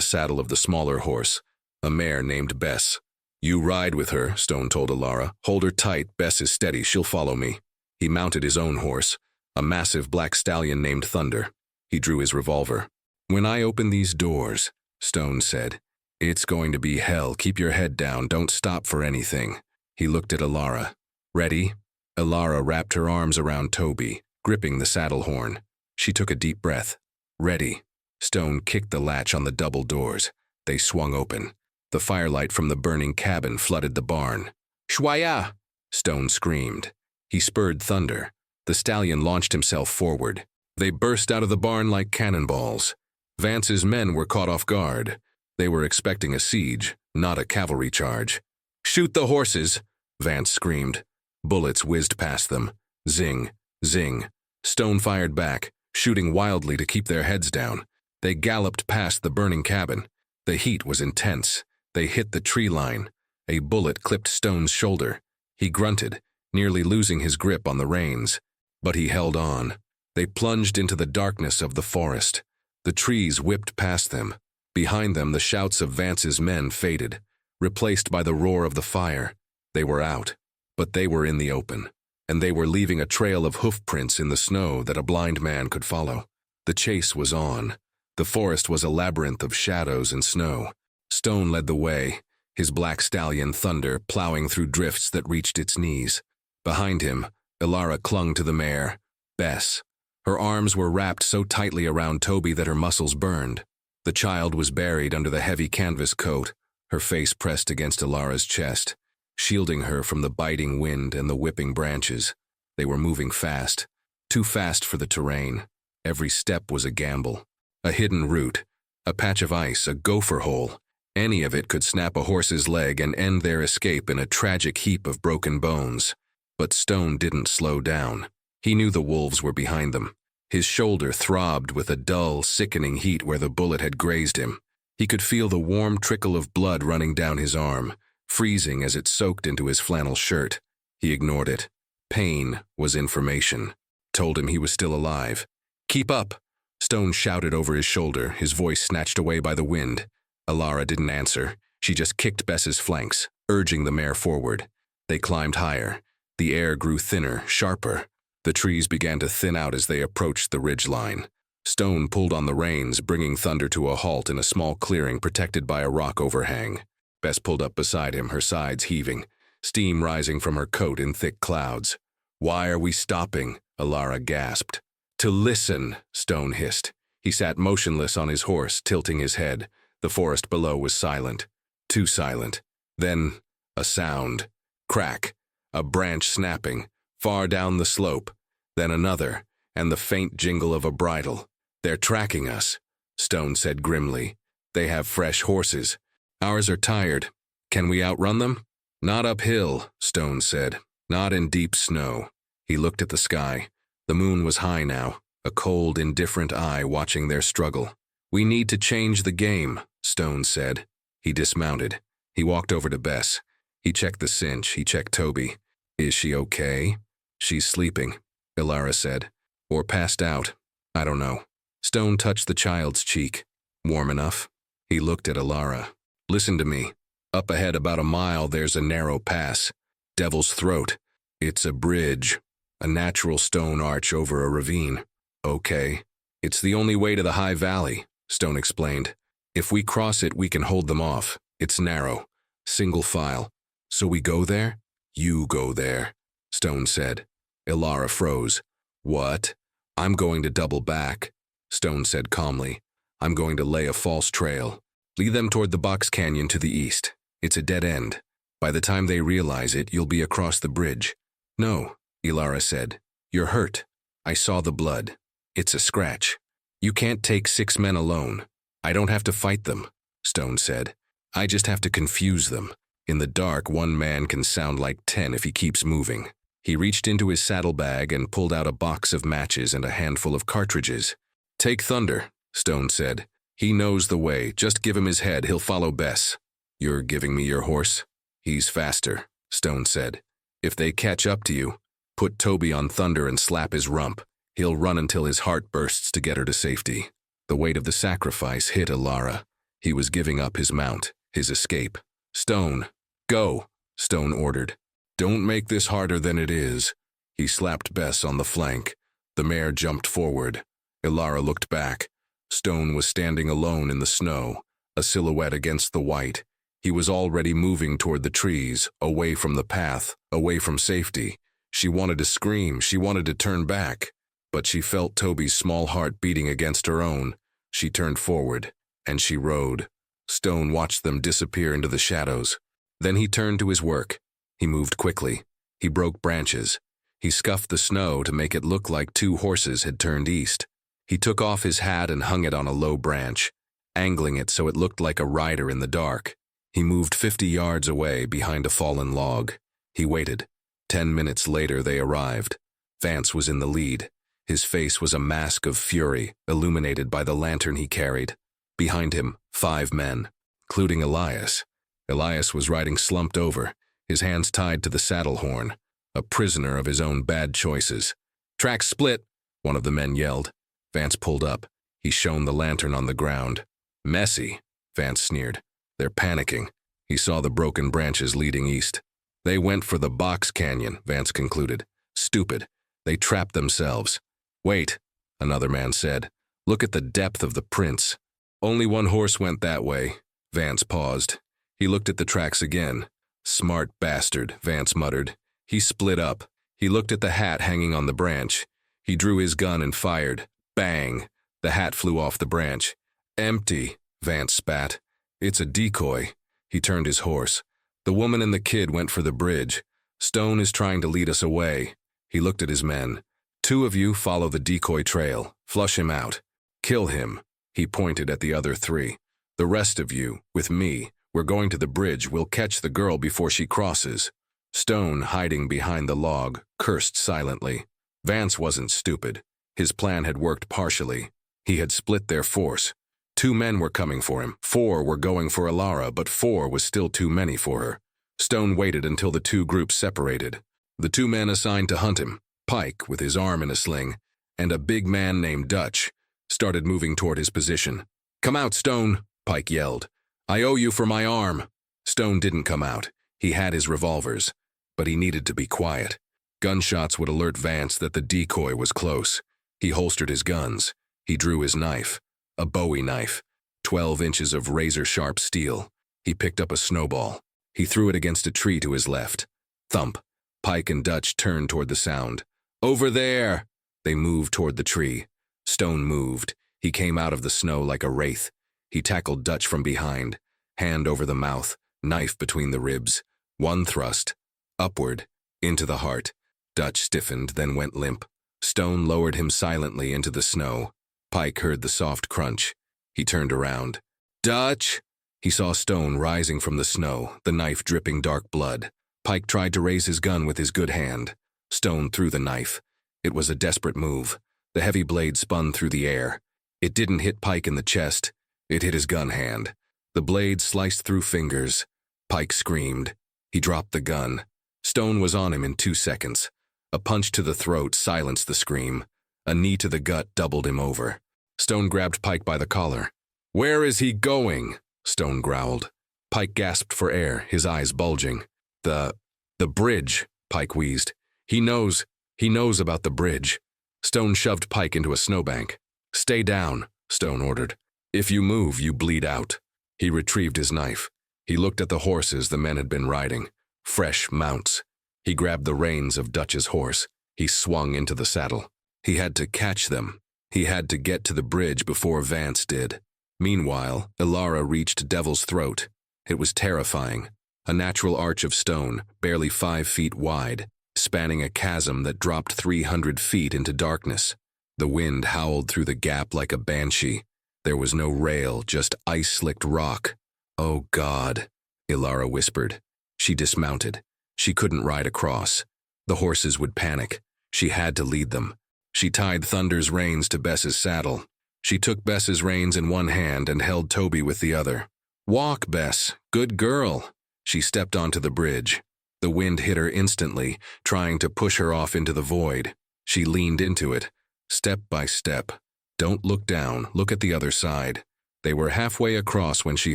Speaker 1: saddle of the smaller horse, a mare named Bess. "You ride with her," Stone told Alara. "Hold her tight. Bess is steady. She'll follow me." He mounted his own horse, a massive black stallion named Thunder. He drew his revolver. "When I open these doors," Stone said, "it's going to be hell. Keep your head down. Don't stop for anything." He looked at Alara. "Ready?" Alara wrapped her arms around Toby, gripping the saddle horn. She took a deep breath. "Ready." Stone kicked the latch on the double doors. They swung open. The firelight from the burning cabin flooded the barn. "Shwaya!" Stone screamed. He spurred Thunder. The stallion launched himself forward. They burst out of the barn like cannonballs. Vance's men were caught off guard. They were expecting a siege, not a cavalry charge. "Shoot the horses!" Vance screamed. Bullets whizzed past them. Zing, zing. Stone fired back, shooting wildly to keep their heads down. They galloped past the burning cabin. The heat was intense. They hit the tree line. A bullet clipped Stone's shoulder. He grunted, nearly losing his grip on the reins. But he held on. They plunged into the darkness of the forest. The trees whipped past them. Behind them, the shouts of Vance's men faded, replaced by the roar of the fire. They were out, but they were in the open, and they were leaving a trail of hoof prints in the snow that a blind man could follow. The chase was on. The forest was a labyrinth of shadows and snow. Stone led the way, his black stallion Thunder plowing through drifts that reached its knees. Behind him, Ilara clung to the mare, Bess. Her arms were wrapped so tightly around Toby that her muscles burned. The child was buried under the heavy canvas coat, her face pressed against Ilara's chest, shielding her from the biting wind and the whipping branches. They were moving fast, too fast for the terrain. Every step was a gamble. A hidden route, a patch of ice, a gopher hole. Any of it could snap a horse's leg and end their escape in a tragic heap of broken bones. But Stone didn't slow down. He knew the wolves were behind them. His shoulder throbbed with a dull, sickening heat where the bullet had grazed him. He could feel the warm trickle of blood running down his arm, freezing as it soaked into his flannel shirt. He ignored it. Pain was information. Told him he was still alive. "Keep up!" Stone shouted over his shoulder, his voice snatched away by the wind. Ilara didn't answer. She just kicked Bess's flanks, urging the mare forward. They climbed higher. The air grew thinner, sharper. The trees began to thin out as they approached the ridge line. Stone pulled on the reins, bringing Thunder to a halt in a small clearing protected by a rock overhang. Bess pulled up beside him, her sides heaving, steam rising from her coat in thick clouds. "Why are we stopping?" Ilara gasped. "To listen," Stone hissed. He sat motionless on his horse, tilting his head. The forest below was silent. Too silent. Then, a sound. Crack. A branch snapping. Far down the slope. Then another, and the faint jingle of a bridle. "They're tracking us," Stone said grimly. "They have fresh horses. Ours are tired. Can we outrun them?" "Not uphill," Stone said. "Not in deep snow." He looked at the sky. The moon was high now, a cold, indifferent eye watching their struggle. "We need to change the game," Stone said. He dismounted. He walked over to Bess. He checked the cinch. He checked Toby. "Is she okay?" "She's sleeping," Ilara said. "Or passed out. I don't know." Stone touched the child's cheek. "Warm enough?" He looked at Ilara. "Listen to me. Up ahead about a mile there's a narrow pass. Devil's Throat. It's a bridge. A natural stone arch over a ravine." "Okay. It's the only way to the high valley," Stone explained. "If we cross it, we can hold them off. It's narrow. Single file. So we go there?" "You go there," Stone said. Ilara froze. "What?" "I'm going to double back," Stone said calmly. "I'm going to lay a false trail. Lead them toward the box canyon to the east. It's a dead end. By the time they realize it, you'll be across the bridge." "No," Ilara said. "You're hurt. I saw the blood. It's a scratch. You can't take 6 men alone." "I don't have to fight them," Stone said. "I just have to confuse them. In the dark, 1 man can sound like 10 if he keeps moving." He reached into his saddlebag and pulled out a box of matches and a handful of cartridges. "Take Thunder," Stone said. "He knows the way. Just give him his head. He'll follow Bess." "You're giving me your horse?" "He's faster," Stone said. "If they catch up to you, put Toby on Thunder and slap his rump. He'll run until his heart bursts to get her to safety." The weight of the sacrifice hit Ilara. He was giving up his mount, his escape. "Stone, go," Stone ordered. "Don't make this harder than it is." He slapped Bess on the flank. The mare jumped forward. Ilara looked back. Stone was standing alone in the snow, a silhouette against the white. He was already moving toward the trees, away from the path, away from safety. She wanted to scream, she wanted to turn back, but she felt Toby's small heart beating against her own. She turned forward, and she rode. Stone watched them disappear into the shadows. Then he turned to his work. He moved quickly. He broke branches. He scuffed the snow to make it look like 2 horses had turned east. He took off his hat and hung it on a low branch, angling it so it looked like a rider in the dark. He moved 50 yards away behind a fallen log. He waited. 10 minutes later they arrived. Vance was in the lead. His face was a mask of fury, illuminated by the lantern he carried. Behind him, 5 men, including Elias. Elias was riding slumped over, his hands tied to the saddle horn, a prisoner of his own bad choices. "Track split," one of the men yelled. Vance pulled up. He shone the lantern on the ground. "Messy," Vance sneered. "They're panicking." He saw the broken branches leading east. "They went for the box canyon," Vance concluded. "Stupid. They trapped themselves." "Wait," another man said. "Look at the depth of the prints." "Only one horse went that way." Vance paused. He looked at the tracks again. "Smart bastard," Vance muttered. He split up. He looked at the hat hanging on the branch. He drew his gun and fired. Bang! The hat flew off the branch. "Empty," Vance spat. "It's a decoy." He turned his horse. "The woman and the kid went for the bridge. Stone is trying to lead us away." He looked at his men. "2 of you follow the decoy trail. Flush him out. Kill him." He pointed at the other 3. "The rest of you, with me, we're going to the bridge. We'll catch the girl before she crosses." Stone, hiding behind the log, cursed silently. Vance wasn't stupid. His plan had worked partially. He had split their force. 2 men were coming for him. 4 were going for Alara, but 4 was still too many for her. Stone waited until the 2 groups separated. The 2 men assigned to hunt him, Pike with his arm in a sling, and a big man named Dutch, started moving toward his position. "Come out, Stone," Pike yelled. "I owe you for my arm." Stone didn't come out. He had his revolvers, but he needed to be quiet. Gunshots would alert Vance that the decoy was close. He holstered his guns. He drew his knife, a Bowie knife, 12 inches of razor-sharp steel. He picked up a snowball. He threw it against a tree to his left. Thump. Pike and Dutch turned toward the sound. "Over there!" They moved toward the tree. Stone moved. He came out of the snow like a wraith. He tackled Dutch from behind, hand over the mouth, knife between the ribs. 1 thrust. Upward. Into the heart. Dutch stiffened, then went limp. Stone lowered him silently into the snow. Pike heard the soft crunch. He turned around. "Dutch!" He saw Stone rising from the snow, the knife dripping dark blood. Pike tried to raise his gun with his good hand. Stone threw the knife. It was a desperate move. The heavy blade spun through the air. It didn't hit Pike in the chest. It hit his gun hand. The blade sliced through fingers. Pike screamed. He dropped the gun. Stone was on him in 2 seconds. A punch to the throat silenced the scream. A knee to the gut doubled him over. Stone grabbed Pike by the collar. "Where is he going?" Stone growled. Pike gasped for air, his eyes bulging. The bridge," Pike wheezed. He knows about the bridge." Stone shoved Pike into a snowbank. "Stay down," Stone ordered. "If you move, you bleed out." He retrieved his knife. He looked at the horses the men had been riding. Fresh mounts. He grabbed the reins of Dutch's horse. He swung into the saddle. He had to catch them. He had to get to the bridge before Vance did. Meanwhile, Alara reached Devil's Throat. It was terrifying. A natural arch of stone, barely 5 feet wide, spanning a chasm that dropped 300 feet into darkness. The wind howled through the gap like a banshee. There was no rail, just ice-slicked rock. "Oh, God," Alara whispered. She dismounted. She couldn't ride across. The horses would panic. She had to lead them. She tied Thunder's reins to Bess's saddle. She took Bess's reins in one hand and held Toby with the other. "Walk, Bess. Good girl." She stepped onto the bridge. The wind hit her instantly, trying to push her off into the void. She leaned into it, step by step. Don't look down, look at the other side. They were halfway across when she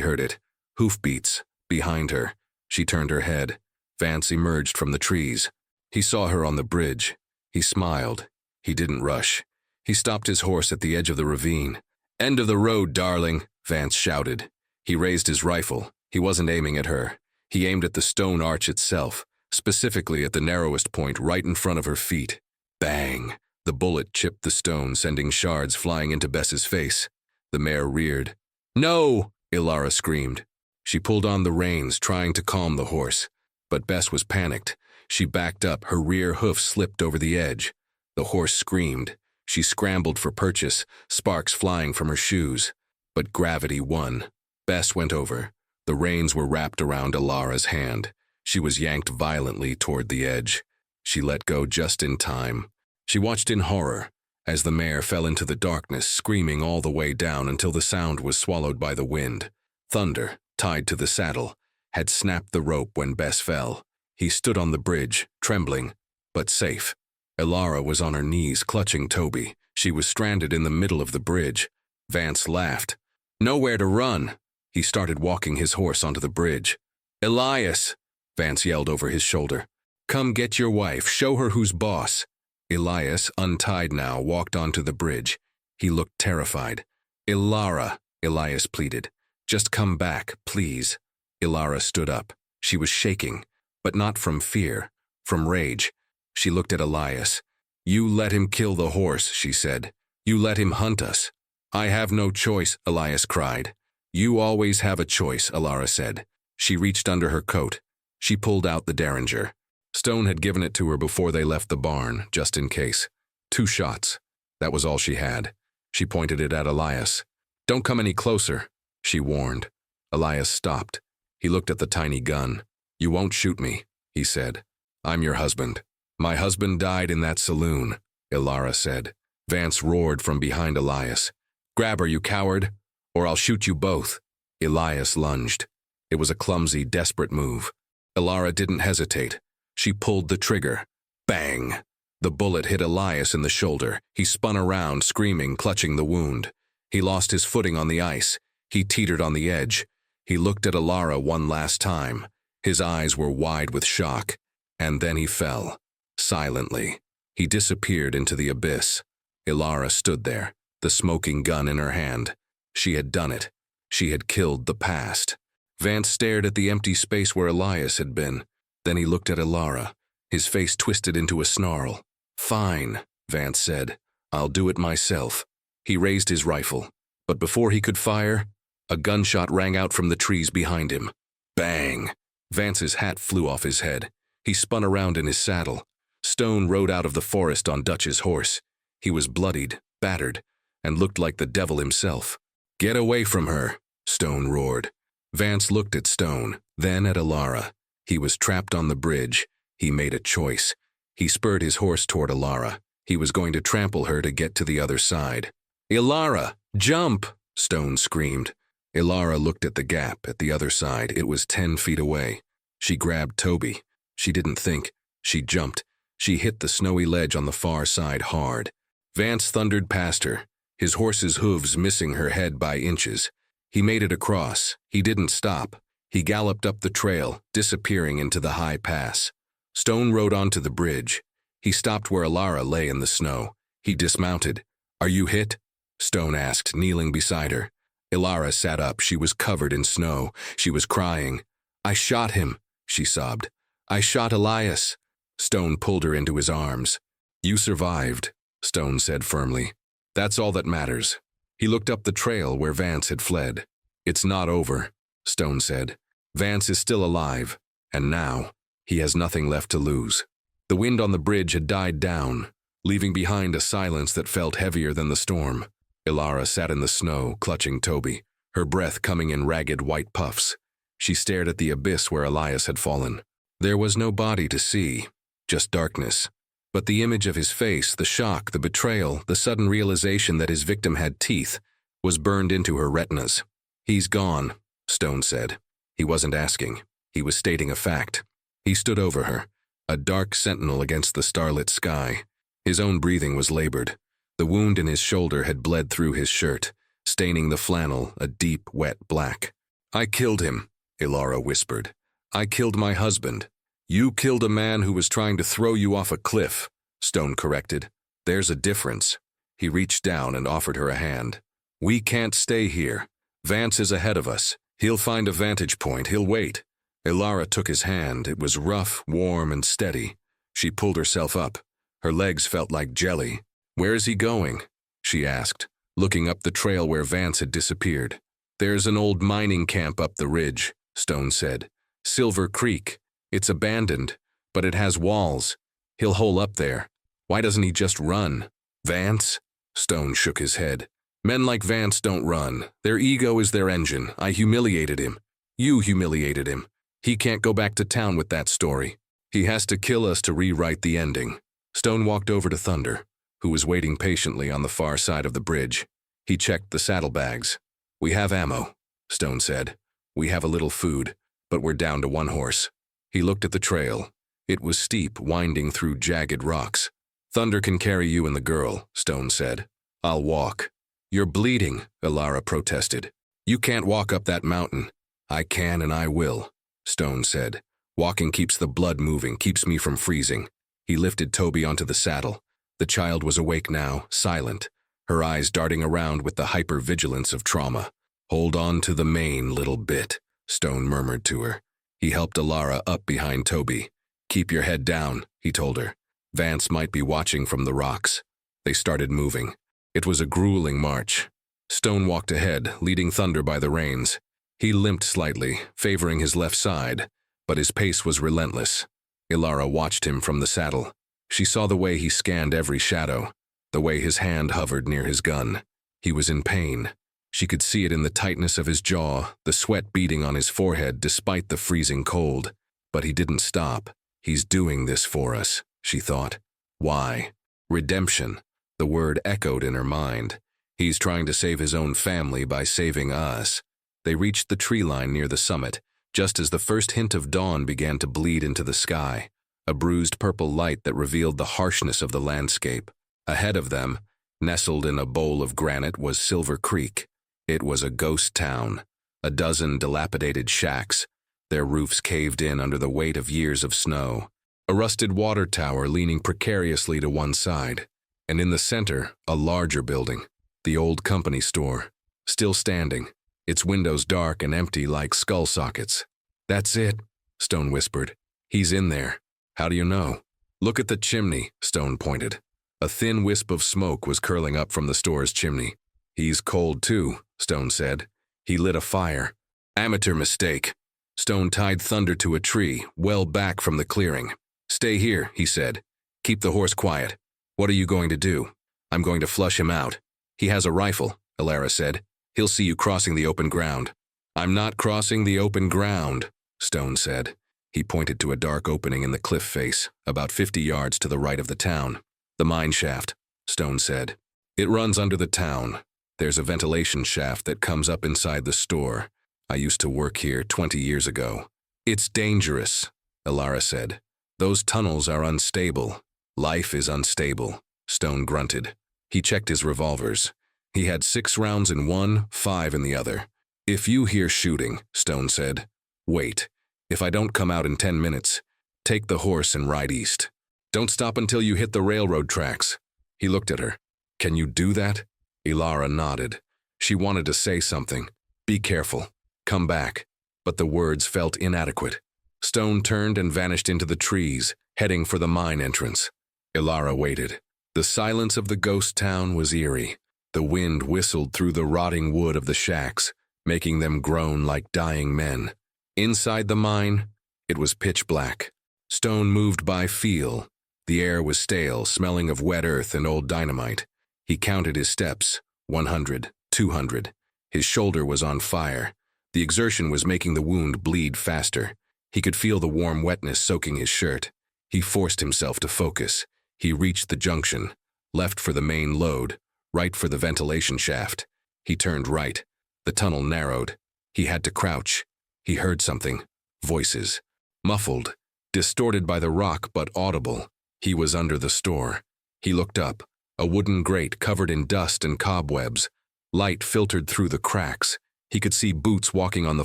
Speaker 1: heard it. Hoofbeats, behind her. She turned her head. Vance emerged from the trees. He saw her on the bridge. He smiled. He didn't rush. He stopped his horse at the edge of the ravine. "End of the road, darling," Vance shouted. He raised his rifle. He wasn't aiming at her. He aimed at the stone arch itself, specifically at the narrowest point right in front of her feet. Bang! The bullet chipped the stone, sending shards flying into Bess's face. The mare reared. "No!" Alara screamed. She pulled on the reins, trying to calm the horse. But Bess was panicked. She backed up, her rear hoof slipped over the edge. The horse screamed. She scrambled for purchase, sparks flying from her shoes. But gravity won. Bess went over. The reins were wrapped around Alara's hand. She was yanked violently toward the edge. She let go just in time. She watched in horror as the mare fell into the darkness, screaming all the way down until the sound was swallowed by the wind. Thunder, tied to the saddle, had snapped the rope when Bess fell. He stood on the bridge, trembling, but safe. Elara was on her knees, clutching Toby. She was stranded in the middle of the bridge. Vance laughed. "Nowhere to run." He started walking his horse onto the bridge. "Elias!" Vance yelled over his shoulder. "Come get your wife. Show her who's boss." Elias, untied now, walked onto the bridge. He looked terrified. "Elara," Elias pleaded. "Just come back, please." Elara stood up. She was shaking, but not from fear, from rage. She looked at Elias. "You let him kill the horse," she said. "You let him hunt us." "I have no choice," Elias cried. "You always have a choice," Elara said. She reached under her coat. She pulled out the Derringer. Stone had given it to her before they left the barn, just in case. 2 shots. That was all she had. She pointed it at Elias. "Don't come any closer," she warned. Elias stopped. He looked at the tiny gun. "You won't shoot me," he said. "I'm your husband." "My husband died in that saloon," Elara said. Vance roared from behind Elias. "Grab her, you coward, or I'll shoot you both." Elias lunged. It was a clumsy, desperate move. Elara didn't hesitate. She pulled the trigger. Bang! The bullet hit Elias in the shoulder. He spun around, screaming, clutching the wound. He lost his footing on the ice. He teetered on the edge. He looked at Elara one last time. His eyes were wide with shock. And then he fell. Silently. He disappeared into the abyss. Elara stood there, the smoking gun in her hand. She had done it. She had killed the past. Vance stared at the empty space where Elias had been. Then he looked at Elara. His face twisted into a snarl. "Fine," Vance said. "I'll do it myself." He raised his rifle. But before he could fire, a gunshot rang out from the trees behind him. Bang! Vance's hat flew off his head. He spun around in his saddle. Stone rode out of the forest on Dutch's horse. He was bloodied, battered, and looked like the devil himself. "Get away from her," Stone roared. Vance looked at Stone, then at Elara. He was trapped on the bridge. He made a choice. He spurred his horse toward Elara. He was going to trample her to get to the other side. "Elara, jump!" Stone screamed. Elara looked at the gap at the other side. It was 10 feet away. She grabbed Toby. She didn't think. She jumped. She hit the snowy ledge on the far side hard. Vance thundered past her, his horse's hooves missing her head by inches. He made it across. He didn't stop. He galloped up the trail, disappearing into the high pass. Stone rode onto the bridge. He stopped where Elara lay in the snow. He dismounted. "Are you hit?" Stone asked, kneeling beside her. Elara sat up. She was covered in snow. She was crying. "I shot him," she sobbed. "I shot Elias." Stone pulled her into his arms. "You survived," Stone said firmly. "That's all that matters." He looked up the trail where Vance had fled. "It's not over," Stone said. "Vance is still alive, and now he has nothing left to lose." The wind on the bridge had died down, leaving behind a silence that felt heavier than the storm. Elara sat in the snow, clutching Toby, her breath coming in ragged white puffs. She stared at the abyss where Elias had fallen. There was no body to see, just darkness. But the image of his face, the shock, the betrayal, the sudden realization that his victim had teeth, was burned into her retinas. "He's gone," Stone said. He wasn't asking. He was stating a fact. He stood over her, a dark sentinel against the starlit sky. His own breathing was labored. The wound in his shoulder had bled through his shirt, staining the flannel a deep, wet black. "I killed him," Elara whispered. "I killed my husband." "You killed a man who was trying to throw you off a cliff," Stone corrected. "There's a difference." He reached down and offered her a hand. "We can't stay here. Vance is ahead of us. He'll find a vantage point. He'll wait." Elara took his hand. It was rough, warm, and steady. She pulled herself up. Her legs felt like jelly. "Where is he going?" she asked, looking up the trail where Vance had disappeared. "There's an old mining camp up the ridge," Stone said. "Silver Creek. It's abandoned, but it has walls. He'll hole up there. Why doesn't he just run?" "Vance?" Stone shook his head. "Men like Vance don't run. Their ego is their engine. I humiliated him. You humiliated him. He can't go back to town with that story. He has to kill us to rewrite the ending." Stone walked over to Thunder. who was waiting patiently on the far side of the bridge. He checked the saddlebags. "We have ammo," Stone said. "We have a little food, but we're down to one horse." He looked at the trail. It was steep, winding through jagged rocks. "Thunder can carry you and the girl," Stone said. "I'll walk." "You're bleeding," Ilara protested. "You can't walk up that mountain." "I can and I will," Stone said. "Walking keeps the blood moving, keeps me from freezing." He lifted Toby onto the saddle. The child was awake now, silent, her eyes darting around with the hyper-vigilance of trauma. "Hold on to the mane, little bit," Stone murmured to her. He helped Ilara up behind Toby. "Keep your head down," he told her. Vance might be watching from the rocks. They started moving. It was a grueling march. Stone walked ahead, leading Thunder by the reins. He limped slightly, favoring his left side, but his pace was relentless. Ilara watched him from the saddle. She saw the way he scanned every shadow, the way his hand hovered near his gun. He was in pain. She could see it in the tightness of his jaw, the sweat beading on his forehead despite the freezing cold. But he didn't stop. "He's doing this for us," she thought. Why? Redemption. The word echoed in her mind. He's trying to save his own family by saving us. They reached the tree line near the summit, just as the first hint of dawn began to bleed into the sky, a bruised purple light that revealed the harshness of the landscape. Ahead of them, nestled in a bowl of granite, was Silver Creek. It was a ghost town, a dozen dilapidated shacks, their roofs caved in under the weight of years of snow, a rusted water tower leaning precariously to one side, and in the center, a larger building, the old company store, still standing, its windows dark and empty like skull sockets. "That's it," Stone whispered. "He's in there." "How do you know?" "Look at the chimney," Stone pointed. A thin wisp of smoke was curling up from the store's chimney. "He's cold too," Stone said. "He lit a fire." "Amateur mistake." Stone tied Thunder to a tree, well back from the clearing. "Stay here," he said. "Keep the horse quiet." "What are you going to do?" "I'm going to flush him out." "He has a rifle," Ilara said. "He'll see you crossing the open ground." "I'm not crossing the open ground," Stone said. He pointed to a dark opening in the cliff face, about 50 yards to the right of the town. "The mine shaft," Stone said. "It runs under the town. There's a ventilation shaft that comes up inside the store. I used to work here 20 years ago." "It's dangerous," Ilara said. "Those tunnels are unstable. Life is unstable," Stone grunted. He checked his revolvers. He had 6 rounds in one, 5 in the other. "If you hear shooting," Stone said, "wait. If I don't come out in 10 minutes, take the horse and ride east. Don't stop until you hit the railroad tracks." He looked at her. "Can you do that?" Ilara nodded. She wanted to say something. "Be careful. Come back." But the words felt inadequate. Stone turned and vanished into the trees, heading for the mine entrance. Ilara waited. The silence of the ghost town was eerie. The wind whistled through the rotting wood of the shacks, making them groan like dying men. Inside the mine, it was pitch black. Stone moved by feel. The air was stale, smelling of wet earth and old dynamite. He counted his steps, 100, 200. His shoulder was on fire. The exertion was making the wound bleed faster. He could feel the warm wetness soaking his shirt. He forced himself to focus. He reached the junction, left for the main load, right for the ventilation shaft. He turned right. The tunnel narrowed. He had to crouch. He heard something. Voices. Muffled. Distorted by the rock but audible. He was under the store. He looked up. A wooden grate covered in dust and cobwebs. Light filtered through the cracks. He could see boots walking on the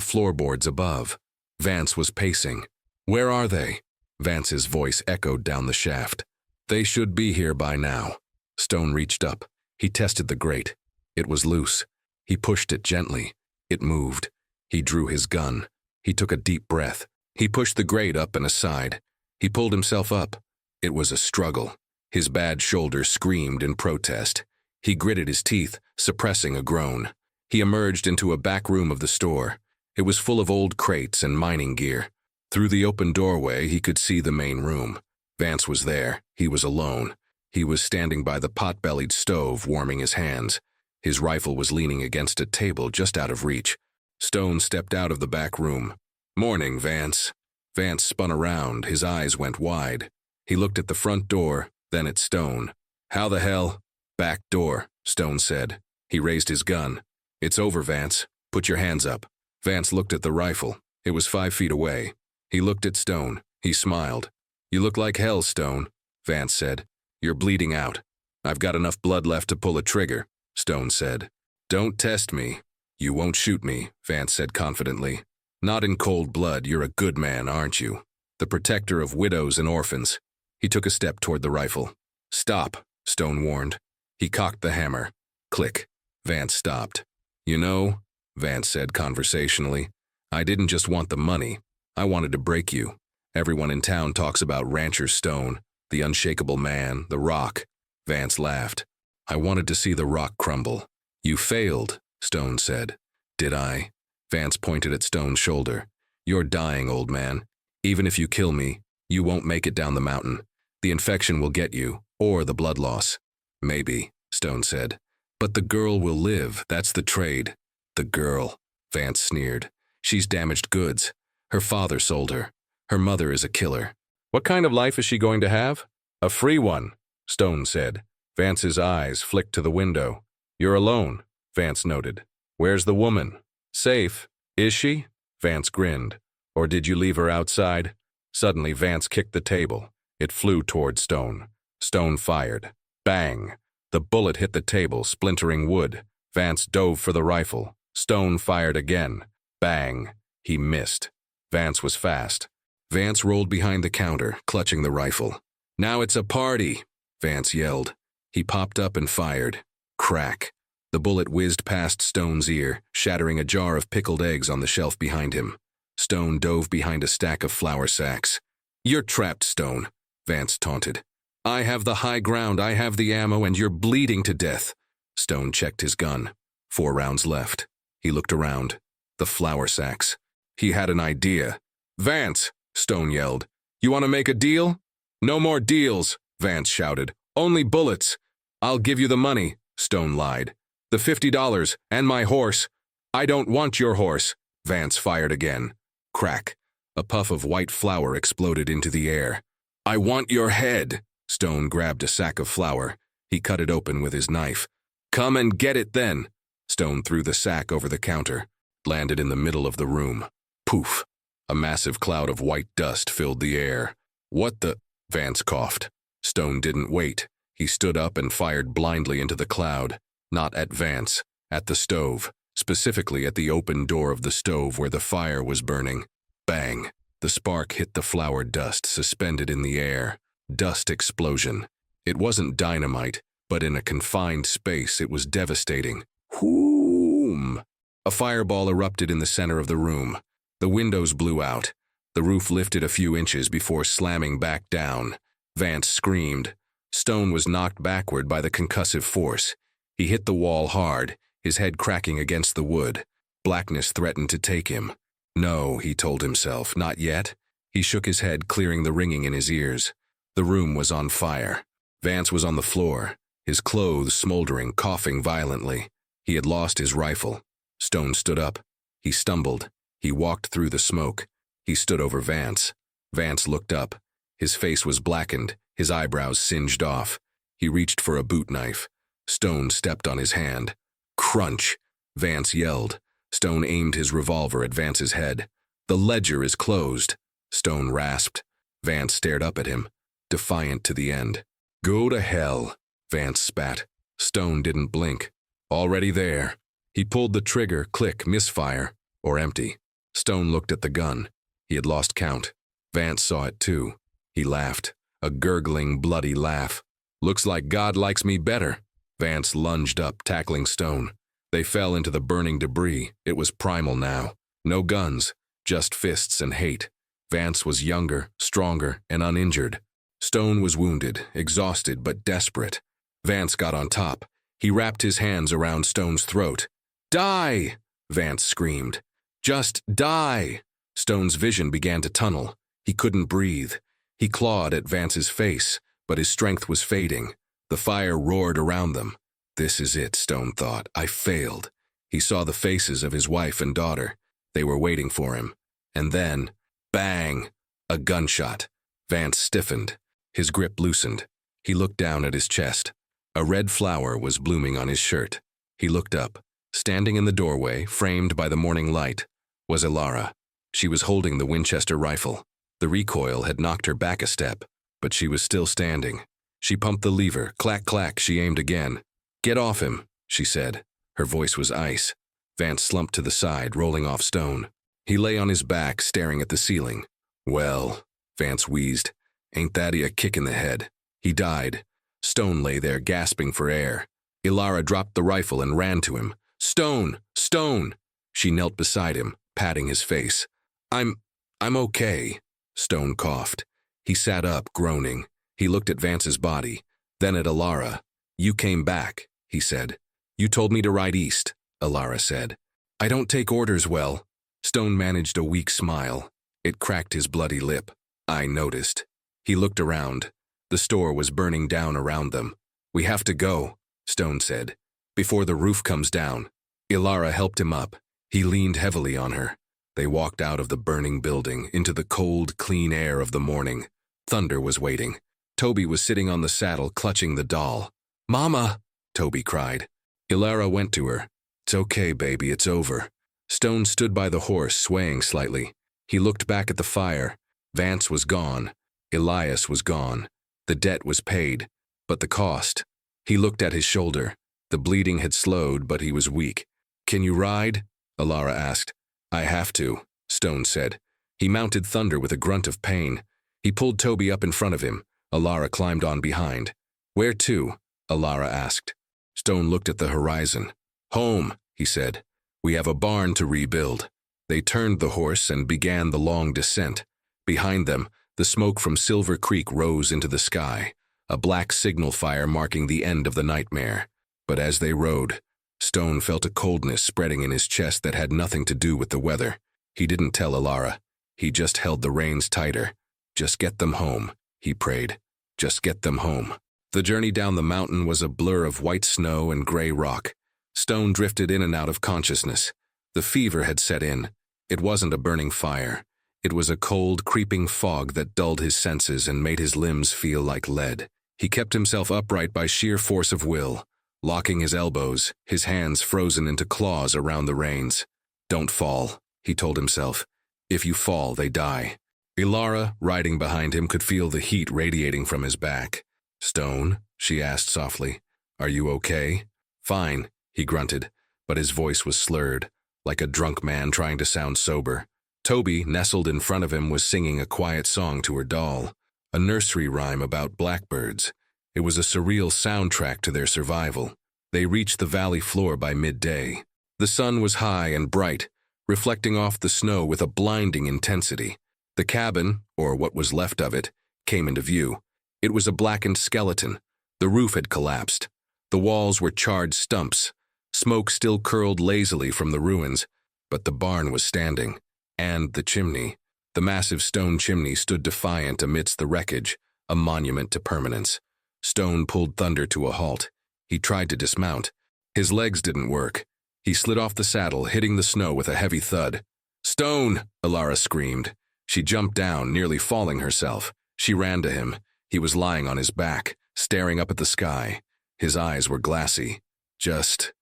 Speaker 1: floorboards above. Vance was pacing. "Where are they?" Vance's voice echoed down the shaft. "They should be here by now." Stone reached up. He tested the grate. It was loose. He pushed it gently. It moved. He drew his gun. He took a deep breath. He pushed the grate up and aside. He pulled himself up. It was a struggle. His bad shoulder screamed in protest. He gritted his teeth, suppressing a groan. He emerged into a back room of the store. It was full of old crates and mining gear. Through the open doorway, he could see the main room. Vance was there. He was alone. He was standing by the pot-bellied stove, warming his hands. His rifle was leaning against a table just out of reach. Stone stepped out of the back room. "Morning, Vance." Vance spun around. His eyes went wide. He looked at the front door, then at Stone. How the hell? Back door, Stone said. He raised his gun. It's over, Vance. Put your hands up. Vance looked at the rifle. It was 5 feet away. He looked at Stone. He smiled. You look like hell, Stone, Vance said. You're bleeding out. I've got enough blood left to pull a trigger, Stone said. Don't test me. You won't shoot me, Vance said confidently. Not in cold blood. You're a good man, aren't you? The protector of widows and orphans. He took a step toward the rifle. Stop, Stone warned. He cocked the hammer. Click. Vance stopped. You know, Vance said conversationally, I didn't just want the money. I wanted to break you. Everyone in town talks about Rancher Stone, the unshakable man, the rock. Vance laughed. I wanted to see the rock crumble. You failed, Stone said. Did I? Vance pointed at Stone's shoulder. You're dying, old man. Even if you kill me, you won't make it down the mountain. The infection will get you, or the blood loss. Maybe, Stone said. But the girl will live. That's the trade. The girl, Vance sneered. She's damaged goods. Her father sold her. Her mother is a killer. What kind of life is she going to have? A free one, Stone said. Vance's eyes flicked to the window. You're alone, Vance noted. Where's the woman? Safe. Is she? Vance grinned. Or did you leave her outside? Suddenly, Vance kicked the table. It flew toward Stone. Stone fired. Bang! The bullet hit the table, splintering wood. Vance dove for the rifle. Stone fired again. Bang! He missed. Vance was fast. Vance rolled behind the counter, clutching the rifle. Now it's a party, Vance yelled. He popped up and fired. Crack! The bullet whizzed past Stone's ear, shattering a jar of pickled eggs on the shelf behind him. Stone dove behind a stack of flour sacks. You're trapped, Stone, Vance taunted. I have the high ground, I have the ammo, and you're bleeding to death. Stone checked his gun. 4 rounds left. He looked around. The flour sacks. He had an idea. Vance, Stone yelled. You want to make a deal? No more deals, Vance shouted. Only bullets. I'll give you the money, Stone lied. The $50 and my horse. I don't want your horse. Vance fired again. Crack. A puff of white flour exploded into the air. I want your head. Stone grabbed a sack of flour. He cut it open with his knife. Come and get it then. Stone threw the sack over the counter, landed in the middle of the room. Poof. A massive cloud of white dust filled the air. What the? Vance coughed. Stone didn't wait. He stood up and fired blindly into the cloud. Not at Vance, at the stove, specifically at the open door of the stove where the fire was burning. Bang! The spark hit the flour dust suspended in the air. Dust explosion. It wasn't dynamite, but in a confined space it was devastating. Whoom! A fireball erupted in the center of the room. The windows blew out. The roof lifted a few inches before slamming back down. Vance screamed. Stone was knocked backward by the concussive force. He hit the wall hard, his head cracking against the wood. Blackness threatened to take him. No, he told himself, not yet. He shook his head, clearing the ringing in his ears. The room was on fire. Vance was on the floor, his clothes smoldering, coughing violently. He had lost his rifle. Stone stood up. He stumbled. He walked through the smoke. He stood over Vance. Vance looked up. His face was blackened, his eyebrows singed off. He reached for a boot knife. Stone stepped on his hand. Crunch! Vance yelled. Stone aimed his revolver at Vance's head. The ledger is closed, Stone rasped. Vance stared up at him, defiant to the end. Go to hell, Vance spat. Stone didn't blink. Already there. He pulled the trigger, click, misfire, or empty. Stone looked at the gun. He had lost count. Vance saw it too. He laughed, a gurgling, bloody laugh. Looks like God likes me better. Vance lunged up, tackling Stone. They fell into the burning debris. It was primal now. No guns, just fists and hate. Vance was younger, stronger, and uninjured. Stone was wounded, exhausted, but desperate. Vance got on top. He wrapped his hands around Stone's throat. Die! Vance screamed. Just die! Stone's vision began to tunnel. He couldn't breathe. He clawed at Vance's face, but his strength was fading. The fire roared around them. This is it, Stone thought. I failed. He saw the faces of his wife and daughter. They were waiting for him. And then, bang! A gunshot. Vance stiffened. His grip loosened. He looked down at his chest. A red flower was blooming on his shirt. He looked up. Standing in the doorway, framed by the morning light, was Ilara. She was holding the Winchester rifle. The recoil had knocked her back a step, but she was still standing. She pumped the lever. Clack, clack, she aimed again. "Get off him," she said. Her voice was ice. Vance slumped to the side, rolling off Stone. He lay on his back, staring at the ceiling. "Well," Vance wheezed, "ain't that a kick in the head?" He died. Stone lay there, gasping for air. Ilara dropped the rifle and ran to him. "Stone! Stone!" She knelt beside him, patting his face. I'm okay," Stone coughed. He sat up, groaning. He looked at Vance's body, then at Ilara. "You came back," he said. "You told me to ride east," Ilara said. "I don't take orders well." Stone managed a weak smile. It cracked his bloody lip. "I noticed." He looked around. The store was burning down around them. "We have to go," Stone said, "before the roof comes down." Ilara helped him up. He leaned heavily on her. They walked out of the burning building into the cold, clean air of the morning. Thunder was waiting. Toby was sitting on the saddle, clutching the doll. "Mama!" Toby cried. Ilara went to her. "It's okay, baby, it's over." Stone stood by the horse, swaying slightly. He looked back at the fire. Vance was gone. Elias was gone. The debt was paid. But the cost. He looked at his shoulder. The bleeding had slowed, but he was weak. "Can you ride?" Ilara asked. "I have to," Stone said. He mounted Thunder with a grunt of pain. He pulled Toby up in front of him. Ilara climbed on behind. "Where to?" Ilara asked. Stone looked at the horizon. "Home," he said. "We have a barn to rebuild." They turned the horse and began the long descent. Behind them, the smoke from Silver Creek rose into the sky, a black signal fire marking the end of the nightmare. But as they rode, Stone felt a coldness spreading in his chest that had nothing to do with the weather. He didn't tell Ilara. He just held the reins tighter. "Just get them home," he prayed. "Just get them home." The journey down the mountain was a blur of white snow and gray rock. Stone drifted in and out of consciousness. The fever had set in. It wasn't a burning fire. It was a cold, creeping fog that dulled his senses and made his limbs feel like lead. He kept himself upright by sheer force of will, locking his elbows, his hands frozen into claws around the reins. "Don't fall," he told himself. "If you fall, they die." Ilara, riding behind him, could feel the heat radiating from his back. "Stone?" she asked softly. "Are you okay?" "Fine," he grunted, but his voice was slurred, like a drunk man trying to sound sober. Toby, nestled in front of him, was singing a quiet song to her doll, a nursery rhyme about blackbirds. It was a surreal soundtrack to their survival. They reached the valley floor by midday. The sun was high and bright, reflecting off the snow with a blinding intensity. The cabin, or what was left of it, came into view. It was a blackened skeleton. The roof had collapsed. The walls were charred stumps. Smoke still curled lazily from the ruins, but the barn was standing. And the chimney. The massive stone chimney stood defiant amidst the wreckage, a monument to permanence. Stone pulled Thunder to a halt. He tried to dismount. His legs didn't work. He slid off the saddle, hitting the snow with a heavy thud. "Stone!" Ilara screamed. She jumped down, nearly falling herself. She ran to him. He was lying on his back, staring up at the sky. His eyes were glassy. Just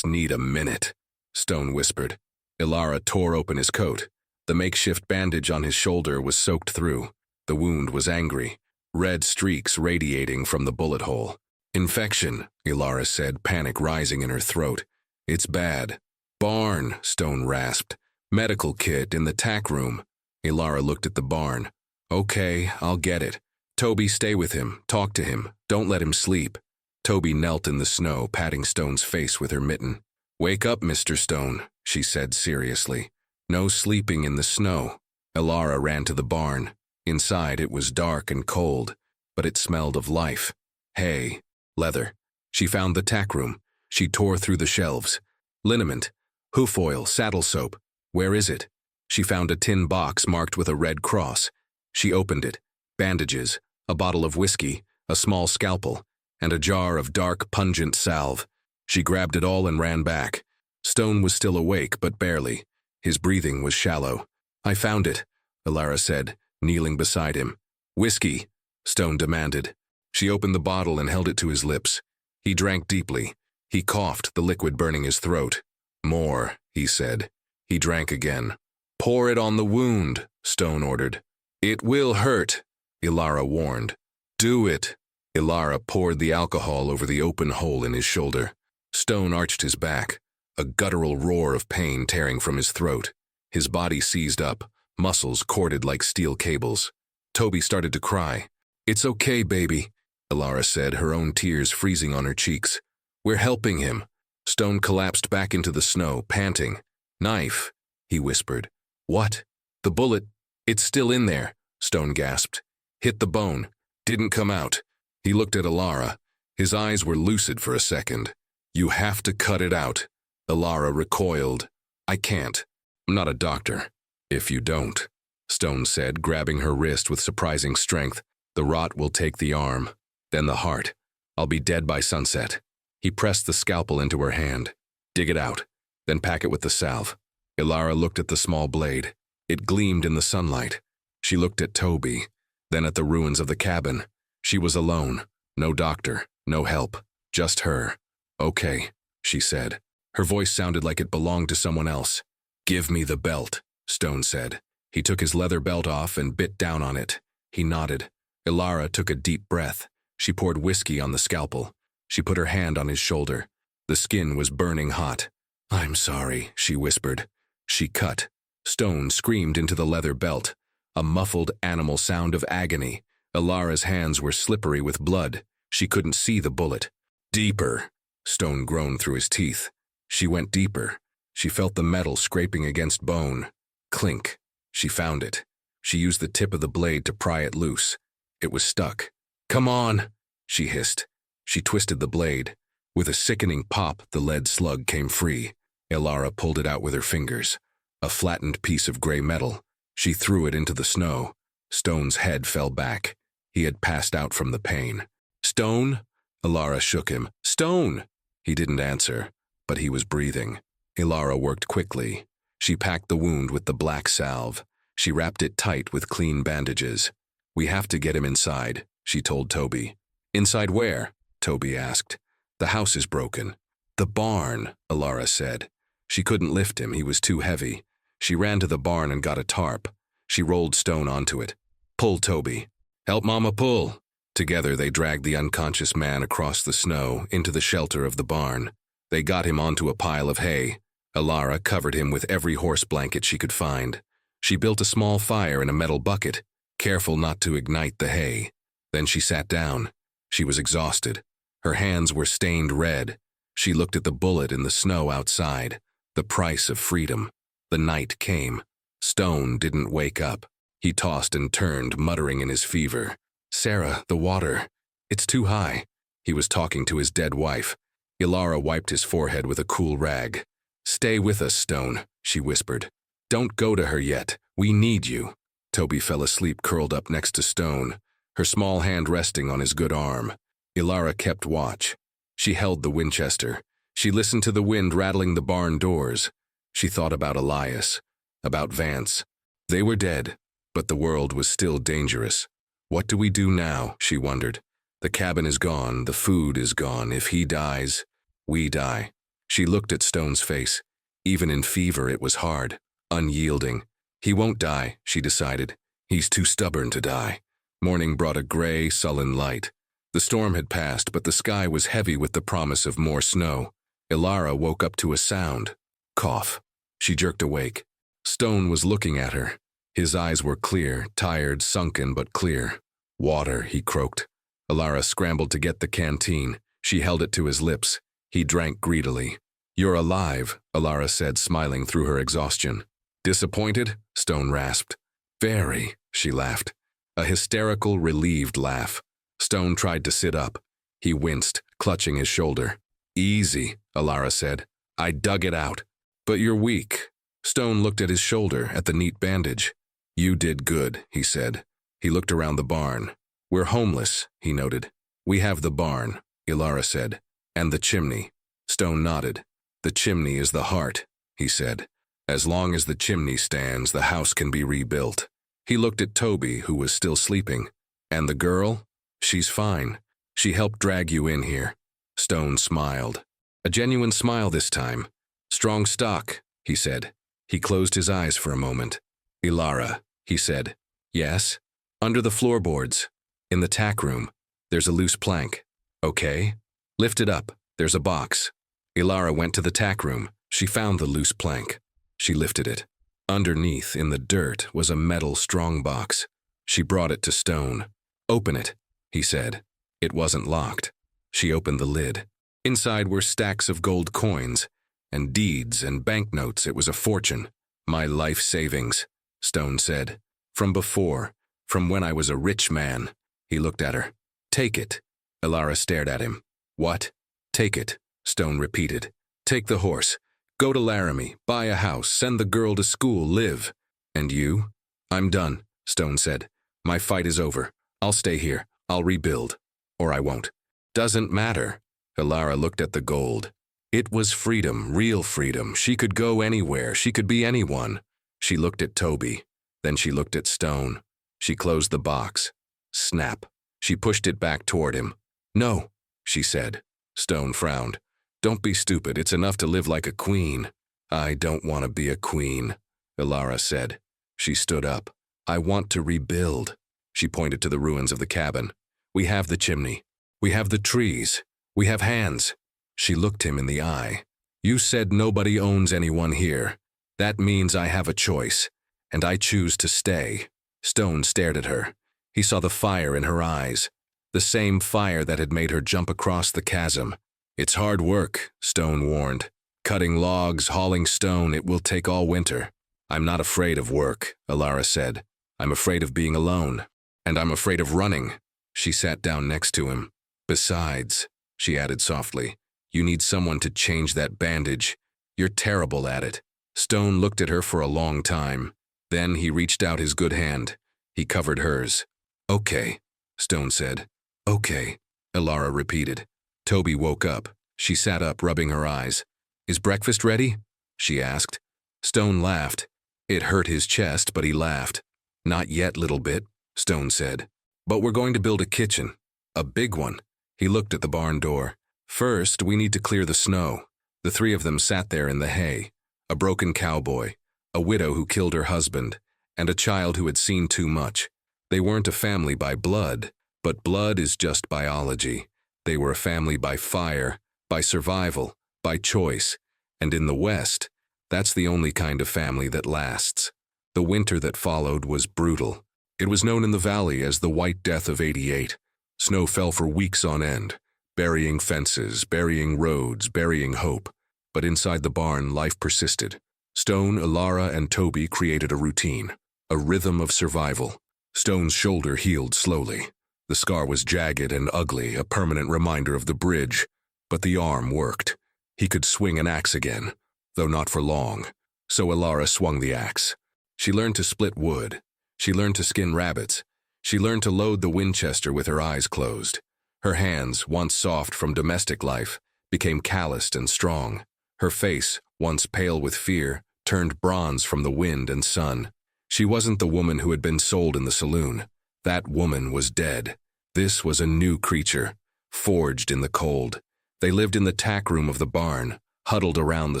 Speaker 1: need a minute," Stone whispered. Ilara tore open his coat. The makeshift bandage on his shoulder was soaked through. The wound was angry, red streaks radiating from the bullet hole. "Infection," Ilara said, panic rising in her throat. "It's bad." "Barn," Stone rasped. "Medical kit in the tack room." Ilara looked at the barn. "Okay, I'll get it. Toby, stay with him. Talk to him. Don't let him sleep." Toby knelt in the snow, patting Stone's face with her mitten. "Wake up, Mr. Stone," she said seriously. "No sleeping in the snow." Ilara ran to the barn. Inside, it was dark and cold, but it smelled of life. Hay. Leather. She found the tack room. She tore through the shelves. Liniment. Hoof oil. Saddle soap. Where is it? She found a tin box marked with a red cross. She opened it. Bandages. A bottle of whiskey. A small scalpel. And a jar of dark, pungent salve. She grabbed it all and ran back. Stone was still awake, but barely. His breathing was shallow. "I found it," Ilara said, kneeling beside him. "Whiskey," Stone demanded. She opened the bottle and held it to his lips. He drank deeply. He coughed, the liquid burning his throat. More, he said. He drank again. Pour it on the wound, Stone ordered. It will hurt, Ilara warned. Do it. Ilara poured the alcohol over the open hole in his shoulder. Stone arched his back, a guttural roar of pain tearing from his throat. His body seized up, muscles corded like steel cables. Toby started to cry. It's okay, baby, Ilara said, her own tears freezing on her cheeks. We're helping him. Stone collapsed back into the snow, panting. Knife, he whispered. What? The bullet. It's still in there, Stone gasped. Hit the bone. Didn't come out. He looked at Ilara. His eyes were lucid for a second. You have to cut it out. Ilara recoiled. I can't. I'm not a doctor. If you don't, Stone said, grabbing her wrist with surprising strength. The rot will take the arm, then the heart. I'll be dead by sunset. He pressed the scalpel into her hand. Dig it out, then pack it with the salve. Ilara looked at the small blade. It gleamed in the sunlight. She looked at Toby, then at the ruins of the cabin. She was alone. No doctor, no help. Just her. Okay, she said. Her voice sounded like it belonged to someone else. Give me the belt, Stone said. He took his leather belt off and bit down on it. He nodded. Ilara took a deep breath. She poured whiskey on the scalpel. She put her hand on his shoulder. The skin was burning hot. I'm sorry, she whispered. She cut. Stone screamed into the leather belt. A muffled animal sound of agony. Ilara's hands were slippery with blood. She couldn't see the bullet. Deeper, Stone groaned through his teeth. She went deeper. She felt the metal scraping against bone. Clink. She found it. She used the tip of the blade to pry it loose. It was stuck. Come on, she hissed. She twisted the blade. With a sickening pop, the lead slug came free. Ilara pulled it out with her fingers. A flattened piece of gray metal. She threw it into the snow. Stone's head fell back. He had passed out from the pain. Stone? Ilara shook him. Stone! He didn't answer, but he was breathing. Ilara worked quickly. She packed the wound with the black salve. She wrapped it tight with clean bandages. We have to get him inside, she told Toby. Inside where? Toby asked. The house is broken. The barn, Ilara said. She couldn't lift him, he was too heavy. She ran to the barn and got a tarp. She rolled Stone onto it. Pull, Toby. Help Mama pull. Together they dragged the unconscious man across the snow into the shelter of the barn. They got him onto a pile of hay. Ilara covered him with every horse blanket she could find. She built a small fire in a metal bucket, careful not to ignite the hay. Then she sat down. She was exhausted. Her hands were stained red. She looked at the bullet in the snow outside. The price of freedom. The night came. Stone didn't wake up. He tossed and turned, muttering in his fever. Sarah, the water. It's too high. He was talking to his dead wife. Ilara wiped his forehead with a cool rag. Stay with us, Stone, she whispered. Don't go to her yet. We need you. Toby fell asleep curled up next to Stone, her small hand resting on his good arm. Ilara kept watch. She held the Winchester. She listened to the wind rattling the barn doors. She thought about Elias, about Vance. They were dead, but the world was still dangerous. What do we do now, she wondered. The cabin is gone, the food is gone. If he dies, we die. She looked at Stone's face. Even in fever, it was hard, unyielding. He won't die, she decided. He's too stubborn to die. Morning brought a gray, sullen light. The storm had passed, but the sky was heavy with the promise of more snow. Ilara woke up to a sound. Cough. She jerked awake. Stone was looking at her. His eyes were clear, tired, sunken, but clear. Water, he croaked. Ilara scrambled to get the canteen. She held it to his lips. He drank greedily. You're alive, Ilara said, smiling through her exhaustion. Disappointed? Stone rasped. Very, she laughed. A hysterical, relieved laugh. Stone tried to sit up. He winced, clutching his shoulder. Easy, Ilara said. I dug it out. But you're weak. Stone looked at his shoulder, at the neat bandage. You did good, he said. He looked around the barn. We're homeless, he noted. We have the barn, Ilara said. And the chimney. Stone nodded. The chimney is the heart, he said. As long as the chimney stands, the house can be rebuilt. He looked at Toby, who was still sleeping. And the girl? She's fine. She helped drag you in here. Stone smiled. A genuine smile this time. Strong stock, he said. He closed his eyes for a moment. Ilara, he said. Yes? Under the floorboards. In the tack room. There's a loose plank. Okay? Lift it up. There's a box. Ilara went to the tack room. She found the loose plank. She lifted it. Underneath, in the dirt, was a metal strong box. She brought it to Stone. Open it, he said. It wasn't locked. She opened the lid. Inside were stacks of gold coins, and deeds and banknotes. It was a fortune. My life savings, Stone said. From before, from when I was a rich man. He looked at her. Take it. Ilara stared at him. What? Take it, Stone repeated. Take the horse. Go to Laramie, buy a house, send the girl to school, live. And you? I'm done, Stone said. My fight is over. I'll stay here. I'll rebuild. Or I won't. Doesn't matter. Ilara looked at the gold. It was freedom, real freedom. She could go anywhere. She could be anyone. She looked at Toby. Then she looked at Stone. She closed the box. Snap. She pushed it back toward him. No, she said. Stone frowned. Don't be stupid. It's enough to live like a queen. I don't want to be a queen, Ilara said. She stood up. I want to rebuild. She pointed to the ruins of the cabin. We have the chimney. We have the trees. We have hands. She looked him in the eye. You said nobody owns anyone here. That means I have a choice, and I choose to stay. Stone stared at her. He saw the fire in her eyes, the same fire that had made her jump across the chasm. It's hard work, Stone warned. Cutting logs, hauling stone, it will take all winter. I'm not afraid of work, Ilara said. I'm afraid of being alone. And I'm afraid of running. She sat down next to him. Besides, she added softly, you need someone to change that bandage. You're terrible at it. Stone looked at her for a long time. Then he reached out his good hand. He covered hers. Okay, Stone said. Okay, Ilara repeated. Toby woke up. She sat up, rubbing her eyes. Is breakfast ready? She asked. Stone laughed. It hurt his chest, but he laughed. Not yet, little bit, Stone said. But we're going to build a kitchen. A big one. He looked at the barn door. First, we need to clear the snow. The three of them sat there in the hay. A broken cowboy, a widow who killed her husband, and a child who had seen too much. They weren't a family by blood, but blood is just biology. They were a family by fire, by survival, by choice. And in the West, that's the only kind of family that lasts. The winter that followed was brutal. It was known in the valley as the White Death of '88. Snow fell for weeks on end, burying fences, burying roads, burying hope. But inside the barn, life persisted. Stone, Ilara, and Toby created a routine, a rhythm of survival. Stone's shoulder healed slowly. The scar was jagged and ugly, a permanent reminder of the bridge. But the arm worked. He could swing an axe again, though not for long. So Ilara swung the axe. She learned to split wood. She learned to skin rabbits. She learned to load the Winchester with her eyes closed. Her hands, once soft from domestic life, became calloused and strong. Her face, once pale with fear, turned bronze from the wind and sun. She wasn't the woman who had been sold in the saloon. That woman was dead. This was a new creature, forged in the cold. They lived in the tack room of the barn, huddled around the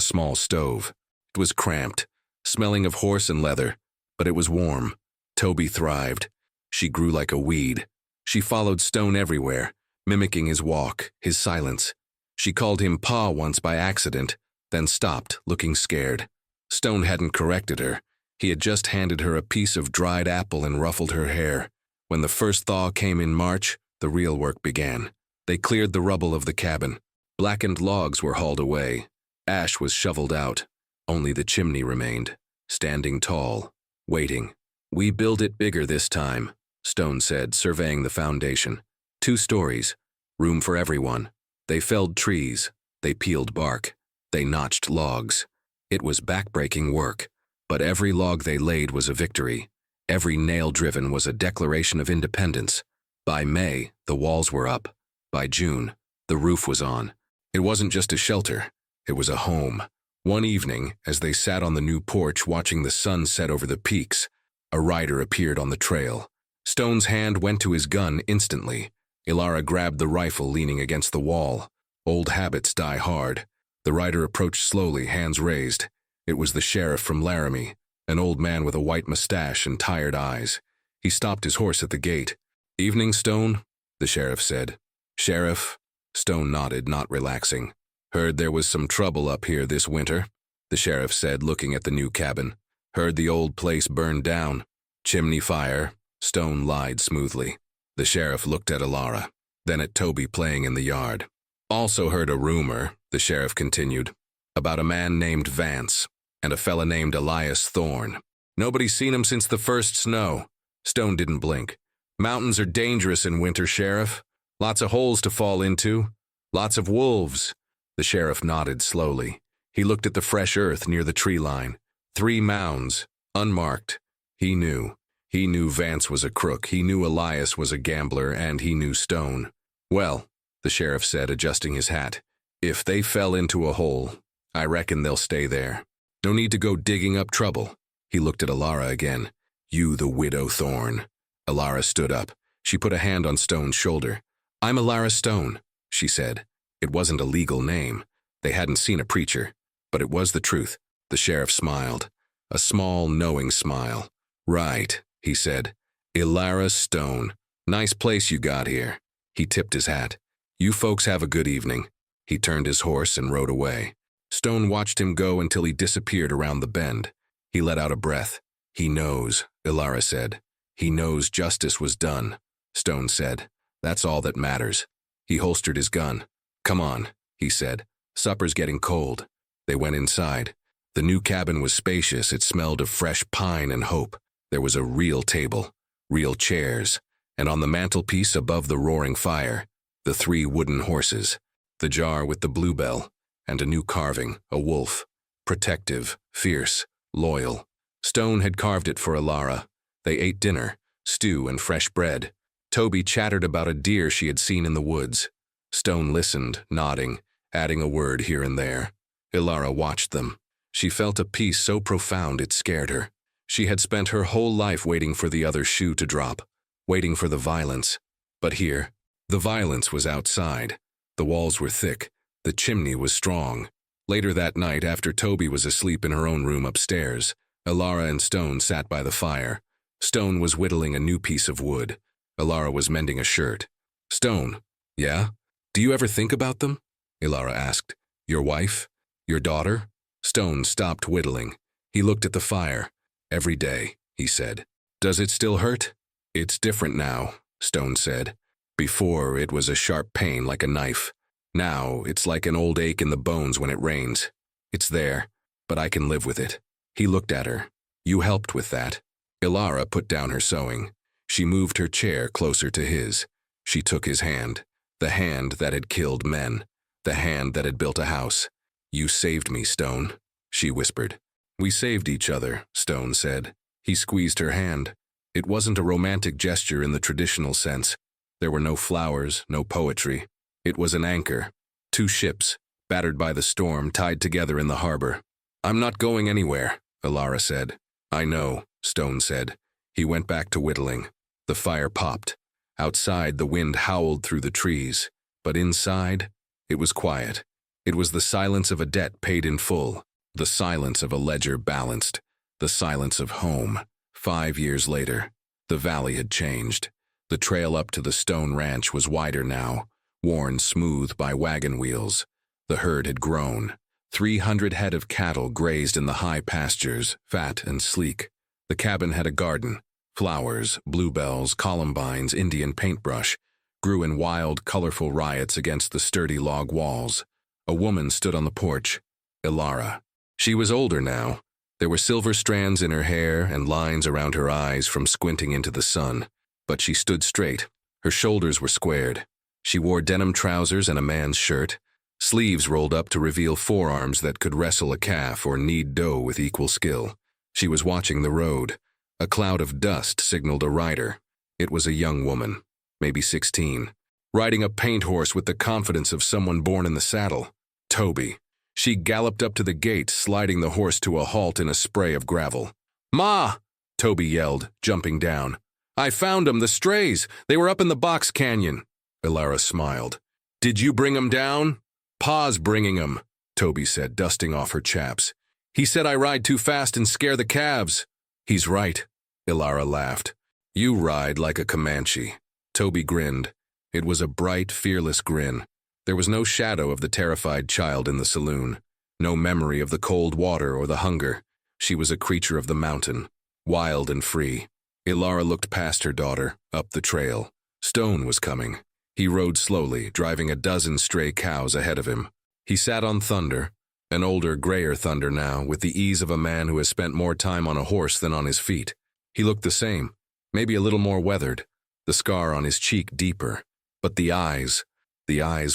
Speaker 1: small stove. It was cramped, smelling of horse and leather, but it was warm. Toby thrived. She grew like a weed. She followed Stone everywhere, mimicking his walk, his silence. She called him Pa once by accident, then stopped, looking scared. Stone hadn't corrected her. He had just handed her a piece of dried apple and ruffled her hair. When the first thaw came in March, the real work began. They cleared the rubble of the cabin. Blackened logs were hauled away. Ash was shoveled out. Only the chimney remained, standing tall, waiting. We build it bigger this time, Stone said, surveying the foundation. 2 stories, room for everyone. They felled trees. They peeled bark. They notched logs. It was backbreaking work, but every log they laid was a victory. Every nail driven was a declaration of independence. By May, the walls were up. By June, the roof was on. It wasn't just a shelter. It was a home. One evening, as they sat on the new porch watching the sun set over the peaks, a rider appeared on the trail. Stone's hand went to his gun instantly. Ilara grabbed the rifle leaning against the wall. Old habits die hard. The rider approached slowly, hands raised. It was the sheriff from Laramie, an old man with a white mustache and tired eyes. He stopped his horse at the gate. "Evening, Stone," the sheriff said. "Sheriff?" Stone nodded, not relaxing. "Heard there was some trouble up here this winter," the sheriff said, looking at the new cabin. "Heard the old place burned down. Chimney fire," Stone lied smoothly. The sheriff looked at Alara, then at Toby playing in the yard. "Also heard a rumor," the sheriff continued, "about a man named Vance and a fella named Elias Thorne. Nobody's seen him since the first snow." Stone didn't blink. "Mountains are dangerous in winter, Sheriff. Lots of holes to fall into. Lots of wolves." The sheriff nodded slowly. He looked at the fresh earth near the tree line. 3 mounds, unmarked. He knew. He knew Vance was a crook. He knew Elias was a gambler, and he knew Stone. "Well," the sheriff said, adjusting his hat, "if they fell into a hole, I reckon they'll stay there. No need to go digging up trouble." He looked at Alara again. "You the widow Thorne." Alara stood up. She put a hand on Stone's shoulder. "I'm Alara Stone," she said. It wasn't a legal name. They hadn't seen a preacher. But it was the truth. The sheriff smiled. A small, knowing smile. "Right," he said. "Alara Stone. Nice place you got here." He tipped his hat. "You folks have a good evening." He turned his horse and rode away. Stone watched him go until he disappeared around the bend. He let out a breath. "He knows," Alara said. "He knows justice was done," Stone said. "That's all that matters." He holstered his gun. "Come on," he said. "Supper's getting cold." They went inside. The new cabin was spacious. It smelled of fresh pine and hope. There was a real table, real chairs, and on the mantelpiece above the roaring fire, the 3 wooden horses, the jar with the bluebell, and a new carving, a wolf, protective, fierce, loyal. Stone had carved it for Alara. They ate dinner, stew and fresh bread. Toby chattered about a deer she had seen in the woods. Stone listened, nodding, adding a word here and there. Alara watched them. She felt a peace so profound it scared her. She had spent her whole life waiting for the other shoe to drop, waiting for the violence. But here, the violence was outside. The walls were thick. The chimney was strong. Later that night, after Toby was asleep in her own room upstairs, Alara and Stone sat by the fire. Stone was whittling a new piece of wood. Alara was mending a shirt. "Stone, yeah? Do you ever think about them?" Alara asked. "Your wife? Your daughter?" Stone stopped whittling. He looked at the fire. "Every day," he said. "Does it still hurt?" "It's different now," Stone said. "Before, it was a sharp pain like a knife. Now, it's like an old ache in the bones when it rains. It's there, but I can live with it." He looked at her. "You helped with that." Alara put down her sewing. She moved her chair closer to his. She took his hand, the hand that had killed men, the hand that had built a house. "You saved me, Stone," she whispered. "We saved each other," Stone said. He squeezed her hand. It wasn't a romantic gesture in the traditional sense. There were no flowers, no poetry. It was an anchor. 2 ships, battered by the storm, tied together in the harbor. "I'm not going anywhere," Alara said. "I know," Stone said. He went back to whittling. The fire popped. Outside, the wind howled through the trees. But inside, it was quiet. It was the silence of a debt paid in full, the silence of a ledger balanced, the silence of home. 5 years later, the valley had changed. The trail up to the Stone Ranch was wider now, worn smooth by wagon wheels. The herd had grown. 300 head of cattle grazed in the high pastures, fat and sleek. The cabin had a garden. Flowers, bluebells, columbines, Indian paintbrush grew in wild, colorful riots against the sturdy log walls. A woman stood on the porch, Alara. She was older now. There were silver strands in her hair and lines around her eyes from squinting into the sun. But she stood straight. Her shoulders were squared. She wore denim trousers and a man's shirt, sleeves rolled up to reveal forearms that could wrestle a calf or knead dough with equal skill. She was watching the road. A cloud of dust signaled a rider. It was a young woman, maybe 16, riding a paint horse with the confidence of someone born in the saddle. Toby. She galloped up to the gate, sliding the horse to a halt in a spray of gravel. "Ma!" Toby yelled, jumping down. "I found them, the strays. They were up in the box canyon." Alara smiled. "Did you bring them down?" Pa's bringing 'em, Toby said, dusting off her chaps. He said I ride too fast and scare the calves. He's right, Ilara laughed. You ride like a Comanche. Toby grinned. It was a bright, fearless grin. There was no shadow of the terrified child in the saloon, no memory of the cold water or the hunger. She was a creature of the mountain, wild and free. Ilara looked past her daughter, up the trail. Stone was coming. He rode slowly, driving a dozen stray cows ahead of him. He sat on Thunder, an older, grayer Thunder now, with the ease of a man who has spent more time on a horse than on his feet. He looked the same, maybe a little more weathered, the scar on his cheek deeper. But the eyes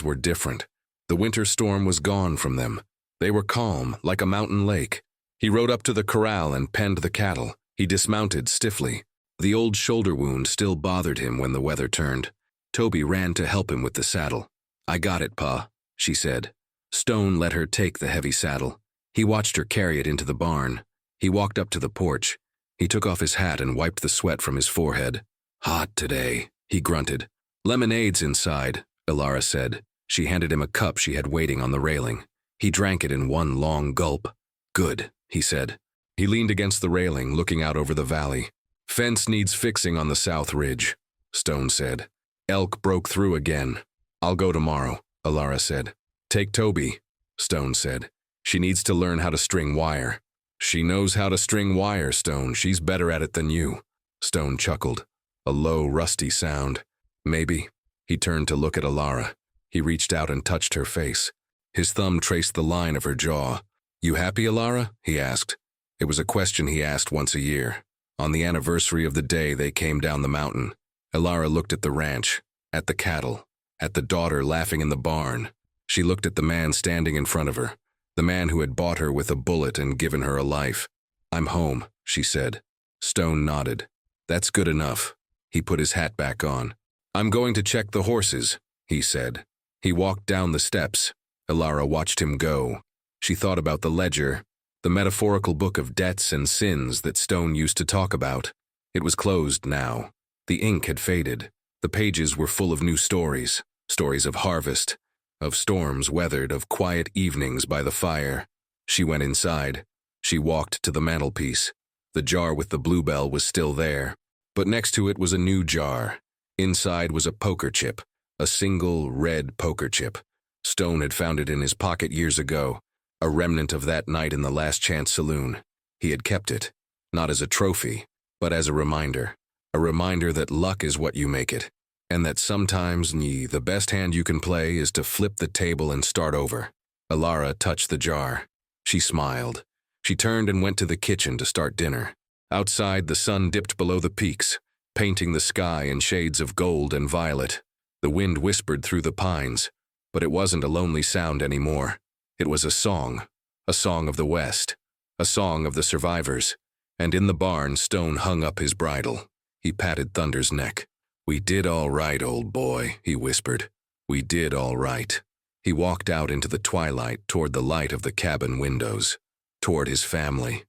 Speaker 1: were different. The winter storm was gone from them. They were calm, like a mountain lake. He rode up to the corral and penned the cattle. He dismounted stiffly. The old shoulder wound still bothered him when the weather turned. Toby ran to help him with the saddle. I got it, Pa, she said. Stone let her take the heavy saddle. He watched her carry it into the barn. He walked up to the porch. He took off his hat and wiped the sweat from his forehead. Hot today, he grunted. Lemonade's inside, Ilara said. She handed him a cup she had waiting on the railing. He drank it in one long gulp. Good, he said. He leaned against the railing, looking out over the valley. Fence needs fixing on the south ridge, Stone said. Elk broke through again. I'll go tomorrow, Ilara said. Take Toby, Stone said. She needs to learn how to string wire. She knows how to string wire, Stone. She's better at it than you. Stone chuckled. A low, rusty sound. Maybe. He turned to look at Ilara. He reached out and touched her face. His thumb traced the line of her jaw. You happy, Ilara? He asked. It was a question he asked once a year. On the anniversary of the day they came down the mountain, Ilara looked at the ranch, at the cattle, at the daughter laughing in the barn. She looked at the man standing in front of her, the man who had bought her with a bullet and given her a life. I'm home, she said. Stone nodded. That's good enough. He put his hat back on. I'm going to check the horses, he said. He walked down the steps. Ilara watched him go. She thought about the ledger, the metaphorical book of debts and sins that Stone used to talk about. It was closed now. The ink had faded. The pages were full of new stories, stories of harvest, of storms weathered, of quiet evenings by the fire. She went inside. She walked to the mantelpiece. The jar with the bluebell was still there, but next to it was a new jar. Inside was a poker chip, a single red poker chip. Stone had found it in his pocket years ago, a remnant of that night in the Last Chance Saloon. He had kept it, not as a trophy, but as a reminder that luck is what you make it, and that sometimes the best hand you can play is to flip the table and start over. Ilara touched the jar. She smiled. She turned and went to the kitchen to start dinner. Outside, the sun dipped below the peaks, painting the sky in shades of gold and violet. The wind whispered through the pines, but it wasn't a lonely sound anymore. It was a song of the West, a song of the survivors. And in the barn, Stone hung up his bridle. He patted Thunder's neck. We did all right, old boy, he whispered. We did all right. He walked out into the twilight toward the light of the cabin windows, toward his family.